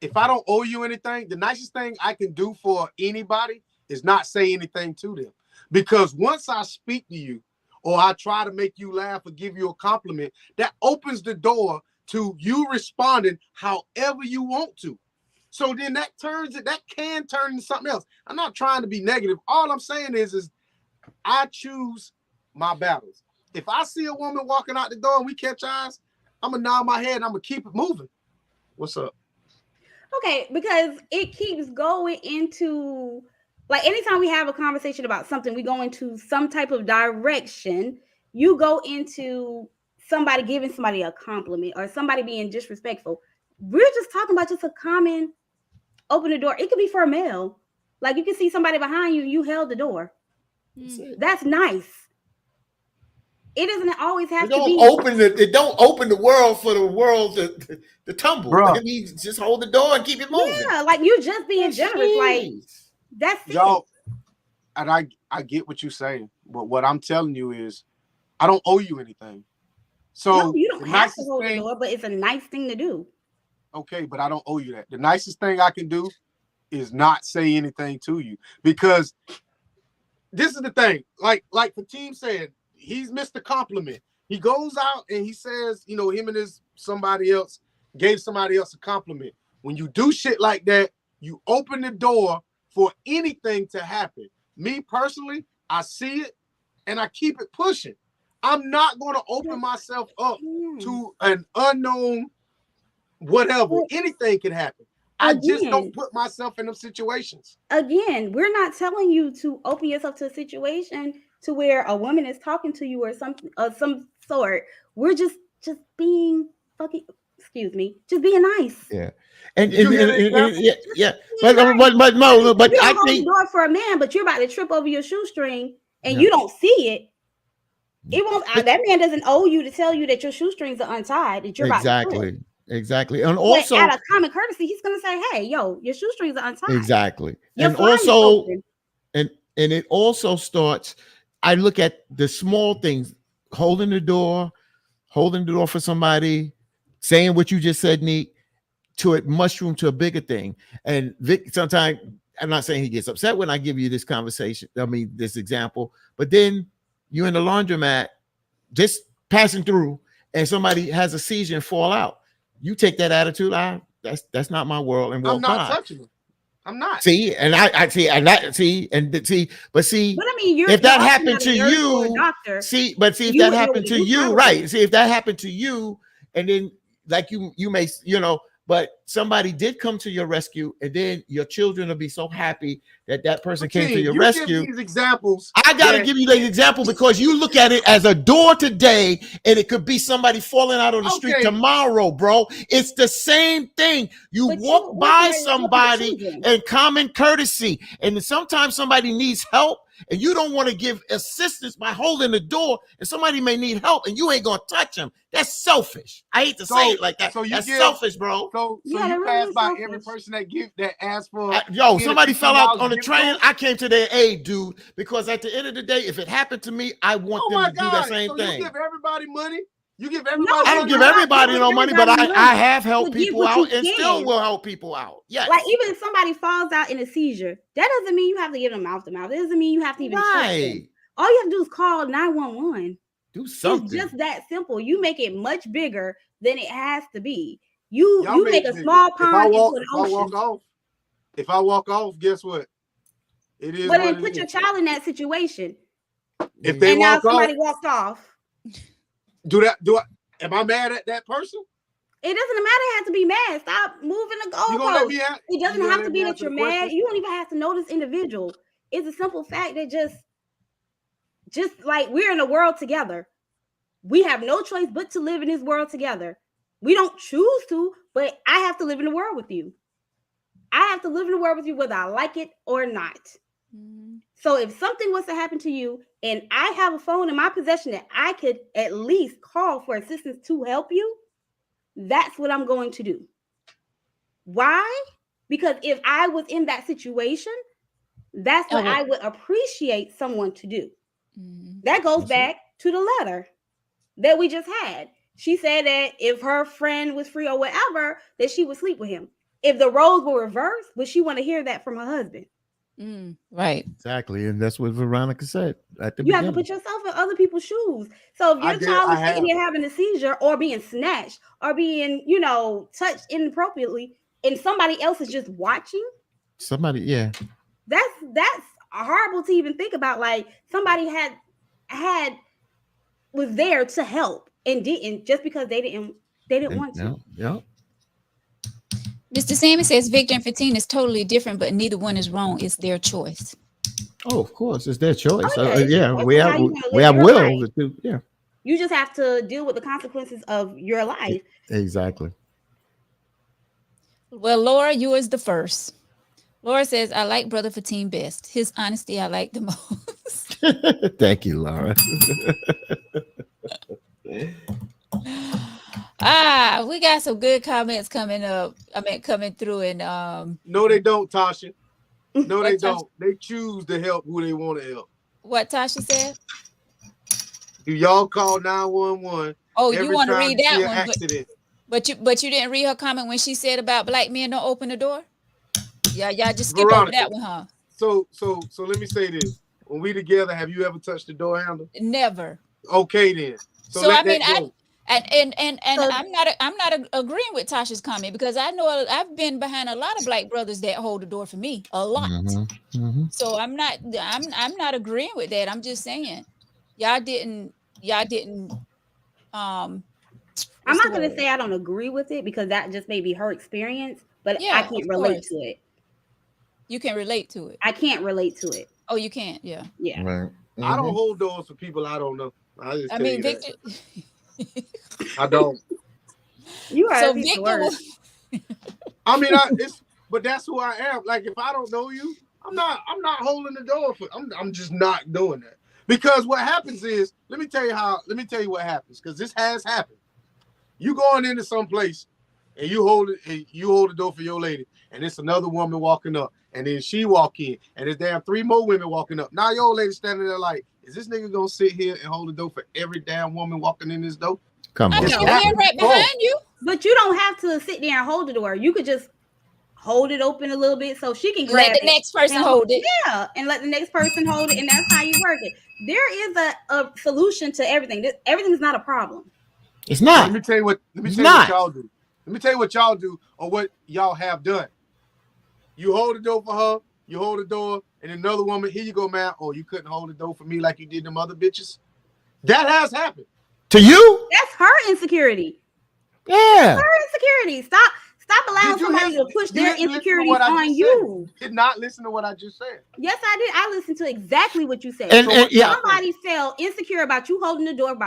[SPEAKER 2] If I don't owe you anything, the nicest thing I can do for anybody is not say anything to them. Because once I speak to you, or I try to make you laugh or give you a compliment, that opens the door to you responding however you want to. So then that can turn into something else. I'm not trying to be negative. All I'm saying is I choose my battles. If I see a woman walking out the door and we catch eyes, I'm going to nod my head and I'm going to keep it moving. What's up?
[SPEAKER 4] Okay, because it keeps going into, like, anytime we have a conversation about something, we go into some type of direction. You go into somebody giving somebody a compliment or somebody being disrespectful. We're just talking about just a common open the door. It could be for a male. Like, you can see somebody behind you, you held the door. That's nice. It doesn't always have to be.
[SPEAKER 3] It don't open the world for the world to tumble. I mean, just hold the door and keep it moving.
[SPEAKER 4] Yeah, like, you're just being generous. Like, that's
[SPEAKER 2] y'all. And I get what you're saying, but what I'm telling you is, I don't owe you anything. So
[SPEAKER 4] no, you don't have to hold the door, but it's a nice thing to do.
[SPEAKER 2] Okay, but I don't owe you that. The nicest thing I can do is not say anything to you, because this is the thing. Like Fatim said, he's missed the compliment. He goes out and he says, him and somebody else gave somebody else a compliment. When you do shit like that, you open the door for anything to happen. Me personally, I see it and I keep it pushing. I'm not going to open myself up to an unknown whatever. Anything can happen. I just don't put myself in those situations.
[SPEAKER 4] Again, we're not telling you to open yourself to a situation to where a woman is talking to you or something of some sort. We're just being fucking, excuse me, just being nice.
[SPEAKER 3] Yeah.
[SPEAKER 2] Yeah.
[SPEAKER 3] But Mo, but
[SPEAKER 4] you
[SPEAKER 3] I
[SPEAKER 4] hold
[SPEAKER 3] think
[SPEAKER 4] the door for a man, but you're about to trip over your shoestring and you don't see it. It won't. That man doesn't owe you to tell you that your shoestrings are untied. That you're about to trip.
[SPEAKER 3] Exactly. And
[SPEAKER 4] but
[SPEAKER 3] also,
[SPEAKER 4] out of common courtesy, he's gonna say, "Hey, yo, your shoestrings are untied."
[SPEAKER 3] Exactly.
[SPEAKER 4] Your
[SPEAKER 3] and also,
[SPEAKER 4] open.
[SPEAKER 3] and it also starts. I look at the small things: holding the door for somebody, saying what you just said, Neat, to it mushroom to a bigger thing. And Vic, sometimes I'm not saying he gets upset when I give you this conversation. I mean, this example, but then you in the laundromat, just passing through, and somebody has a seizure and fall out. You take that attitude, that's not my world, and walk
[SPEAKER 2] I'm not
[SPEAKER 3] by.
[SPEAKER 2] touching them. I'm not.
[SPEAKER 3] See, and I see, and that see, but see,
[SPEAKER 4] but I mean,
[SPEAKER 3] if that happened to you,
[SPEAKER 4] doctor,
[SPEAKER 3] see, but see if that happened to you, right? See if that happened to you, and then like you may, but somebody did come to your rescue, and then your children will be so happy that person came to your rescue.
[SPEAKER 2] Give these examples.
[SPEAKER 3] I gotta give you the example because you look at it as a door today, and it could be somebody falling out on the street tomorrow, bro. It's the same thing. You walk by somebody in common courtesy, and sometimes somebody needs help, and you don't want to give assistance by holding the door, and somebody may need help, and you ain't gonna touch them. That's selfish. I hate to say it like that. So that's selfish, bro.
[SPEAKER 2] So you pass by every person that asks for.
[SPEAKER 3] Somebody fell out on the train. I came to their aid, dude, because at the end of the day, if it happened to me, I want them to do that same thing.
[SPEAKER 2] You give everybody money. You give everybody.
[SPEAKER 3] I don't give everybody no money, but I have helped people out and still will help people out. Yes.
[SPEAKER 4] Like even if somebody falls out in a seizure, that doesn't mean you have to give them mouth to mouth. That doesn't mean you have to even touch them. All you have to do is call 911.
[SPEAKER 3] Do something.
[SPEAKER 4] It's just that simple. You make it much bigger than it has to be. You make a small pond into an ocean.
[SPEAKER 2] If I walk off, guess what? It is.
[SPEAKER 4] But then put your child in that situation.
[SPEAKER 2] If they walk off,
[SPEAKER 4] somebody walked off.
[SPEAKER 2] Am I mad at that person?
[SPEAKER 4] It doesn't matter. It has to be mad. Stop moving the goalpost. It doesn't have to be that you're mad. You don't even have to know this individual. It's a simple fact that just like we're in a world together. We have no choice but to live in this world together. We don't choose to, but I have to live in the world with you. I have to live in the world with you whether I like it or not. Mm-hmm. So if something was to happen to you and I have a phone in my possession that I could at least call for assistance to help you, that's what I'm going to do. Why? Because if I was in that situation, that's what I would appreciate someone to do. Mm-hmm. That goes back to the letter that we just had. She said that if her friend was free or whatever, that she would sleep with him. If the roles were reversed, would she want to hear that from her husband?
[SPEAKER 1] Right.
[SPEAKER 3] Exactly. And that's what Veronica said at the
[SPEAKER 4] beginning. You have to put yourself in other people's shoes. So if your child is sitting here having a seizure or being snatched or being, touched inappropriately and somebody else is just watching. That's horrible to even think about. Like somebody was there to help and didn't just because they didn't want to.
[SPEAKER 3] Yeah.
[SPEAKER 1] Mr. Sammy says Victor and Fatim is totally different, but neither one is wrong. It's their choice.
[SPEAKER 3] Oh, of course, it's their choice. We have will. Yeah.
[SPEAKER 4] You just have to deal with the consequences of your life.
[SPEAKER 3] Exactly.
[SPEAKER 1] Well, Laura, yours the first. Laura says, I like Brother Fatim best. His honesty I like the most.
[SPEAKER 3] Thank you, Laura.
[SPEAKER 1] We got some good comments coming through. And
[SPEAKER 2] no, they don't, Tasha. No, they don't. They choose to help who they want to help.
[SPEAKER 1] What Tasha said?
[SPEAKER 2] Do y'all call 911?
[SPEAKER 1] Oh, you want to read that one? But you didn't read her comment when she said about black men don't open the door. Yeah, y'all just skip over that one, huh?
[SPEAKER 2] So let me say this: when we together, have you ever touched the door handle?
[SPEAKER 1] Never.
[SPEAKER 2] Okay, then.
[SPEAKER 1] So I mean, And
[SPEAKER 4] So
[SPEAKER 1] I'm not agreeing with Tasha's comment, because I know I've been behind a lot of black brothers that hold the door for me a lot. So I'm not agreeing with that. I'm just saying y'all didn't um
[SPEAKER 4] I'm
[SPEAKER 1] what's the
[SPEAKER 4] not gonna
[SPEAKER 1] word?
[SPEAKER 4] say I don't agree with it because that just may be her experience, but I
[SPEAKER 1] Yeah, of
[SPEAKER 4] can't relate
[SPEAKER 1] course.
[SPEAKER 4] to it.
[SPEAKER 1] You can relate to it.
[SPEAKER 4] I can't relate to it.
[SPEAKER 1] Oh, you can't. Yeah.
[SPEAKER 4] Yeah.
[SPEAKER 3] Right.
[SPEAKER 2] I don't hold doors for people I don't know. I just
[SPEAKER 1] I
[SPEAKER 2] tell
[SPEAKER 1] mean,
[SPEAKER 2] you that.
[SPEAKER 1] Victor.
[SPEAKER 2] I don't.
[SPEAKER 4] You are a
[SPEAKER 1] So
[SPEAKER 4] piece of
[SPEAKER 1] Victor
[SPEAKER 4] work.
[SPEAKER 1] was
[SPEAKER 2] I mean, but that's who I am. Like if I don't know you, I'm not holding the door for. I'm just not doing that. Because what happens is, let me tell you what happens, because this has happened. You going into some place and you hold the door for your lady, and it's another woman walking up, and then she walk in, and there's damn 3 more women walking up. Now your old lady standing there like, is this nigga gonna sit here and hold the door for every damn woman walking in this door?
[SPEAKER 3] Come
[SPEAKER 1] I
[SPEAKER 3] on.
[SPEAKER 2] It's
[SPEAKER 1] mean, if they're
[SPEAKER 2] happened
[SPEAKER 1] right
[SPEAKER 2] before.
[SPEAKER 1] behind you.
[SPEAKER 4] But you don't have to sit there and hold the door. You could just hold it open a little bit so she can
[SPEAKER 1] Let
[SPEAKER 4] grab
[SPEAKER 1] the
[SPEAKER 4] it.
[SPEAKER 1] next person
[SPEAKER 4] And
[SPEAKER 1] hold it.
[SPEAKER 4] yeah, and let the next person hold it, and that's how you work it. There is a solution to everything. Everything is not a problem.
[SPEAKER 3] It's
[SPEAKER 2] But
[SPEAKER 3] not.
[SPEAKER 2] let me tell you what
[SPEAKER 3] It's not.
[SPEAKER 2] y'all do. Let me tell you what y'all do, or what y'all have done. You hold the door for her, you hold the door, and another woman, here you go, man. Oh, you couldn't hold the door for me like you did them other bitches? That has happened.
[SPEAKER 3] To you?
[SPEAKER 4] That's her insecurity.
[SPEAKER 3] Yeah.
[SPEAKER 4] Her insecurity. Stop allowing
[SPEAKER 2] Did you hear?
[SPEAKER 4] somebody to push
[SPEAKER 2] You
[SPEAKER 4] their
[SPEAKER 2] didn't listen to
[SPEAKER 4] insecurities
[SPEAKER 2] what I
[SPEAKER 4] on
[SPEAKER 2] just said.
[SPEAKER 4] you.
[SPEAKER 2] You did not listen to what I just said.
[SPEAKER 4] Yes, I did. I listened to exactly what you said.
[SPEAKER 3] And,
[SPEAKER 2] So
[SPEAKER 3] and
[SPEAKER 2] what
[SPEAKER 3] yeah.
[SPEAKER 4] Somebody felt insecure about you holding the door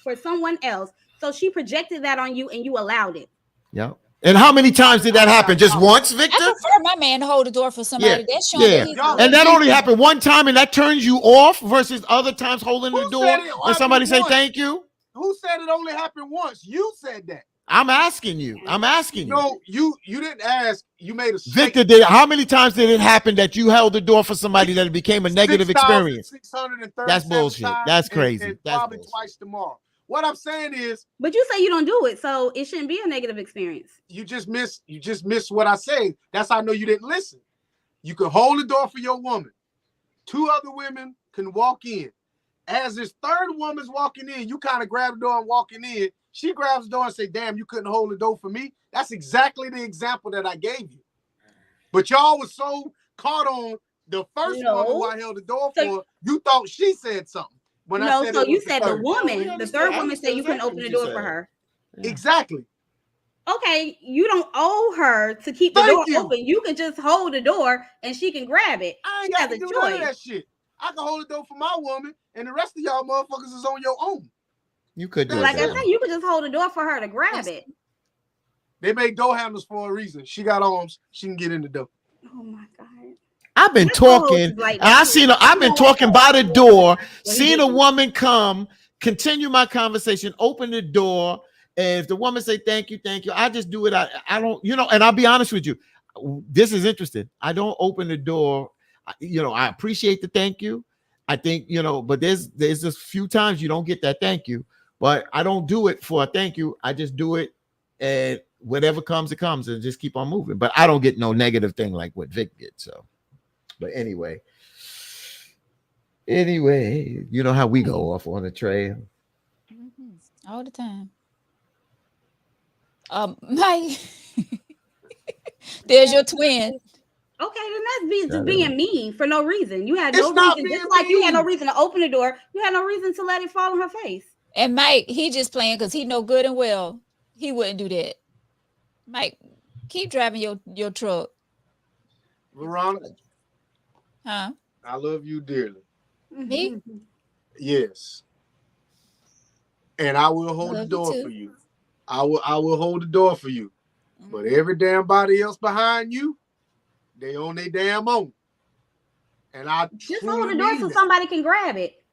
[SPEAKER 4] for someone else, so she projected that on you, and you allowed it.
[SPEAKER 3] Yeah. And how many times did that happen? Just once,
[SPEAKER 1] I
[SPEAKER 3] Victor?
[SPEAKER 1] prefer my man to hold the door for
[SPEAKER 3] Yeah.
[SPEAKER 1] somebody. That's showing that
[SPEAKER 3] Yeah.
[SPEAKER 1] he's
[SPEAKER 2] Y'all,
[SPEAKER 3] And that
[SPEAKER 1] legit.
[SPEAKER 3] only happened one time, and that turns you off versus other times holding the
[SPEAKER 2] who
[SPEAKER 3] door
[SPEAKER 2] said it
[SPEAKER 3] and
[SPEAKER 2] happened
[SPEAKER 3] somebody say
[SPEAKER 2] once?
[SPEAKER 3] thank you.
[SPEAKER 2] Who said it only happened once? You said that.
[SPEAKER 3] I'm asking you. I'm asking you.
[SPEAKER 2] No, you didn't ask. You made a
[SPEAKER 3] Victor,
[SPEAKER 2] statement.
[SPEAKER 3] how many times did it happen that you held the door for somebody that it became a negative experience?
[SPEAKER 2] 6,637
[SPEAKER 3] That's bullshit.
[SPEAKER 2] times,
[SPEAKER 3] That's
[SPEAKER 2] and
[SPEAKER 3] crazy. That's
[SPEAKER 2] probably
[SPEAKER 3] bullshit.
[SPEAKER 2] twice tomorrow. What I'm saying is,
[SPEAKER 4] But you say you don't do it, so it shouldn't be a negative experience.
[SPEAKER 2] you just missed what I said. That's how I know you didn't listen. You can hold the door for your woman. 2 other women can walk in. As this third woman's walking in, you kind of grab the door and walking in. She grabs the door and say, damn, you couldn't hold the door for me. That's exactly the example that I gave you. But y'all was so caught on the first woman who I held the door for, you thought she said something. When I said
[SPEAKER 4] So
[SPEAKER 2] it
[SPEAKER 4] you
[SPEAKER 2] was the
[SPEAKER 4] said the
[SPEAKER 2] third.
[SPEAKER 4] woman, the third woman said you couldn't open the door for her.
[SPEAKER 2] Exactly.
[SPEAKER 4] Okay, you don't owe her to keep the door
[SPEAKER 2] Thank you.
[SPEAKER 4] open. You can just hold the door and she can grab it.
[SPEAKER 2] I
[SPEAKER 4] She
[SPEAKER 2] ain't got
[SPEAKER 4] has
[SPEAKER 2] to
[SPEAKER 4] a
[SPEAKER 2] do none of
[SPEAKER 4] choice.
[SPEAKER 2] that shit. I can hold the door for my woman, and the rest of y'all motherfuckers is on your own.
[SPEAKER 3] You could do
[SPEAKER 4] So
[SPEAKER 3] it.
[SPEAKER 4] like I
[SPEAKER 3] That
[SPEAKER 4] said,
[SPEAKER 3] way.
[SPEAKER 4] you could just hold the door for her to grab it.
[SPEAKER 2] They make door handles for a reason. She got arms. She can get in the door.
[SPEAKER 4] Oh my god.
[SPEAKER 3] I've been
[SPEAKER 4] This co-host
[SPEAKER 3] talking.
[SPEAKER 4] is like
[SPEAKER 3] I
[SPEAKER 4] that.
[SPEAKER 3] seen. I've been talking by the door. Seen a woman come, continue my conversation, open the door. And if the woman say thank you, I just do it. I don't. And I'll be honest with you. This is interesting. I don't open the door. I appreciate the thank you. I think but there's just few times you don't get that thank you. But I don't do it for a thank you. I just do it, and whatever comes, it comes, and just keep on moving. But I don't get no negative thing like what Vic did. So. But anyway, you know how we go off on a trail.
[SPEAKER 1] All the time. Mike, there's your twin.
[SPEAKER 4] Okay, then that's just being mean for no reason. You had no
[SPEAKER 2] It's not
[SPEAKER 4] reason.
[SPEAKER 2] being
[SPEAKER 4] Just like you had no
[SPEAKER 2] mean.
[SPEAKER 4] reason to open the door, you had no reason to let it fall on her face.
[SPEAKER 1] And Mike, he just playing because he know good and well he wouldn't do that. Mike, keep driving your truck.
[SPEAKER 2] Veronica,
[SPEAKER 1] Huh?
[SPEAKER 2] I love you dearly.
[SPEAKER 1] Me?
[SPEAKER 2] Yes. And I will hold the door for you. I will hold the door for you. But every damn body else behind you, they on their damn own. And I
[SPEAKER 4] just hold the door so somebody can grab it.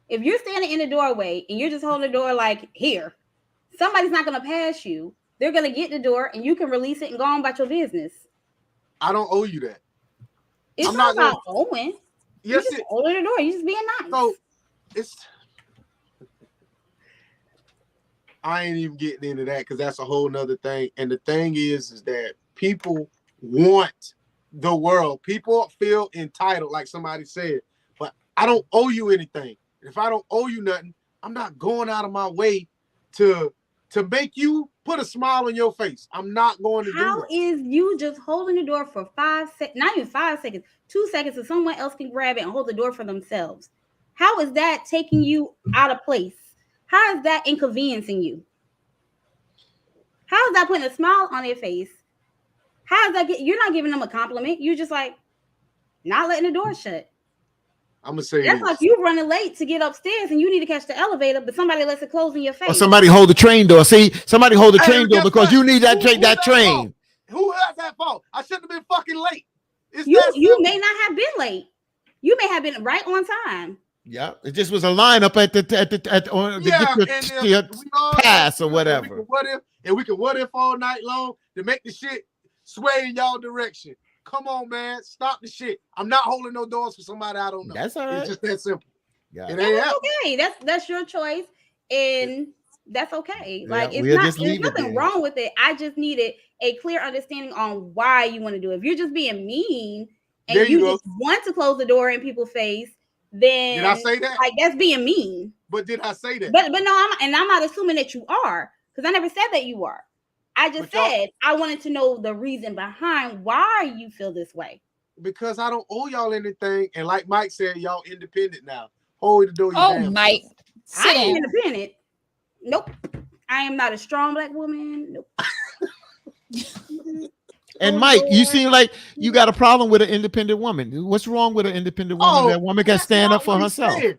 [SPEAKER 4] If you're standing in the doorway and you're just holding the door like here, somebody's not going to pass you. They're going to get the door and you can release it and go on about your business.
[SPEAKER 2] I don't owe you that.
[SPEAKER 4] It's not about owing.
[SPEAKER 2] Yes,
[SPEAKER 4] you just holding the door. You just being nice.
[SPEAKER 2] So I ain't even getting into that because that's a whole nother thing. And the thing is that people want the world. People feel entitled, like somebody said. But I don't owe you anything. If I don't owe you nothing, I'm not going out of my way to to make you put a smile on your face. I'm not going to do
[SPEAKER 4] How
[SPEAKER 2] that.
[SPEAKER 4] is you just holding the door for 5 seconds, not even 5 seconds, 2 seconds, so someone else can grab it and hold the door for themselves? How is that taking you out of place? How is that inconveniencing you? How is that putting a smile on their face? How is that you're not giving them a compliment? You're just like not letting the door shut.
[SPEAKER 2] I'm gonna say
[SPEAKER 4] That's
[SPEAKER 2] this.
[SPEAKER 4] like you running late to get upstairs and you need to catch the elevator, but somebody lets it close in your face.
[SPEAKER 3] Or somebody hold the train door. See, somebody hold the
[SPEAKER 2] Hey,
[SPEAKER 3] train door
[SPEAKER 2] guess
[SPEAKER 3] because
[SPEAKER 2] what?
[SPEAKER 3] you need that
[SPEAKER 2] Who-
[SPEAKER 3] train.
[SPEAKER 2] who
[SPEAKER 3] That
[SPEAKER 2] that
[SPEAKER 3] train.
[SPEAKER 2] Who has that fault? I shouldn't have been fucking late. It's
[SPEAKER 4] You
[SPEAKER 2] that simple.
[SPEAKER 4] may not have been late. You may have been right on time.
[SPEAKER 3] Yeah, it just was a lineup at the on to
[SPEAKER 2] Yeah,
[SPEAKER 3] get
[SPEAKER 2] and
[SPEAKER 3] your
[SPEAKER 2] if we all
[SPEAKER 3] pass or
[SPEAKER 2] and
[SPEAKER 3] whatever.
[SPEAKER 2] we can what if all night long to make the shit sway in y'all direction. Come on, man, stop the shit. I'm not holding no doors for somebody I don't know.
[SPEAKER 3] That's all right.
[SPEAKER 2] It's just that simple.
[SPEAKER 3] Yeah.
[SPEAKER 2] It
[SPEAKER 4] Yeah,
[SPEAKER 2] ain't
[SPEAKER 4] that's
[SPEAKER 2] happening.
[SPEAKER 4] okay. That's your choice, and that's okay.
[SPEAKER 3] Yeah,
[SPEAKER 4] Like
[SPEAKER 3] we'll just
[SPEAKER 4] there's
[SPEAKER 3] leave it
[SPEAKER 4] nothing
[SPEAKER 3] there.
[SPEAKER 4] wrong with it. I just needed a clear understanding on why you want to do it. If you're just being mean and
[SPEAKER 2] There you
[SPEAKER 4] you
[SPEAKER 2] go.
[SPEAKER 4] just want to close the door in people's face, then
[SPEAKER 2] Did I say that?
[SPEAKER 4] like that's being mean.
[SPEAKER 2] But did I say that?
[SPEAKER 4] But no, I'm not assuming that you are, because I never said that you are. I just
[SPEAKER 2] But y'all-
[SPEAKER 4] said I wanted to know the reason behind why you feel this way.
[SPEAKER 2] Because I don't owe y'all anything, and like Mike said, y'all independent now. Hold the door. You
[SPEAKER 1] Oh,
[SPEAKER 2] damn.
[SPEAKER 1] Mike,
[SPEAKER 4] I
[SPEAKER 1] sit
[SPEAKER 4] ain't
[SPEAKER 1] down.
[SPEAKER 4] independent. Nope. I am not a strong black woman. Nope.
[SPEAKER 3] And
[SPEAKER 2] Oh,
[SPEAKER 3] Mike, you
[SPEAKER 2] Lord.
[SPEAKER 3] seem like you got a problem with an independent woman. What's wrong with an independent woman?
[SPEAKER 2] Oh,
[SPEAKER 3] That woman can
[SPEAKER 2] that's
[SPEAKER 3] stand
[SPEAKER 2] not
[SPEAKER 3] up for
[SPEAKER 2] what he
[SPEAKER 3] herself.
[SPEAKER 2] said.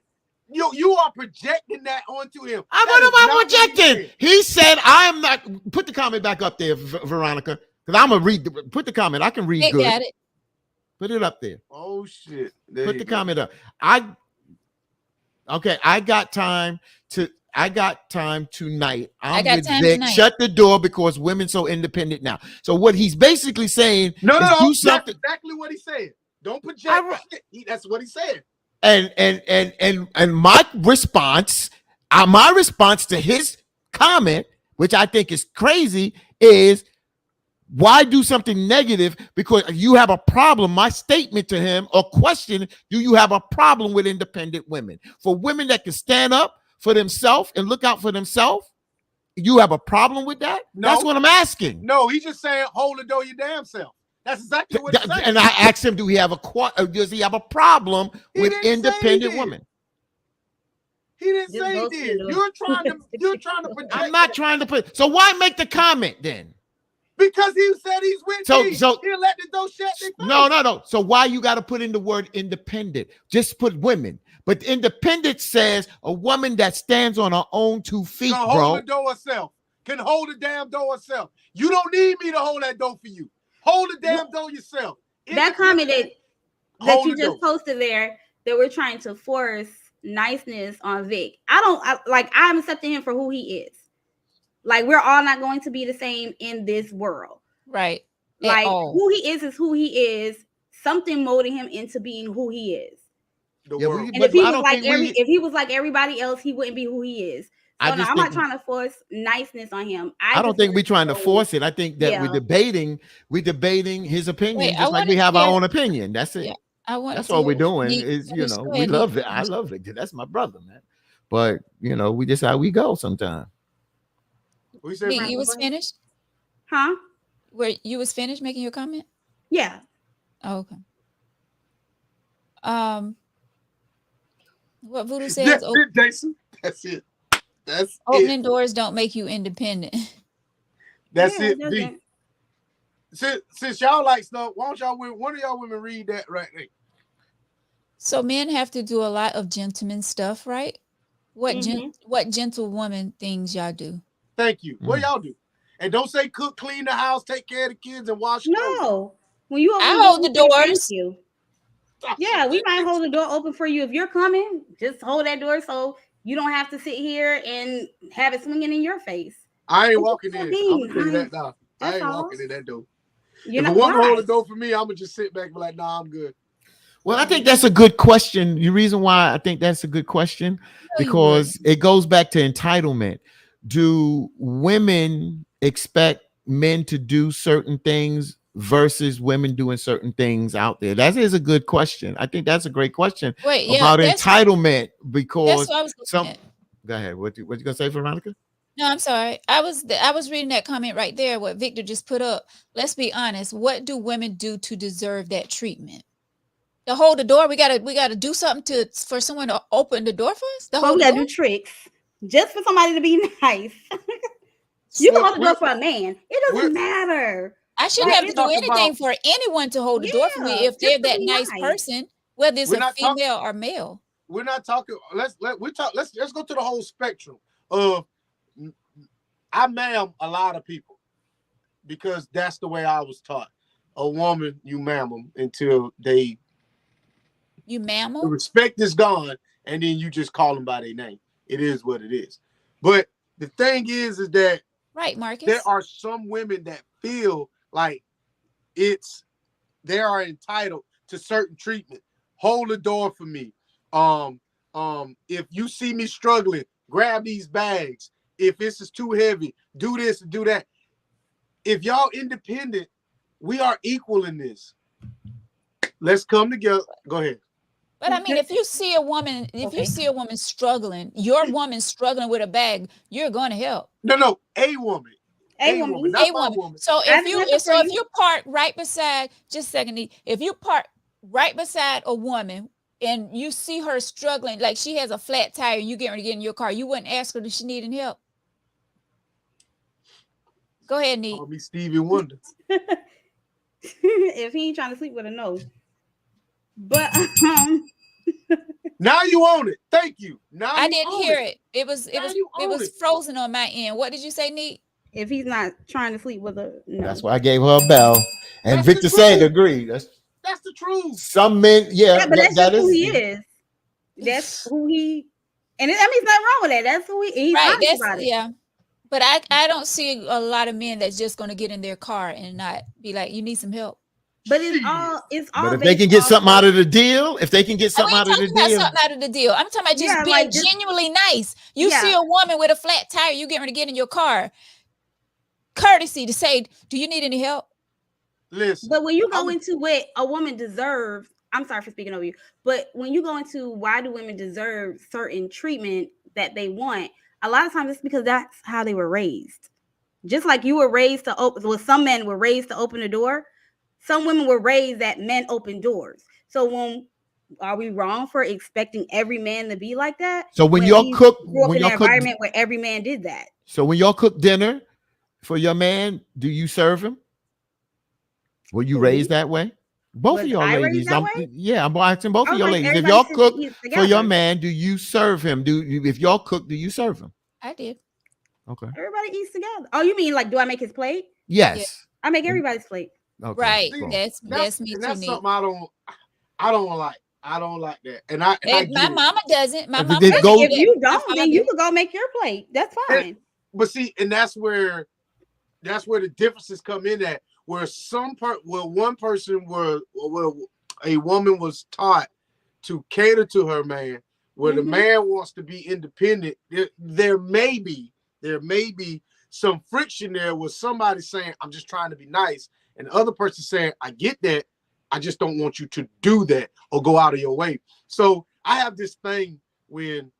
[SPEAKER 2] You are projecting that onto him.
[SPEAKER 3] I
[SPEAKER 2] That is
[SPEAKER 3] what
[SPEAKER 2] not
[SPEAKER 3] am I
[SPEAKER 2] what he
[SPEAKER 3] projecting?
[SPEAKER 2] said.
[SPEAKER 3] He said, "I am not." Put the comment back up there, Veronica, because I'm gonna read. Put the comment. I can read
[SPEAKER 1] Nick
[SPEAKER 3] good.
[SPEAKER 1] got it.
[SPEAKER 3] Put it up there.
[SPEAKER 2] Oh shit! There
[SPEAKER 3] Put
[SPEAKER 2] you
[SPEAKER 3] the
[SPEAKER 2] go.
[SPEAKER 3] comment up. I got time tonight. I'm
[SPEAKER 1] got
[SPEAKER 3] with
[SPEAKER 1] time
[SPEAKER 3] Vic.
[SPEAKER 1] tonight.
[SPEAKER 3] Shut the door because women so independent now. So what he's basically saying
[SPEAKER 2] No,
[SPEAKER 3] is do
[SPEAKER 2] that's
[SPEAKER 3] something.
[SPEAKER 2] exactly what he said. Don't project the shit. That's what he said.
[SPEAKER 3] And my response to his comment, which I think is crazy, is why do something negative? Because you have a problem. My statement to him or question: do you have a problem with independent women? For women that can stand up for themselves and look out for themselves, you have a problem with that?
[SPEAKER 2] No.
[SPEAKER 3] That's what I'm asking.
[SPEAKER 2] No, he's just saying, hold the door your damn self. That's exactly what he's saying.
[SPEAKER 3] And I asked him, does he have a problem
[SPEAKER 2] He
[SPEAKER 3] with
[SPEAKER 2] didn't say he
[SPEAKER 3] independent
[SPEAKER 2] did.
[SPEAKER 3] women?
[SPEAKER 2] He didn't
[SPEAKER 4] Just
[SPEAKER 2] say he
[SPEAKER 4] go to
[SPEAKER 2] did.
[SPEAKER 4] the-
[SPEAKER 2] You're trying to project.
[SPEAKER 3] I'm not trying to put. So why make the comment then?
[SPEAKER 2] Because he said he's with
[SPEAKER 3] So-
[SPEAKER 2] me.
[SPEAKER 3] so-
[SPEAKER 2] He'll let the door shut.
[SPEAKER 3] No. So why you got to put in the word independent? Just put women. But independent says a woman that stands on her own 2 feet,
[SPEAKER 2] Can
[SPEAKER 3] bro.
[SPEAKER 2] hold the door herself. Can hold the damn door herself. You don't need me to hold that door for you. Hold the damn door yourself.
[SPEAKER 4] That comment that
[SPEAKER 2] Hold
[SPEAKER 4] you
[SPEAKER 2] the
[SPEAKER 4] just
[SPEAKER 2] door.
[SPEAKER 4] posted there, that we're trying to force niceness on Vic. I'm accepting him for who he is. Like, we're all not going to be the same in this world.
[SPEAKER 1] Right. At
[SPEAKER 4] Like,
[SPEAKER 1] all.
[SPEAKER 4] who he is who he is. Something molding him into being who he is.
[SPEAKER 2] The
[SPEAKER 3] Yeah,
[SPEAKER 2] world.
[SPEAKER 4] And
[SPEAKER 3] But
[SPEAKER 4] if he
[SPEAKER 3] I
[SPEAKER 4] was
[SPEAKER 3] don't
[SPEAKER 4] like
[SPEAKER 3] think
[SPEAKER 4] if he was like everybody else, he wouldn't be who he is.
[SPEAKER 3] I
[SPEAKER 4] So no,
[SPEAKER 3] just
[SPEAKER 4] I'm not
[SPEAKER 3] think-
[SPEAKER 4] trying to force niceness on him.
[SPEAKER 3] I don't
[SPEAKER 4] just
[SPEAKER 3] think
[SPEAKER 4] want
[SPEAKER 3] we're trying to
[SPEAKER 4] know-
[SPEAKER 3] force it. I think that
[SPEAKER 4] Yeah.
[SPEAKER 3] we're debating his opinion,
[SPEAKER 1] Wait, I
[SPEAKER 3] just like we
[SPEAKER 1] wanna
[SPEAKER 3] have our
[SPEAKER 1] hear-
[SPEAKER 3] own opinion. That's it.
[SPEAKER 1] Yeah, I want.
[SPEAKER 3] That's all we're
[SPEAKER 1] to-
[SPEAKER 3] doing.
[SPEAKER 1] Nick,
[SPEAKER 3] Is
[SPEAKER 1] finish. Go
[SPEAKER 3] we
[SPEAKER 1] ahead,
[SPEAKER 3] love
[SPEAKER 1] Nick.
[SPEAKER 3] it. I love it. That's my brother, man. But we just how we go sometimes.
[SPEAKER 2] We said
[SPEAKER 1] Nick, you was finished.
[SPEAKER 4] Huh?
[SPEAKER 1] Where you was finished making your comment?
[SPEAKER 4] Yeah.
[SPEAKER 1] Oh, okay. What Voodoo says:
[SPEAKER 2] That's it, Jason. That's it. That's
[SPEAKER 1] opening
[SPEAKER 2] it.
[SPEAKER 1] doors don't make you independent.
[SPEAKER 2] That's
[SPEAKER 4] Yeah,
[SPEAKER 2] it.
[SPEAKER 4] it
[SPEAKER 2] V.
[SPEAKER 4] doesn't.
[SPEAKER 2] Since y'all like stuff, why don't y'all one of y'all women read that right there?
[SPEAKER 1] So men have to do a lot of gentleman stuff, right? What gentlewoman things y'all do?
[SPEAKER 2] Thank you. What y'all do? And don't say cook, clean the house, take care of the kids, and wash clothes.
[SPEAKER 4] No. When you open
[SPEAKER 1] I
[SPEAKER 4] the
[SPEAKER 1] hold
[SPEAKER 4] door,
[SPEAKER 1] the
[SPEAKER 4] we say thank
[SPEAKER 1] doors.
[SPEAKER 4] you. Yeah, we might hold the door open for you. If you're coming, just hold that door so you don't have to sit here and have it swinging in your face.
[SPEAKER 2] I ain't walking
[SPEAKER 4] What
[SPEAKER 2] in.
[SPEAKER 4] you
[SPEAKER 2] I'm
[SPEAKER 4] mean?
[SPEAKER 2] gonna tell you that now. I
[SPEAKER 4] That's
[SPEAKER 2] ain't
[SPEAKER 4] all.
[SPEAKER 2] walking in that door.
[SPEAKER 4] You're
[SPEAKER 2] If a
[SPEAKER 4] not
[SPEAKER 2] woman hold
[SPEAKER 4] why?
[SPEAKER 2] the door for me, I'm gonna just sit back and be like, nah, I'm good.
[SPEAKER 3] Well, I think that's a good question. The reason why I think that's a good question, because it goes back to entitlement. Do women expect men to do certain things versus women doing certain things out there? That is a good question. I think that's a great question
[SPEAKER 1] Wait, yeah,
[SPEAKER 3] about
[SPEAKER 1] that's
[SPEAKER 3] entitlement, because
[SPEAKER 1] what I was looking
[SPEAKER 3] some.
[SPEAKER 1] at.
[SPEAKER 3] Go ahead. What you gonna say, Veronica?
[SPEAKER 1] No, I'm sorry. I was reading that comment right there. What Victor just put up. Let's be honest. What do women do to deserve that treatment? To hold the door, we gotta do something for someone to open the door for us. To
[SPEAKER 4] But
[SPEAKER 1] hold
[SPEAKER 4] we
[SPEAKER 1] the
[SPEAKER 4] gotta
[SPEAKER 1] door.
[SPEAKER 4] do tricks just for somebody to be nice. You can
[SPEAKER 2] Well,
[SPEAKER 4] hold the door for a man. It
[SPEAKER 2] we're
[SPEAKER 4] doesn't matter.
[SPEAKER 1] I shouldn't
[SPEAKER 4] Like
[SPEAKER 1] have to
[SPEAKER 2] we're
[SPEAKER 1] do
[SPEAKER 4] it's
[SPEAKER 2] talking
[SPEAKER 1] anything
[SPEAKER 2] about
[SPEAKER 1] for anyone to hold the door for me
[SPEAKER 4] yeah,
[SPEAKER 1] if
[SPEAKER 4] just
[SPEAKER 1] they're
[SPEAKER 4] to
[SPEAKER 1] that
[SPEAKER 4] be
[SPEAKER 1] nice
[SPEAKER 4] nice.
[SPEAKER 1] person, whether it's
[SPEAKER 2] we're
[SPEAKER 1] a
[SPEAKER 2] not talking
[SPEAKER 1] female or male.
[SPEAKER 2] we're not talking let's go to the whole spectrum of I ma'am a lot of people because that's the way I was taught. A woman, you ma'am them until
[SPEAKER 1] You
[SPEAKER 2] the
[SPEAKER 1] mammal,
[SPEAKER 2] respect is gone, and then you just call them by their name. It is what it is. But the thing is that
[SPEAKER 1] right,
[SPEAKER 2] there
[SPEAKER 1] Marcus?
[SPEAKER 2] are some women that feel like it's they are entitled to certain treatment. Hold the door for me. If you see me struggling, grab these bags. If this is too heavy, do this and do that. If y'all independent, we are equal in this. Let's come together. Go ahead.
[SPEAKER 1] But I mean, if you
[SPEAKER 4] Okay.
[SPEAKER 1] see a woman struggling, your woman struggling with a bag, you're going to help.
[SPEAKER 2] No, a woman.
[SPEAKER 4] Hey
[SPEAKER 2] A
[SPEAKER 4] woman,
[SPEAKER 2] woman,
[SPEAKER 4] you
[SPEAKER 2] not
[SPEAKER 1] A
[SPEAKER 2] my
[SPEAKER 1] woman.
[SPEAKER 2] woman.
[SPEAKER 1] So
[SPEAKER 4] I have an answer for
[SPEAKER 1] if
[SPEAKER 4] you.
[SPEAKER 1] you park right beside, just a second, if you park right beside a woman and you see her struggling, like she has a flat tire and you get ready to get in your car, you wouldn't ask her, does she need any help? Go ahead, Neat.
[SPEAKER 2] Call me Stevie Wonder.
[SPEAKER 4] if he ain't trying to sleep with her, no. But
[SPEAKER 2] Now you own it. Thank you. Now
[SPEAKER 1] I
[SPEAKER 2] you
[SPEAKER 1] didn't
[SPEAKER 2] own
[SPEAKER 1] hear
[SPEAKER 2] it.
[SPEAKER 1] it. It was
[SPEAKER 2] Now you
[SPEAKER 1] it
[SPEAKER 2] own
[SPEAKER 1] was
[SPEAKER 2] it.
[SPEAKER 1] frozen on my end. What did you say, Neat?
[SPEAKER 4] if he's not trying to sleep with her,
[SPEAKER 3] That's
[SPEAKER 4] no.
[SPEAKER 3] why I gave her a bell. And
[SPEAKER 2] That's the
[SPEAKER 3] Victor said,
[SPEAKER 2] truth.
[SPEAKER 3] agree. That's
[SPEAKER 2] That's the truth.
[SPEAKER 3] some men, yeah,
[SPEAKER 4] Yeah, but that's
[SPEAKER 3] that
[SPEAKER 4] just who
[SPEAKER 3] is.
[SPEAKER 4] he is. That's who he, and I mean, nothing wrong with that. That's who he's
[SPEAKER 1] Right.
[SPEAKER 4] honest
[SPEAKER 1] That's
[SPEAKER 4] about it.
[SPEAKER 1] yeah. But I don't see a lot of men that's just going to get in their car and not be like, you need some help.
[SPEAKER 4] But
[SPEAKER 2] Shit.
[SPEAKER 4] it's
[SPEAKER 3] But
[SPEAKER 4] all
[SPEAKER 3] if they
[SPEAKER 4] based
[SPEAKER 3] can get
[SPEAKER 4] off
[SPEAKER 3] something
[SPEAKER 4] of
[SPEAKER 3] out of the deal, if they can get
[SPEAKER 1] And we
[SPEAKER 3] something
[SPEAKER 1] ain't
[SPEAKER 3] out of the
[SPEAKER 1] talking about
[SPEAKER 3] deal,
[SPEAKER 1] something out of the deal. I'm talking about just
[SPEAKER 4] yeah,
[SPEAKER 1] being
[SPEAKER 4] like just
[SPEAKER 1] genuinely nice. You see
[SPEAKER 4] yeah.
[SPEAKER 1] a woman with a flat tire, you get ready to get in your car. Courtesy to say, do you need any help?
[SPEAKER 2] Listen,
[SPEAKER 4] But when you go
[SPEAKER 2] I'm
[SPEAKER 4] into what a woman deserves, I'm sorry for speaking over you, but when you go into why do women deserve certain treatment that they want, a lot of times it's because that's how they were raised. Just like you were raised to open, well, some men were raised to open the door. Some women were raised that men open doors. So when are we wrong for expecting every man to be like that
[SPEAKER 3] so when
[SPEAKER 4] when
[SPEAKER 3] y'all
[SPEAKER 4] we
[SPEAKER 3] cook,
[SPEAKER 4] grew up
[SPEAKER 3] when
[SPEAKER 4] in
[SPEAKER 3] y'all
[SPEAKER 4] an
[SPEAKER 3] cook,
[SPEAKER 4] environment where every man did that?
[SPEAKER 3] so when y'all cook dinner for your man, do you serve him? Were you
[SPEAKER 4] Who
[SPEAKER 3] raised that way? Both of
[SPEAKER 4] was
[SPEAKER 3] y'all
[SPEAKER 4] I raised
[SPEAKER 3] ladies.
[SPEAKER 4] that way?
[SPEAKER 3] I'm asking both
[SPEAKER 4] I
[SPEAKER 3] of
[SPEAKER 4] was
[SPEAKER 3] y'all
[SPEAKER 4] like
[SPEAKER 3] ladies. If
[SPEAKER 4] everybody
[SPEAKER 3] y'all
[SPEAKER 4] sits and
[SPEAKER 3] cook
[SPEAKER 4] eats
[SPEAKER 3] for your
[SPEAKER 4] together.
[SPEAKER 3] man, do you serve him? If y'all cook, do you serve him?
[SPEAKER 1] I did.
[SPEAKER 3] Okay.
[SPEAKER 4] Everybody eats together. Oh, you mean like do I make his plate?
[SPEAKER 1] Yeah.
[SPEAKER 3] Yes.
[SPEAKER 4] I make everybody's plate.
[SPEAKER 3] Okay.
[SPEAKER 1] Right.
[SPEAKER 2] see,
[SPEAKER 3] Cool.
[SPEAKER 1] That's me
[SPEAKER 2] and
[SPEAKER 1] too,
[SPEAKER 2] that's
[SPEAKER 1] Neat.
[SPEAKER 2] something I don't like. I don't like that. And I
[SPEAKER 1] My
[SPEAKER 2] get it.
[SPEAKER 1] mama doesn't. My
[SPEAKER 3] If it
[SPEAKER 1] mama
[SPEAKER 3] did
[SPEAKER 1] doesn't
[SPEAKER 3] go,
[SPEAKER 1] do
[SPEAKER 4] If
[SPEAKER 1] that.
[SPEAKER 4] you
[SPEAKER 1] My
[SPEAKER 4] don't, then you
[SPEAKER 1] father.
[SPEAKER 4] could go make your plate. That's
[SPEAKER 2] And,
[SPEAKER 4] fine.
[SPEAKER 2] but see, and that's where the differences come in at where one person where a woman was taught to cater to her man, where the man wants to be independent. There may be some friction there with somebody saying, I'm just trying to be nice, and the other person saying, I get that, I just don't want you to do that or go out of your way. So I have this thing when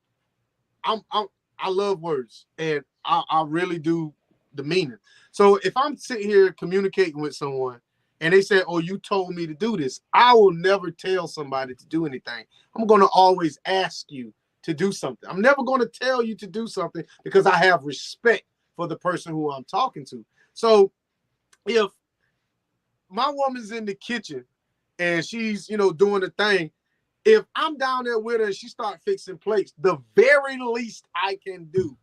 [SPEAKER 2] I love words and I really do the meaning. So if I'm sitting here communicating with someone and they say, oh, you told me to do this, I will never tell somebody to do anything. I'm going to always ask you to do something. I'm never going to tell you to do something because I have respect for the person who I'm talking to. So if my woman's in the kitchen and she's, doing the thing, if I'm down there with her and she start fixing plates, the very least I can do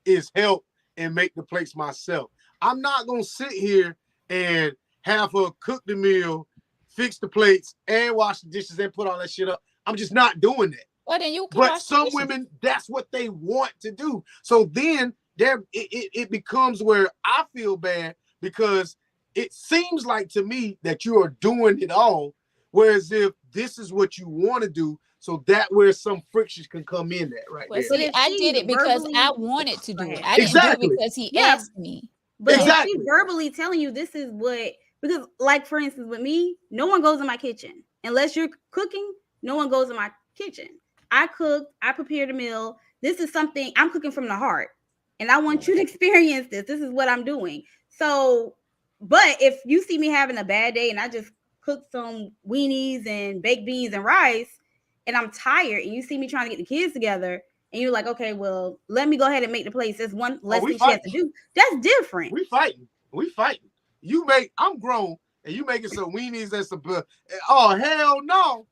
[SPEAKER 2] is help and make the plates myself. I'm not gonna sit here and have her cook the meal, fix the plates, and wash the dishes and put all that shit up. I'm just not doing that.
[SPEAKER 1] Well, then you can
[SPEAKER 2] But
[SPEAKER 1] wash the
[SPEAKER 2] some
[SPEAKER 1] dishes.
[SPEAKER 2] women, that's what they want to do. So then it becomes where I feel bad because it seems like to me that you are doing it all. Whereas if this is what you want to do, so that where some friction can come in that right
[SPEAKER 1] Well,
[SPEAKER 2] there.
[SPEAKER 4] But
[SPEAKER 1] see,
[SPEAKER 4] if
[SPEAKER 1] I
[SPEAKER 4] she's
[SPEAKER 1] did it because I
[SPEAKER 4] verbally,
[SPEAKER 1] wanted to
[SPEAKER 4] go
[SPEAKER 1] do it.
[SPEAKER 4] ahead.
[SPEAKER 1] I didn't do it
[SPEAKER 2] Exactly.
[SPEAKER 1] because he
[SPEAKER 4] Yeah,
[SPEAKER 1] asked me.
[SPEAKER 4] but if she's
[SPEAKER 2] Exactly.
[SPEAKER 4] verbally telling you this is what, because like for instance with me, no one goes in my kitchen unless you're cooking. No one goes in my kitchen. I cook. I prepare the meal. This is something I'm cooking from the heart. and I want you to experience this. This is what I'm doing. So, but if you see me having a bad day and I just cook some weenies and baked beans and rice, and I'm tired, and you see me trying to get the kids together, and you're like, okay, well, let me go ahead and make the plates. There's one less thing she has to do. That's different.
[SPEAKER 2] We fighting. I'm grown, and you making some weenies and some. Oh hell no!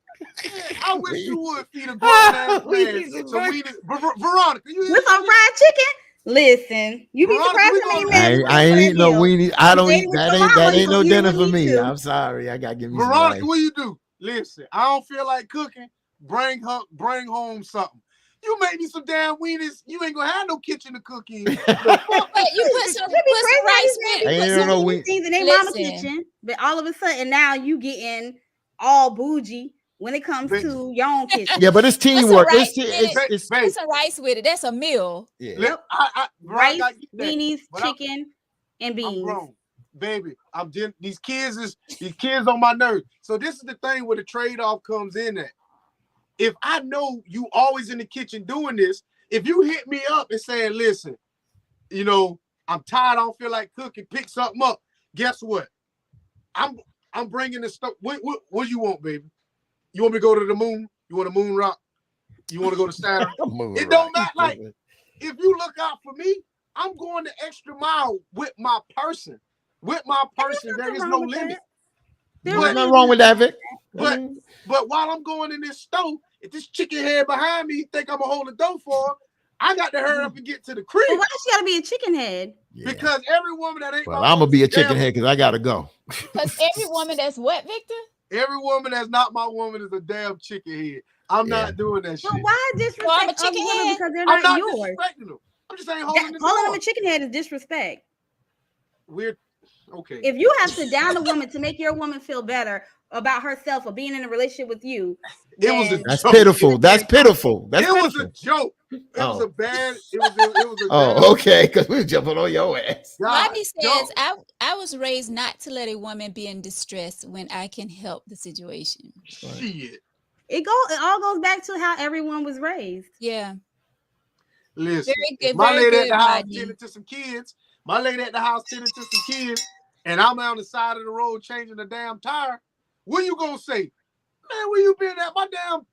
[SPEAKER 2] I wish you would feed a grown ass man some weenies. Veronica, you
[SPEAKER 4] with some fried chicken. Listen, you be surprised how many men.
[SPEAKER 3] I ain't eating no weenies. I don't eat that. Ain't no dinner for me.
[SPEAKER 4] Too.
[SPEAKER 3] I'm sorry. I gotta give me
[SPEAKER 2] Veronica,
[SPEAKER 3] some
[SPEAKER 2] what you do? Listen, I don't feel like cooking. Bring home something. You make me some damn weenies. You ain't gonna have no kitchen to cook in.
[SPEAKER 1] But you put some rice with it.
[SPEAKER 3] Ain't no
[SPEAKER 4] things in their mama kitchen, but all of a sudden now you getting all bougie when it comes to your own kitchen.
[SPEAKER 3] Yeah, but it's teamwork.
[SPEAKER 1] It's some rice with it. That's a meal.
[SPEAKER 3] Yeah.
[SPEAKER 4] Yep. Rice, weenies, chicken, and beans.
[SPEAKER 2] I'm grown. Baby, these kids on my nerves. So this is the thing where the trade-off comes in at. If I know you always in the kitchen doing this, if you hit me up and saying, listen, I'm tired, I don't feel like cooking, pick something up. Guess what? I'm bringing the stuff. What do you want, baby? You want me to go to the moon? You want a moon rock? You want to go to Saturn? It don't matter. Like, if you look out for me, I'm going the extra mile with my person. With my person, there is no limit.
[SPEAKER 3] There's nothing wrong with that, Vic.
[SPEAKER 2] But while I'm going in this stove, if this chicken head behind me think I'm gonna hold the door for her, I got to hurry up and get to the crib.
[SPEAKER 4] Well, why she gotta be a chicken head?
[SPEAKER 2] Yeah. Because every woman that ain't
[SPEAKER 3] I'm gonna be a chicken head because I gotta go.
[SPEAKER 1] Because every woman that's what, Victor?
[SPEAKER 2] Every woman that's not my woman is a damn chicken head. I'm not doing that shit.
[SPEAKER 4] Well, why disrespect other women because they're not yours?
[SPEAKER 2] Disrespecting them. I'm just saying holding the door.
[SPEAKER 4] Calling them a chicken head is disrespect.
[SPEAKER 2] Weird. Okay.
[SPEAKER 4] If you have to down a woman to make your woman feel better about herself or being in a relationship with you,
[SPEAKER 3] that's pitiful. That's pitiful. It
[SPEAKER 2] was a joke. It was a bad. It was a
[SPEAKER 3] okay. Because we were jumping on your ass.
[SPEAKER 1] Rodney says, I was raised not to let a woman be in distress when I can help the situation.
[SPEAKER 2] Shit.
[SPEAKER 4] It all goes back to how everyone was raised.
[SPEAKER 1] Yeah.
[SPEAKER 2] Listen,
[SPEAKER 1] very good,
[SPEAKER 2] my lady
[SPEAKER 1] at
[SPEAKER 2] the house tending to some kids. My lady at the house tending to some kids, and I'm on the side of the road changing the damn tire. What you gonna say? Man, where you been at? My damn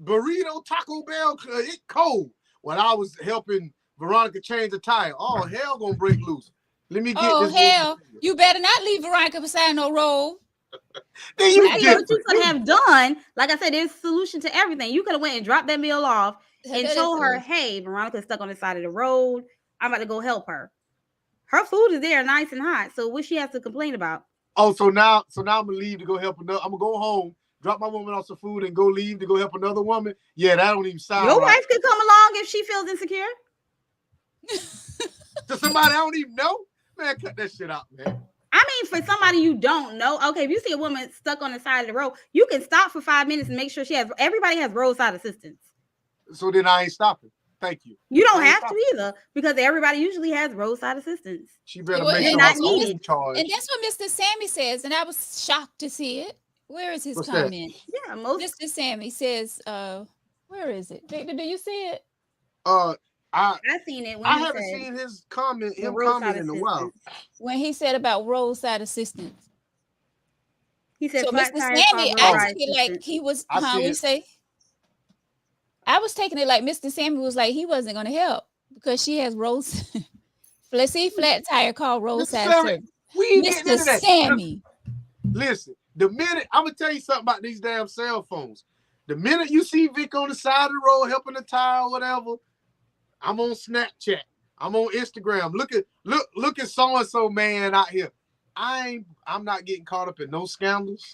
[SPEAKER 2] burrito Taco Bell, it cold. When I was helping Veronica change the tire. Oh, hell gonna break loose. Let me get this.
[SPEAKER 1] Oh, hell. You better not leave Veronica beside no road.
[SPEAKER 2] Then you
[SPEAKER 4] what you could have done, like I said, there's a solution to everything. You could have went and dropped that meal off and told her, hey, Veronica's stuck on the side of the road. I'm about to go help her. Her food is there, nice and hot. So what she has to complain about?
[SPEAKER 2] Oh, so now I'm gonna leave to go help another. I'm gonna go home, drop my woman off some food, and go leave to go help another woman. Yeah, that don't even sound.
[SPEAKER 4] Your wife could come along if she feels insecure.
[SPEAKER 2] To somebody I don't even know, man, cut that shit out, man.
[SPEAKER 4] I mean, for somebody you don't know, okay, if you see a woman stuck on the side of the road, you can stop for 5 minutes and make sure everybody has roadside assistance.
[SPEAKER 2] So then I ain't stopping. Thank you.
[SPEAKER 4] You don't have to either because everybody usually has roadside assistance.
[SPEAKER 2] She better make sure not needed. Charge.
[SPEAKER 1] And that's what Mr. Sammy says, and I was shocked to see it. Where is his comment?
[SPEAKER 4] That? Yeah,
[SPEAKER 1] Mr. Sammy says, where is it? Victor, do you see it?
[SPEAKER 2] I
[SPEAKER 4] seen it. When
[SPEAKER 2] I haven't seen his comment. Him comment in a while.
[SPEAKER 1] When he said about roadside assistance,
[SPEAKER 4] he said,
[SPEAKER 1] so Mr. Sammy, I took it like he was. I was taking it like Mr. Sammy was like he wasn't going to help because she has flat tire called roadside service. Mr. Sammy.
[SPEAKER 2] Listen, the minute I'm gonna tell you something about these damn cell phones. The minute you see Vic on the side of the road helping the tire or whatever, I'm on Snapchat. I'm on Instagram. Look at so-and-so man out here. I'm not getting caught up in no scandals.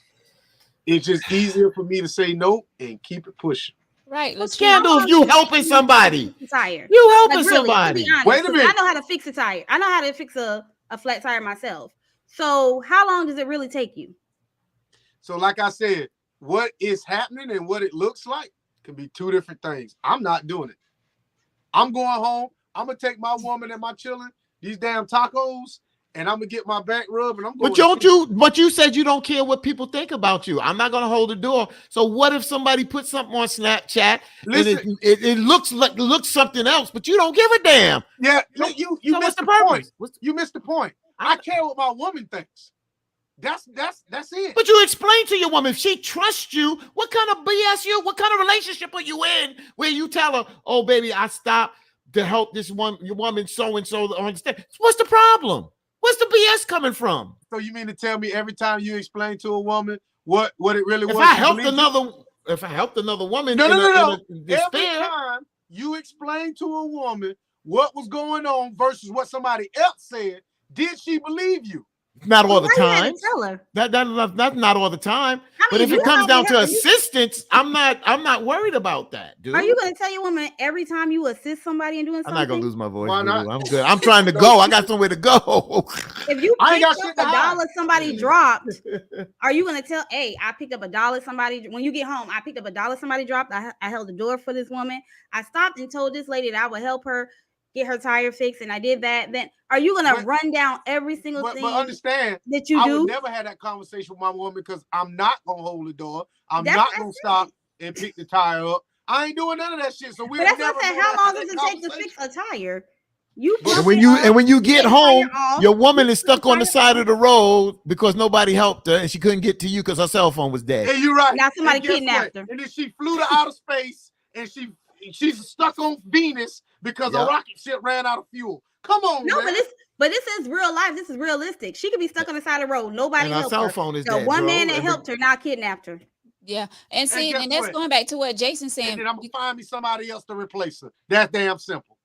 [SPEAKER 2] It's just easier for me to say no and keep it pushing.
[SPEAKER 1] Right.
[SPEAKER 3] What scandals? You helping somebody.
[SPEAKER 4] Tire.
[SPEAKER 3] You helping somebody.
[SPEAKER 4] Wait a minute. I know how to fix a tire. I know how to fix a flat tire myself. So how long does it really take you?
[SPEAKER 2] So like I said, what is happening and what it looks like can be two different things. I'm not doing it. I'm going home. I'm going to take my woman and my children, these damn tacos, and I'm gonna get my back rubbed, and I'm going.
[SPEAKER 3] But you said you don't care what people think about you. I'm not gonna hold the door. So what if somebody puts something on Snapchat and it looks something else, but you don't give a damn?
[SPEAKER 2] Yeah,
[SPEAKER 3] So,
[SPEAKER 2] you
[SPEAKER 3] so
[SPEAKER 2] missed
[SPEAKER 3] what's the purpose?
[SPEAKER 2] point. You missed the point. I care what my woman thinks. That's it.
[SPEAKER 3] But you explain to your woman, if she trusts you, what kind of BS what kind of relationship are you in where you tell her, oh baby, I stopped to help this your woman so and so understand? What's the problem? What's the BS coming from?
[SPEAKER 2] So you mean to tell me every time you explain to a woman what it really was?
[SPEAKER 3] If I helped another woman,
[SPEAKER 2] no. Every time you explain to a woman what was going on versus what somebody else said, did she believe you?
[SPEAKER 3] Not all the time.
[SPEAKER 4] Tell her?
[SPEAKER 3] That's not all the time.
[SPEAKER 4] I mean,
[SPEAKER 3] but if it comes down to assistance, I'm not worried about that, dude.
[SPEAKER 4] Are you going to tell your woman every time you assist somebody in doing something?
[SPEAKER 3] I'm not gonna lose my voice.
[SPEAKER 2] Why not?
[SPEAKER 3] I'm good. I'm trying to go. I got somewhere to go.
[SPEAKER 4] If you pick up $1 somebody dropped, are you going to tell, hey, I picked up $1 somebody, when you get home, I picked up $1 somebody dropped. I held the door for this woman. I stopped and told this lady that I would help her get her tire fixed, and I did that. Then are you going to run down every single thing?
[SPEAKER 2] But understand
[SPEAKER 4] that you do?
[SPEAKER 2] I would never have that conversation with my woman because I'm not going to hold the door. I'm not going to stop and pick the tire up. I ain't doing none of that shit. So we.
[SPEAKER 4] But that's what I said. How long does it take to fix a tire?
[SPEAKER 3] And when you get home, your woman is stuck on the side of the road because nobody helped her and she couldn't get to you because her cell phone was dead.
[SPEAKER 2] Yeah, you're right.
[SPEAKER 4] Now somebody kidnapped her.
[SPEAKER 2] And then she flew to outer space and she's stuck on Venus because a rocket ship ran out of fuel. Come on, man.
[SPEAKER 4] But this is real life. This is realistic. She could be stuck on the side of the road. Nobody helped her.
[SPEAKER 3] Her cell phone is dead.
[SPEAKER 4] One man that helped her, not kidnapped her.
[SPEAKER 1] Yeah, and see, and that's going back to what Jason's saying.
[SPEAKER 2] And then I'm gonna find me somebody else to replace her. That's damn simple.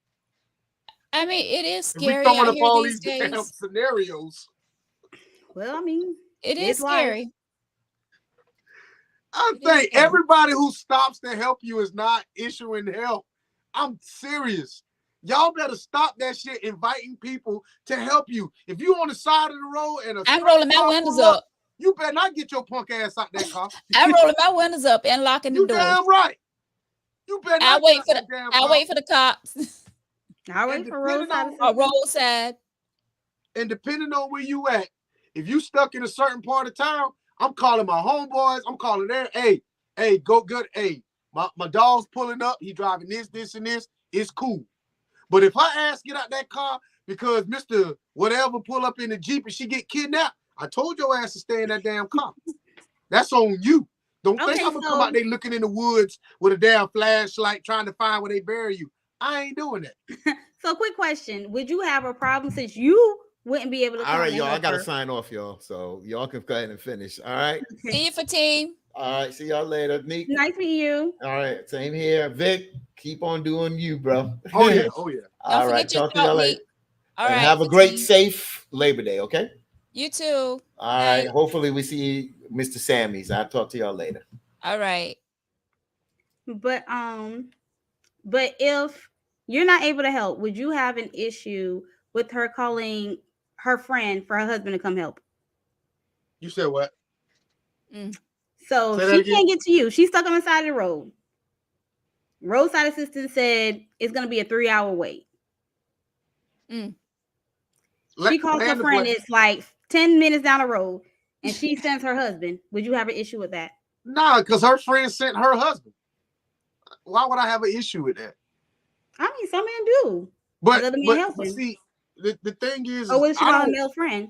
[SPEAKER 1] I mean, it is scary.
[SPEAKER 2] We throwing up all these damn scenarios.
[SPEAKER 4] Well, I mean,
[SPEAKER 1] it is scary.
[SPEAKER 2] I think everybody who stops to help you is not issuing help. I'm serious. Y'all better stop that shit inviting people to help you. If you on the side of the road and
[SPEAKER 1] I'm rolling my windows up,
[SPEAKER 2] you better not get your punk ass out that car.
[SPEAKER 1] I'm rolling my windows up and locking the door.
[SPEAKER 2] Damn right. You better not
[SPEAKER 1] wait for the cops.
[SPEAKER 4] I wait for
[SPEAKER 1] roadside.
[SPEAKER 2] And depending on where you at, if you stuck in a certain part of town, I'm calling my homeboys. I'm calling there. Hey, go good. Hey, my dog's pulling up. He driving this, and this. It's cool. But if her ass get out that car because Mr. Whatever pull up in the Jeep and she get kidnapped, I told your ass to stay in that damn car. That's on you. Don't think I'm gonna come out there looking in the woods with a damn flashlight trying to find where they bury you. I ain't doing that.
[SPEAKER 4] So, quick question: would you have a problem since you wouldn't be able to?
[SPEAKER 3] All right, y'all. I gotta sign off, y'all. So y'all can go ahead and finish. All right.
[SPEAKER 1] See you, Fatim.
[SPEAKER 3] All right. See y'all later, Nick.
[SPEAKER 4] Nice meeting you.
[SPEAKER 3] All right. Same here, Vic. Keep on doing you, bro.
[SPEAKER 2] Oh yeah.
[SPEAKER 3] All right. Talk to y'all later.
[SPEAKER 1] All right.
[SPEAKER 3] Have a great, safe Labor Day. Okay.
[SPEAKER 1] You too.
[SPEAKER 3] All right. Hopefully we see Mr. Sammy's. I'll talk to y'all later.
[SPEAKER 1] All right.
[SPEAKER 4] But if you're not able to help, would you have an issue with her calling her friend for her husband to come help?
[SPEAKER 2] You said what?
[SPEAKER 4] So she can't get to you. She's stuck on the side of the road. Roadside assistant said it's going to be a 3-hour wait. She calls her friend. It's like 10 minutes down the road, and she sends her husband. Would you have an issue with that?
[SPEAKER 2] Nah, because her friend sent her husband. Why would I have an issue with that?
[SPEAKER 4] I mean, some men do.
[SPEAKER 2] But see, the thing is,
[SPEAKER 4] what if she call her male friend?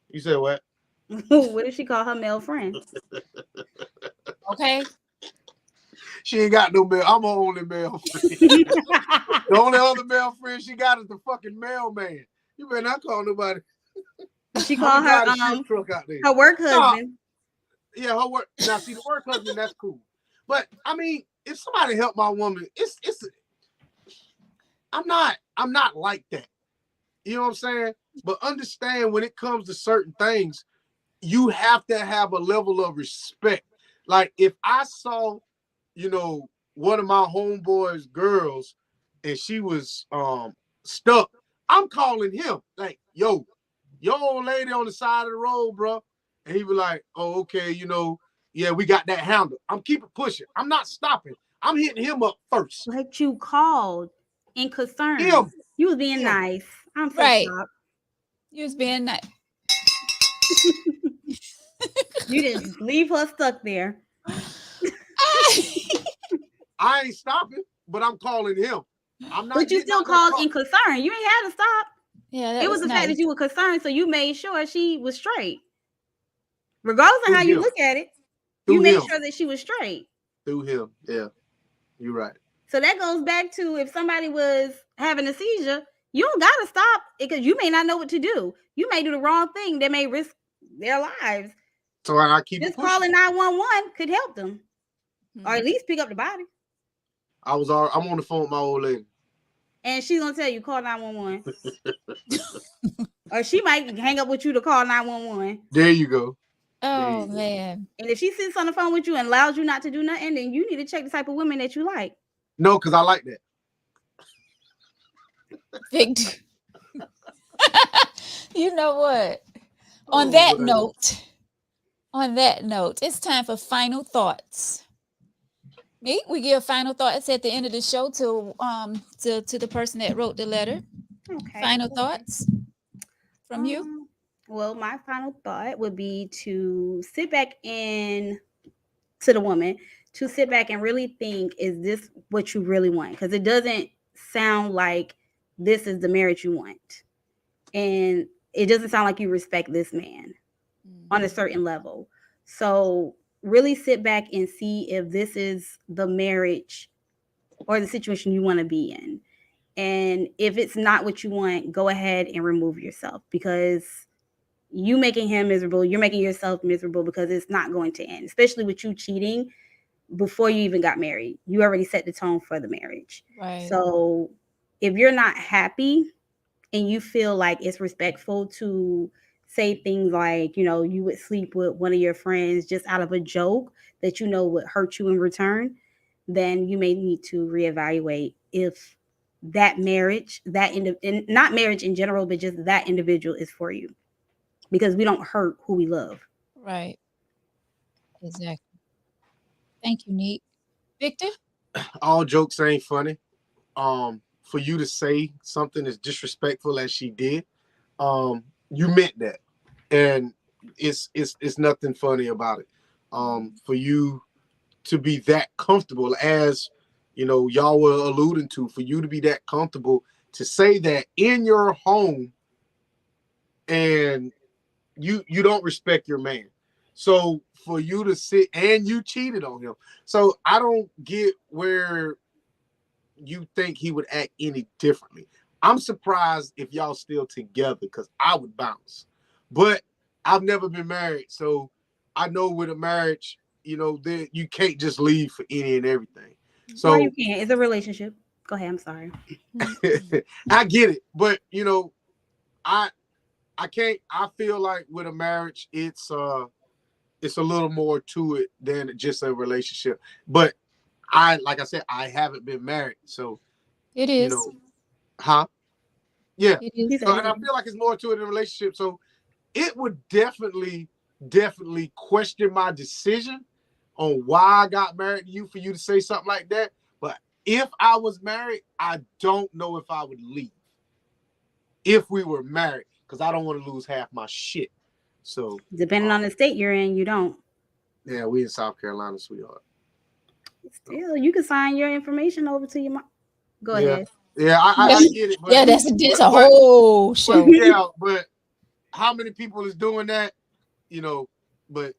[SPEAKER 2] You said what?
[SPEAKER 4] What if she call her male friend?
[SPEAKER 1] Okay.
[SPEAKER 2] She ain't got no male. I'm her only male friend. The only other male friend she got is the fucking mailman. You better not call nobody.
[SPEAKER 4] She called her her work husband.
[SPEAKER 2] Yeah, her work. Now see, the work husband, that's cool. But I mean, if somebody help my woman, I'm not like that. You know what I'm saying? But understand when it comes to certain things, you have to have a level of respect. Like if I saw, one of my homeboys' girls and she was stuck, I'm calling him like, yo, your old lady on the side of the road, bro. And he was like, oh, okay, yeah, we got that handle. I'm keeping pushing. I'm not stopping. I'm hitting him up first.
[SPEAKER 4] But you called in concern. You was being nice. I'm so
[SPEAKER 1] Right.
[SPEAKER 4] shocked.
[SPEAKER 1] You was being nice.
[SPEAKER 4] You just leave her stuck there.
[SPEAKER 2] I ain't stopping, but I'm calling him. I'm not.
[SPEAKER 4] But you
[SPEAKER 2] getting
[SPEAKER 4] still
[SPEAKER 2] out that
[SPEAKER 4] called
[SPEAKER 2] car.
[SPEAKER 4] in concern. You ain't had to stop.
[SPEAKER 1] Yeah, that
[SPEAKER 4] It was the fact
[SPEAKER 1] nice.
[SPEAKER 4] that you were concerned, so you made sure she was straight. Regardless of
[SPEAKER 2] Through
[SPEAKER 4] how you
[SPEAKER 2] him.
[SPEAKER 4] look at it,
[SPEAKER 2] Through
[SPEAKER 4] you made
[SPEAKER 2] him.
[SPEAKER 4] sure that she was straight.
[SPEAKER 2] Through him. Yeah, you're right.
[SPEAKER 4] So that goes back to if somebody was having a seizure, you don't gotta stop because you may not know what to do. You may do the wrong thing that may risk their lives.
[SPEAKER 2] So I keep
[SPEAKER 4] Just
[SPEAKER 2] pushing.
[SPEAKER 4] calling 911 could help them,
[SPEAKER 1] Hmm.
[SPEAKER 4] or at least pick up the body.
[SPEAKER 2] I'm on the phone with my old lady,
[SPEAKER 4] And she's gonna tell you call 911, or she might hang up with you to call 911.
[SPEAKER 2] There you go.
[SPEAKER 1] Oh man.
[SPEAKER 4] And if she sits on the phone with you and allows you not to do nothing, then you need to check the type of women that you like.
[SPEAKER 2] No, because I like that.
[SPEAKER 1] Victor. You know what? On
[SPEAKER 2] Oh,
[SPEAKER 1] that
[SPEAKER 2] man.
[SPEAKER 1] note, it's time for final thoughts. Me, we give final thoughts at the end of the show to the person that wrote the letter.
[SPEAKER 4] Okay.
[SPEAKER 1] Final thoughts from you.
[SPEAKER 4] Well, my final thought would be to sit back and to the woman to sit back and really think, is this what you really want? Because it doesn't sound like this is the marriage you want. And it doesn't sound like you respect this man on a certain level. So really sit back and see if this is the marriage or the situation you want to be in. And if it's not what you want, go ahead and remove yourself, because you making him miserable, you're making yourself miserable, because it's not going to end, especially with you cheating before you even got married. You already set the tone for the marriage.
[SPEAKER 1] Right.
[SPEAKER 4] So if you're not happy and you feel like it's respectful to say things like, you know, you would sleep with one of your friends just out of a joke that you know would hurt you in return, then you may need to reevaluate if that marriage, not marriage in general, but just that individual is for you. Because we don't hurt who we love.
[SPEAKER 1] Right. Exactly. Thank you, Neat. Victor?
[SPEAKER 2] All jokes ain't funny. For you to say something as disrespectful as she did, you meant that, and it's nothing funny about it. For you to be that comfortable, as you know, y'all were alluding to, for you to be that comfortable to say that in your home, and you don't respect your man. So for you to sit and you cheated on him. So I don't get where you think he would act any differently. I'm surprised if y'all still together, because I would bounce. But I've never been married, so I know with a marriage, you know, you can't just leave for any and everything. So
[SPEAKER 4] Why you can't? It's a relationship. Go ahead. I'm sorry.
[SPEAKER 2] I get it, but you know, I can't. I feel like with a marriage, it's a little more to it than just a relationship. But like I said, I haven't been married, so
[SPEAKER 1] It is.
[SPEAKER 2] you know, huh? Yeah.
[SPEAKER 1] It is.
[SPEAKER 2] So, and I feel like it's more to it in a relationship. So it would definitely question my decision on why I got married to you for you to say something like that. But if I was married, I don't know if I would leave if we were married, because I don't want to lose half my shit. So
[SPEAKER 4] depending on the state you're in, you don't.
[SPEAKER 2] Yeah, we in South Carolina, sweetheart.
[SPEAKER 4] Still, you can sign your information over to your mom. Go ahead.
[SPEAKER 2] Yeah, I get it. But,
[SPEAKER 1] yeah, that's a whole show.
[SPEAKER 2] Yeah, but how many people is doing that? You know, but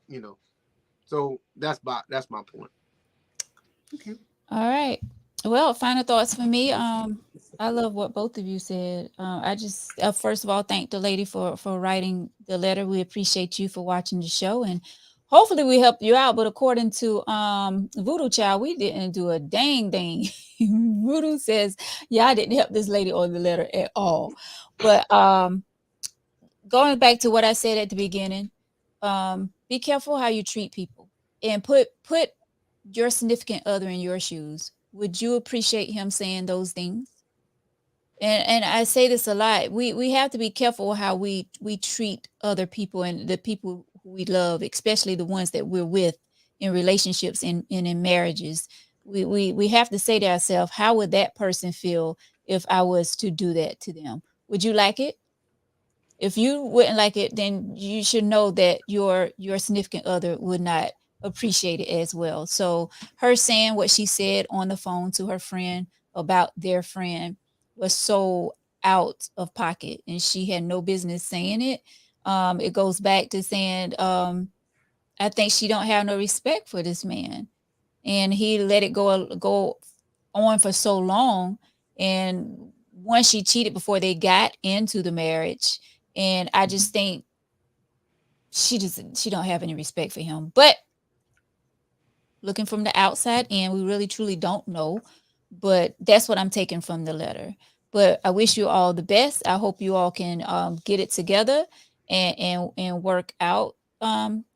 [SPEAKER 2] you know, so that's my point.
[SPEAKER 4] Okay.
[SPEAKER 1] All right. Well, final thoughts for me. I love what both of you said. I just first of all thank the lady for writing the letter. We appreciate you for watching the show, and hopefully we helped you out. But according to Voodoo Child, we didn't do a dang thing. Voodoo says, yeah, I didn't help this lady on the letter at all. But going back to what I said at the beginning, be careful how you treat people, and put your significant other in your shoes. Would you appreciate him saying those things? And I say this a lot. We have to be careful how we treat other people and the people who we love, especially the ones that we're with in relationships and in marriages. We have to say to ourselves, how would that person feel if I was to do that to them. Would you like it? If you wouldn't like it, then you should know that your significant other would not appreciate it as well. So her saying what she said on the phone to her friend about their friend was so out of pocket, and she had no business saying it. It goes back to saying, I think she don't have no respect for this man, and he let it go on for so long. And once she cheated before they got into the marriage, and I just think she don't have any respect for him. But looking from the outside in, we really truly don't know. But that's what I'm taking from the letter. But I wish you all the best. I hope you all can get it together and work out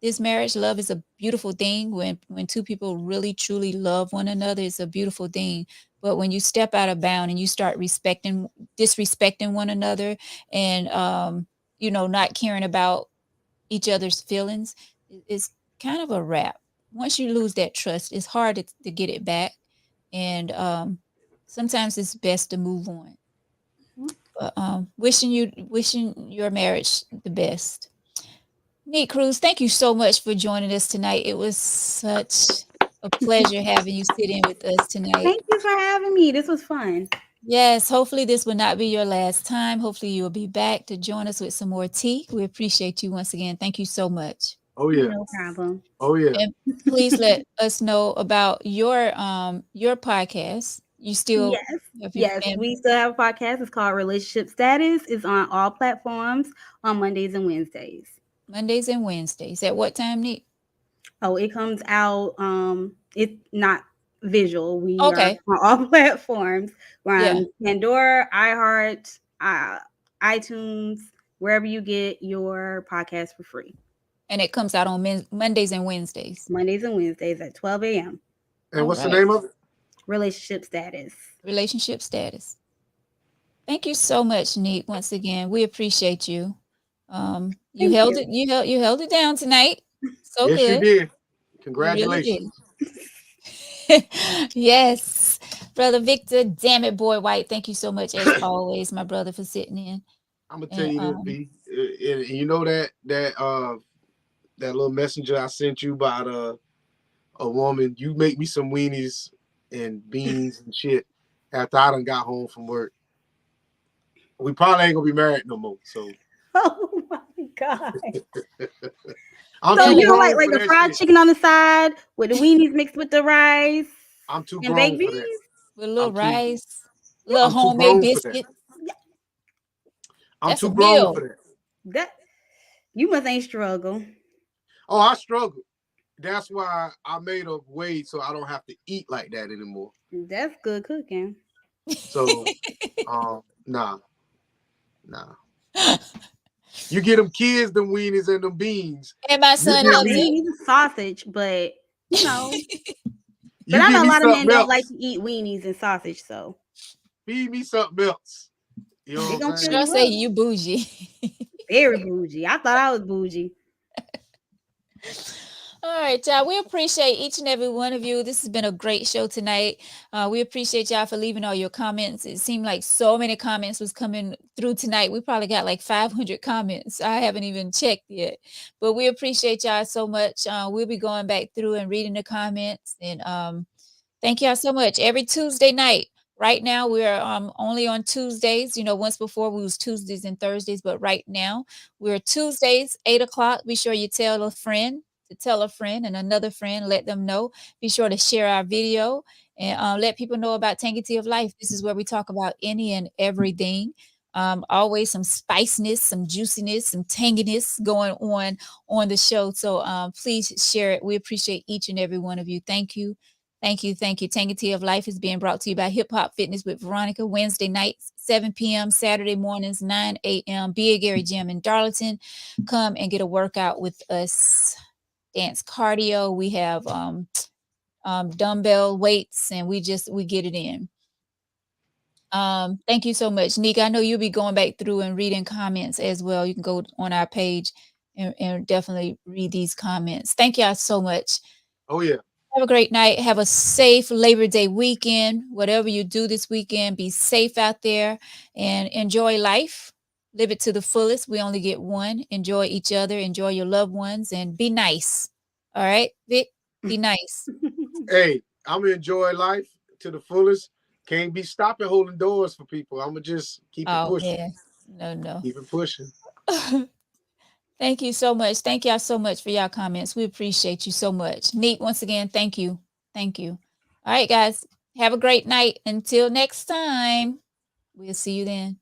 [SPEAKER 1] this marriage. Love is a beautiful thing. When two people really truly love one another, it's a beautiful thing. But when you step out of bound and you start disrespecting one another, and not caring about each other's feelings, it's kind of a wrap. Once you lose that trust, it's hard to get it back. And sometimes it's best to move on. But wishing your marriage the best. Neat Cruz, thank you so much for joining us tonight. It was such a pleasure having you sit in with us tonight.
[SPEAKER 4] Thank you for having me. This was fun.
[SPEAKER 1] Yes, hopefully this will not be your last time. Hopefully you will be back to join us with some more tea. We appreciate you once again. Thank you so much.
[SPEAKER 2] Oh yeah.
[SPEAKER 4] No problem.
[SPEAKER 2] Oh yeah.
[SPEAKER 1] And please let us know about your podcast. You still
[SPEAKER 4] Yes, we still have a podcast. It's called Relationship Status. It's on all platforms on Mondays and Wednesdays.
[SPEAKER 1] Mondays and Wednesdays. At what time, Nick?
[SPEAKER 4] Oh, it comes out. It's not visual. We
[SPEAKER 1] Okay.
[SPEAKER 4] are on all platforms. We're
[SPEAKER 1] Yeah.
[SPEAKER 4] on Pandora, iHeart, iTunes, wherever you get your podcast for free.
[SPEAKER 1] And it comes out on Mondays and Wednesdays.
[SPEAKER 4] Mondays and Wednesdays at 12 a.m.
[SPEAKER 2] And what's the name of it?
[SPEAKER 4] Relationship Status.
[SPEAKER 1] Relationship Status. Thank you so much, Nick. Once again, we appreciate you. You held it down tonight. So
[SPEAKER 2] yes,
[SPEAKER 1] good.
[SPEAKER 2] you did. Congratulations.
[SPEAKER 1] Really did. Yes, brother Victor. Damn it, boy White. Thank you so much, as always, my brother, for sitting in.
[SPEAKER 2] I'm gonna tell you this, B. You know that little messenger I sent you about a woman. You make me some weenies and beans and shit after I done got home from work. We probably ain't gonna be married no more. So.
[SPEAKER 4] Oh my God.
[SPEAKER 2] So
[SPEAKER 4] you don't like the fried chicken on the side with the weenies mixed with the rice?
[SPEAKER 2] I'm too
[SPEAKER 4] and
[SPEAKER 2] grown
[SPEAKER 4] baked
[SPEAKER 2] for
[SPEAKER 4] beans?
[SPEAKER 2] that.
[SPEAKER 1] With a little rice, little homemade biscuit.
[SPEAKER 2] I'm too grown for
[SPEAKER 4] that. You must ain't struggle.
[SPEAKER 2] Oh, I struggle. That's why I made a way so I don't have to eat like that anymore.
[SPEAKER 4] That's good cooking.
[SPEAKER 2] So, nah. You get them kids, them weenies and them beans.
[SPEAKER 1] And my son loves it.
[SPEAKER 4] He needs sausage, but but I know a lot of men don't like to eat weenies and sausage, so
[SPEAKER 2] feed me something else. You know what I'm saying?
[SPEAKER 1] Sure say you bougie.
[SPEAKER 4] Very bougie. I thought I was bougie.
[SPEAKER 1] All right, y'all. We appreciate each and every one of you. This has been a great show tonight. We appreciate y'all for leaving all your comments. It seemed like so many comments was coming through tonight. We probably got like 500 comments. I haven't even checked yet, but we appreciate y'all so much. We'll be going back through and reading the comments, and thank y'all so much. Every Tuesday night. Right now, we're only on Tuesdays. Once before we was Tuesdays and Thursdays, but right now we're Tuesdays, 8 o'clock. Be sure you tell a friend to tell a friend and another friend. Let them know. Be sure to share our video and let people know about Tangy of Life. This is where we talk about any and everything. Always some spiciness, some juiciness, some tanginess going on the show. So please share it. We appreciate each and every one of you. Thank you. Thank you. Thank you. Tangy of Life is being brought to you by Hip Hop Fitness with Veronica. Wednesday nights, 7 p.m. Saturday mornings, 9 a.m. Be a Gary Gym in Darlington. Come and get a workout with us. Dance cardio. We have dumbbell weights, and we get it in. Thank you so much, Nika. I know you'll be going back through and reading comments as well. You can go on our page and definitely read these comments. Thank y'all so much.
[SPEAKER 2] Oh yeah.
[SPEAKER 1] Have a great night. Have a safe Labor Day weekend. Whatever you do this weekend, be safe out there and enjoy life. Live it to the fullest. We only get one. Enjoy each other. Enjoy your loved ones and be nice. All right, Vic? Be nice.
[SPEAKER 2] Hey, I'm gonna enjoy life to the fullest. Can't be stopping holding doors for people. I'm gonna just keep it
[SPEAKER 1] Oh,
[SPEAKER 2] pushing.
[SPEAKER 1] man. No.
[SPEAKER 2] Keep it pushing.
[SPEAKER 1] Thank you so much. Thank y'all so much for y'all comments. We appreciate you so much. Neat, once again, thank you. Thank you. All right, guys. Have a great night. Until next time, we'll see you then.